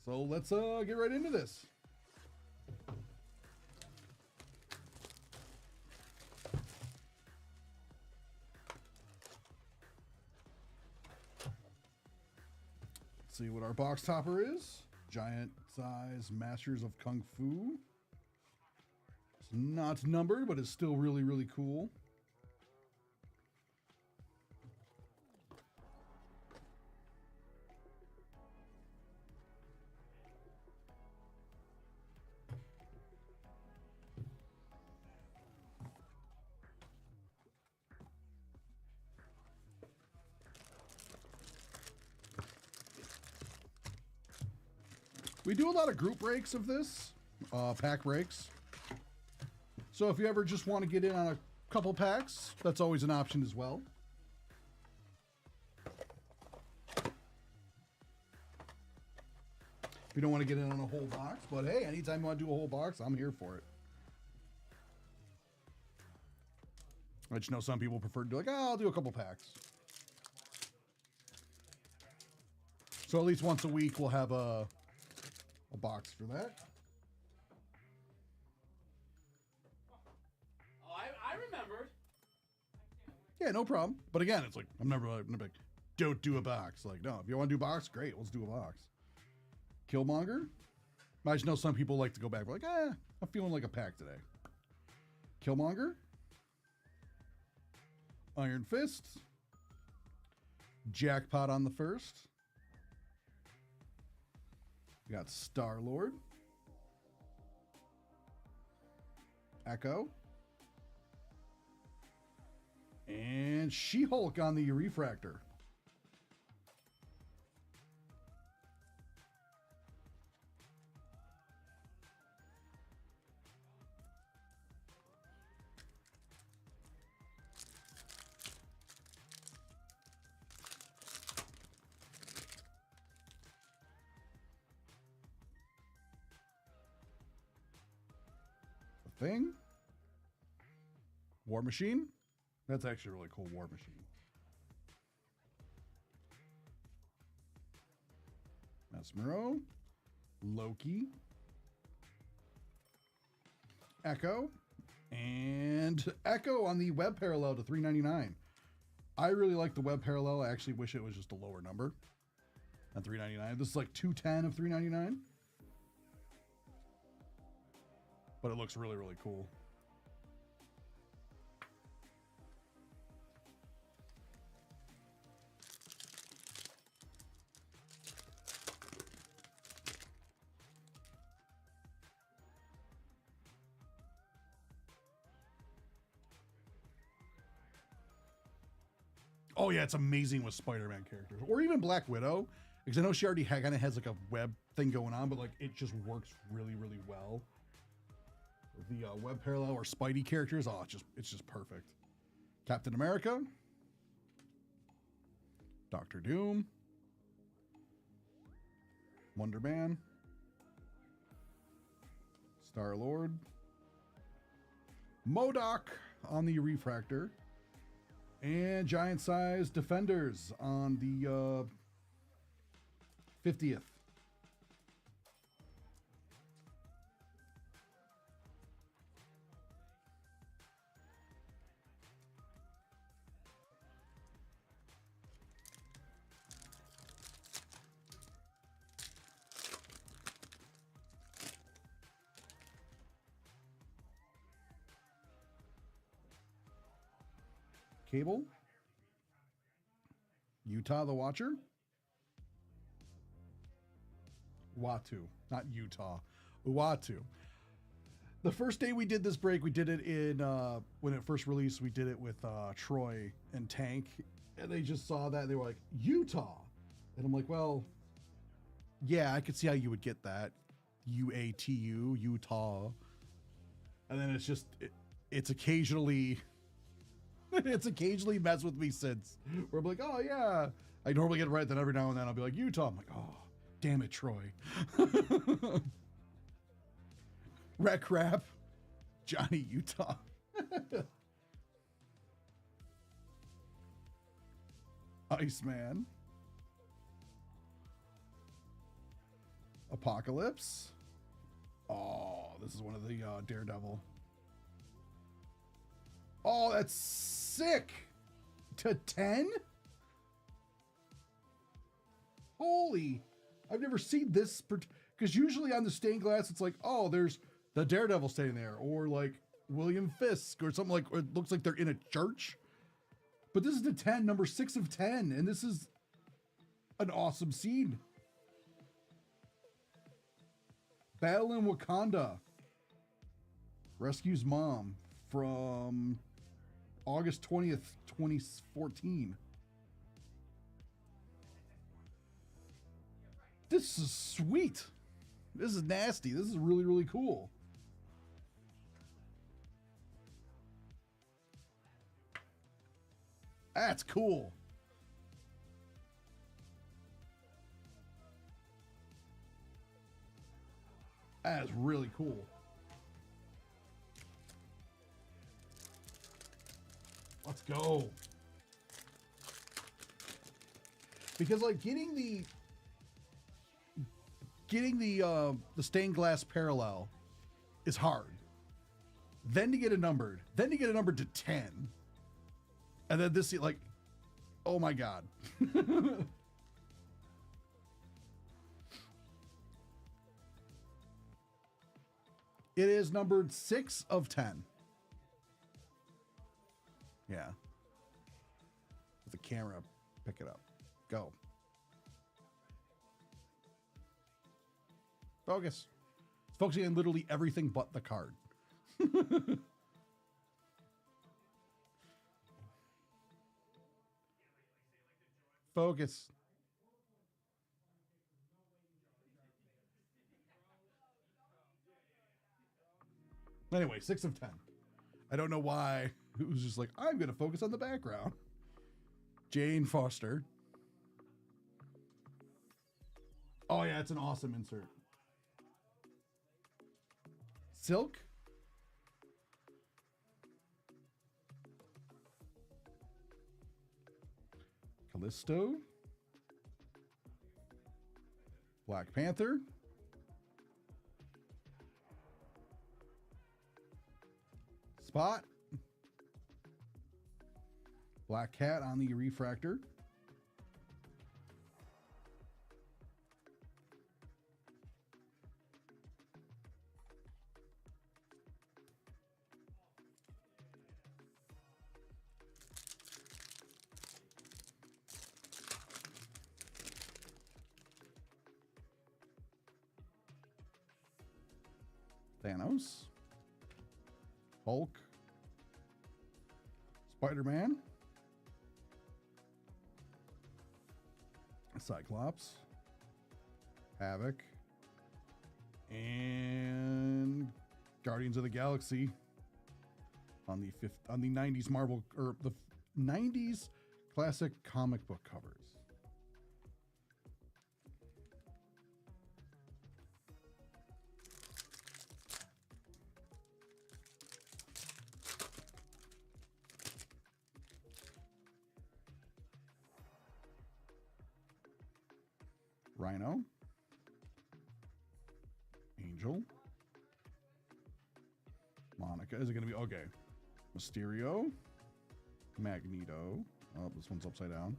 S1: So let's get right into this. Let's see what our box topper is. Giant size Masters of Kung Fu. It's not numbered, but it's still really, really cool. We do a lot of group breaks of this, pack breaks. So if you ever just want to get in on a couple packs, that's always an option as well. If you don't want to get in on a whole box, but hey, anytime you want to do a whole box, I'm here for it. I just know some people prefer to do like, oh, I'll do a couple packs. So at least once a week, we'll have a box for that.
S5: Oh, I remembered.
S1: Yeah, no problem. But again, it's like, I'm never like, don't do a box. Like, no, if you want to do a box, great, let's do a box. Killmonger. I just know some people like to go back, like, I'm feeling like a pack today. Killmonger. Iron Fist. Jackpot on the first. We got Star-Lord. Echo. And She-Hulk on the refractor. Thing. War Machine. That's actually a really cool War Machine. Mesmero. Loki. Echo. And Echo on the web parallel to $3.99. I really like the web parallel. I actually wish it was just a lower number than $3.99. This is like 210 of $3.99. But it looks really, really cool. Oh yeah, it's amazing with Spider-Man characters, or even Black Widow, because I know she already kind of has like a web thing going on, but like it just works really, really well. The web parallel or Spidey characters, oh, it's just perfect. Captain America, Doctor Doom, Wonder Man, Star-Lord, MODOK on the refractor, and giant size Defenders on the 50th. Cable, Utah the Watcher, Uatu, not Utah, Uatu. The first day we did this break, we did it in, when it first released, we did it with Troy and Tank, and they just saw that, and they were like, Utah. And I'm like, well, yeah, I could see how you would get that. U-A-T-U, Utah. And then it's just, it's occasionally... It's occasionally messed with me since. Where I'm like, oh yeah. I normally get it right, then every now and then I'll be like, Utah. I'm like, oh, damn it, Troy. Wreck Rap. Johnny Utah. Iceman. Apocalypse. Oh, this is one of the Daredevil. Oh, that's sick. To 10? Holy. I've never seen this. Because usually on the stained glass, it's like, oh, there's the Daredevil standing there. Or like William Fisk or something like, or it looks like they're in a church. But this is the 10, number 6 of 10. And this is an awesome scene. Battle in Wakanda. Rescues mom from August 20th, 2014. This is sweet. This is nasty. This is really, really cool. That's cool. That is really cool. Let's go. Because like getting the stained glass parallel is hard. Then to get it numbered, to 10. And then this, like, oh my God. It is numbered 6 of 10. Yeah. With the camera, pick it up. Go. Focus. It's focusing on literally everything but the card. Focus. Anyway, 6 of 10. I don't know why. It was just like, I'm going to focus on the background. Jane Foster. Oh, yeah, it's an awesome insert. Silk. Callisto. Black Panther. Spot. Black Cat on the refractor. Thanos. Hulk. Spider-Man. Cyclops. Havoc. And Guardians of the Galaxy on the 90s Marvel or the 90s classic comic book covers. Rhino, Angel, Monica. Is it going to be okay? Mysterio, Magneto. Oh, this one's upside down.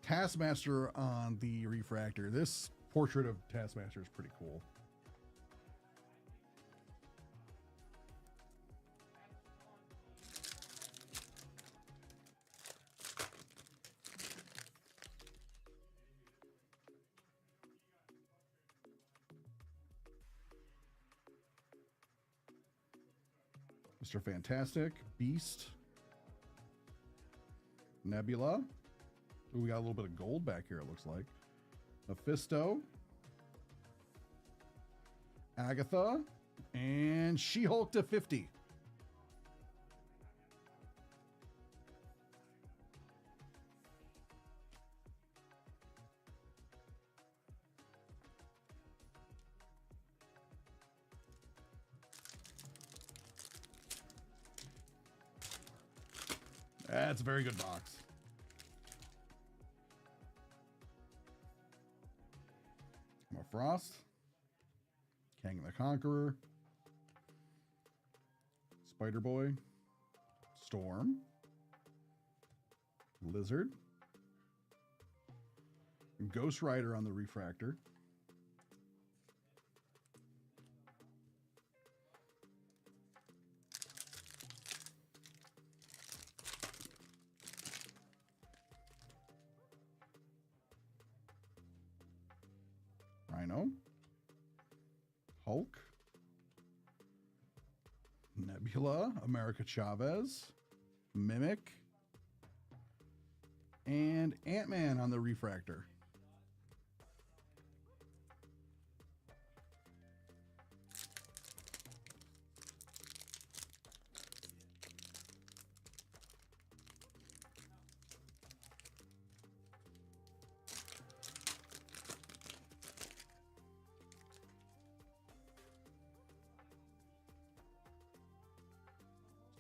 S1: Taskmaster on the refractor. This portrait of Taskmaster is pretty cool. Mr. Fantastic, Beast, Nebula. Ooh, we got a little bit of gold back here, it looks like. Mephisto, Agatha, and She-Hulk to 50. That's a very good box. Emma Frost, Kang the Conqueror, Spider-Boy, Storm, Lizard, Ghost Rider on the refractor, Rhino, Hulk, Nebula, America Chavez, Mimic, and Ant-Man on the refractor.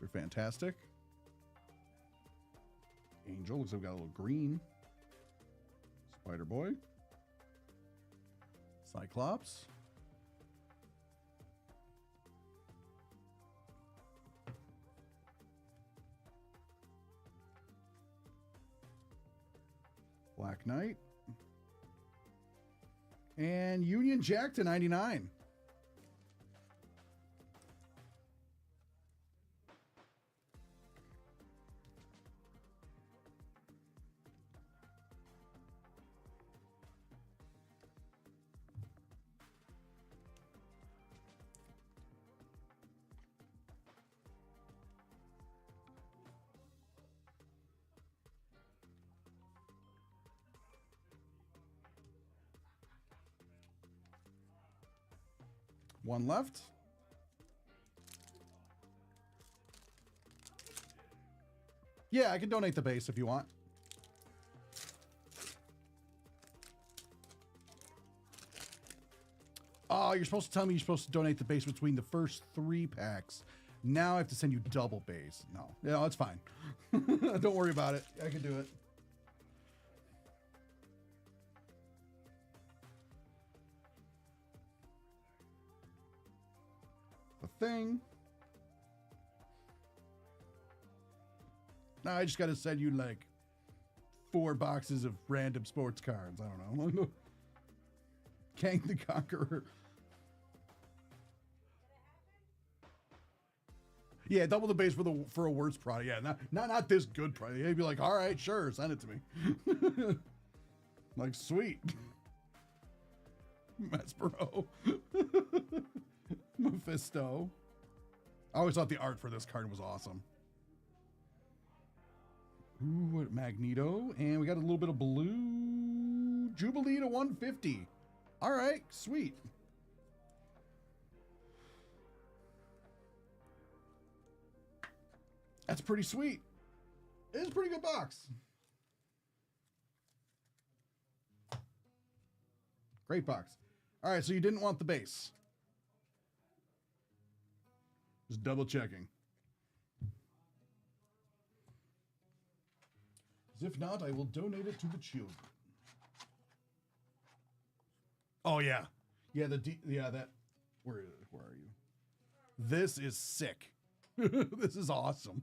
S1: Mr. Fantastic. Angel, looks like we got a little green. Spider-Boy. Cyclops. Black Knight. And Union Jack to 99. One left. Yeah, I can donate the base if you want. Oh, you're supposed to tell me you're supposed to donate the base between the first 3 packs. Now I have to send you double base. No, it's fine. Don't worry about it. I can do it. The thing. Now I just got to send you like 4 boxes of random sports cards. I don't know. Kang the Conqueror. Yeah, double the base for a worse product. Yeah, not this good product. You'd be like, all right, sure, send it to me. Like, sweet. Mespero. Mephisto. I always thought the art for this card was awesome. Ooh, what, Magneto. And we got a little bit of blue. Jubilee to 150. All right, sweet. That's pretty sweet. It's a pretty good box. Great box. All right, so you didn't want the base. Just double checking. If not, I will donate it to the children. Oh yeah, yeah. That. Where are you? This is sick. This is awesome.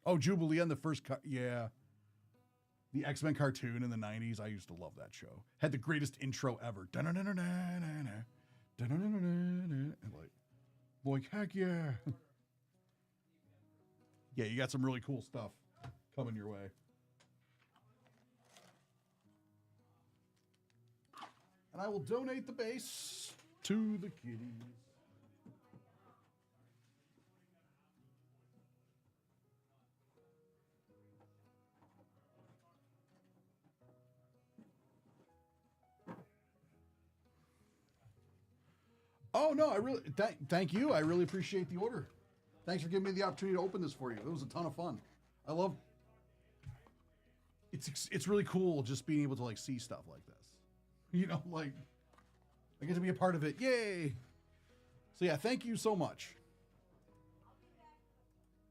S1: Oh, Jubilee on the first cut. Yeah. The X-Men cartoon in the 90s. I used to love that show. Had the greatest intro ever. Like, heck yeah. Yeah, you got some really cool stuff coming your way. And I will donate the base to the kiddies. Oh no, I really thank you. I really appreciate the order. Thanks for giving me the opportunity to open this for you. It was a ton of fun. I love. It's really cool just being able to like see stuff like this. You know, like I get to be a part of it. Yay! So yeah, thank you so much.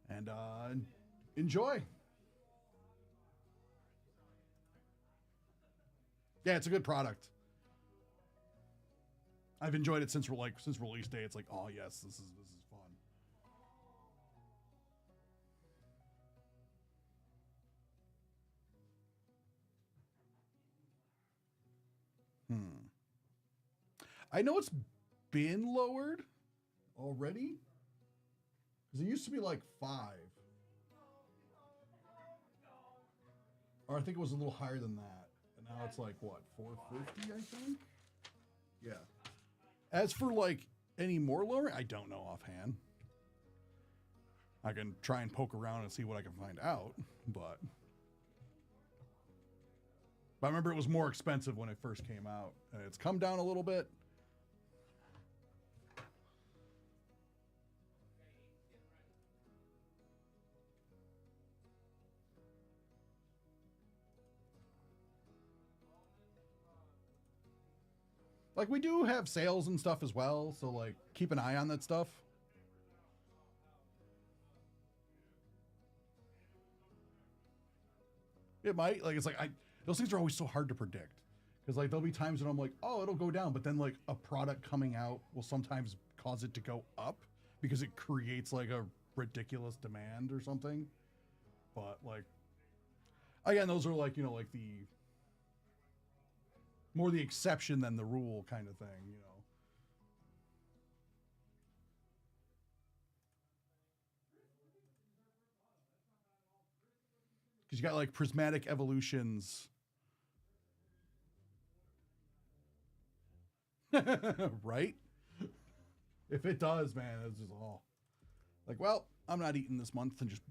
S1: And enjoy. Yeah, it's a good product. I've enjoyed it since release day. It's like, oh yes, this is fun. I know it's been lowered already. Because it used to be like 5. Or I think it was a little higher than that. And now it's like, what, 450, I think? Yeah. As for like any more lowering, I don't know offhand. I can try and poke around and see what I can find out, but I remember it was more expensive when it first came out, and it's come down a little bit. Like, we do have sales and stuff as well, so like keep an eye on that stuff. It might, like, it's like those things are always so hard to predict, because like there'll be times when I'm like, oh, it'll go down, but then like a product coming out will sometimes cause it to go up because it creates like a ridiculous demand or something. But like, again, those are like, you know, like the more the exception than the rule kind of thing, you know. Because you got like prismatic evolutions. Right? If it does, man, it's just all like, well, I'm not eating this month, and just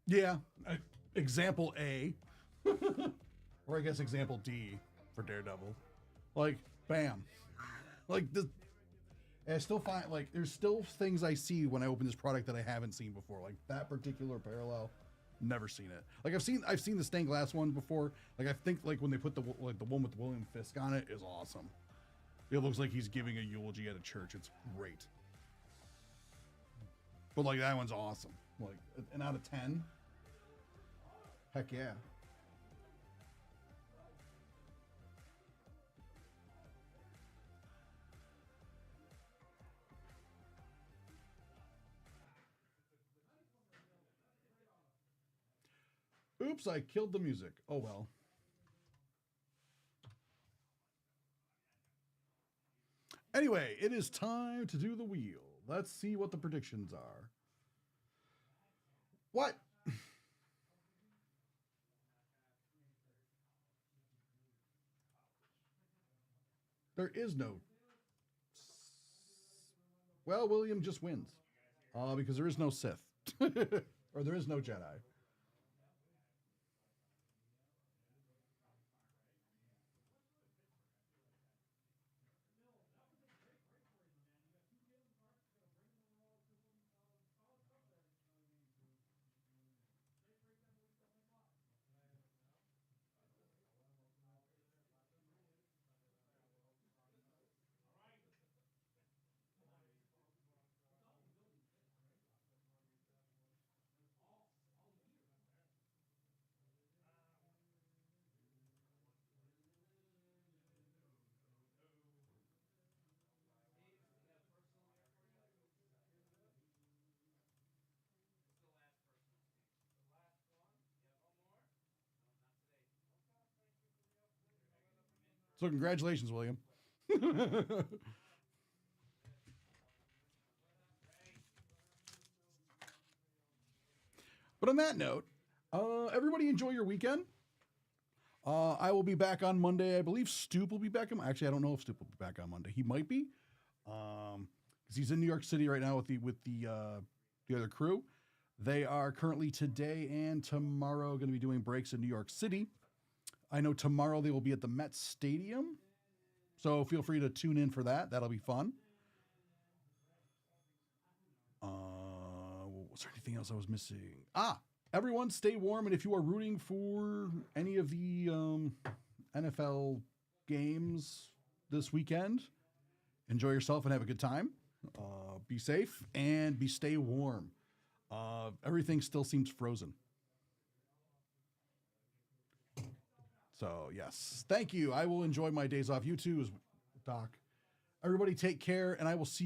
S1: Yeah. Example A. Or I guess example D for Daredevil. Like, bam. Like, this. I still find, like, there's still things I see when I open this product that I haven't seen before. Like, that particular parallel, never seen it. Like, I've seen the stained glass one before. Like, I think, like, when they put the one with William Fisk on it is awesome. It looks like he's giving a eulogy at a church. It's great. But, like, that one's awesome. Like, an out of 10. Heck yeah. Oops, I killed the music. Oh well. Anyway, it is time to do the wheel. Let's see what the predictions are. What? There is no. Well, William just wins. Because there is no Sith. Or there is no Jedi. So congratulations, William. But on that note, everybody enjoy your weekend. I will be back on Monday. I believe Stoop will be back. Actually, I don't know if Stoop will be back on Monday. He might be, because he's in New York City right now with the other crew. They are currently today and tomorrow going to be doing breaks in New York City. I know tomorrow they will be at the Met Stadium, so feel free to tune in for that. That'll be fun. Was there anything else I was missing? Everyone stay warm, and if you are rooting for any of the NFL games this weekend, enjoy yourself and have a good time. Be safe and stay warm. Everything still seems frozen. So, yes. Thank you. I will enjoy my days off. You too, Doc. Everybody take care, and I will see you.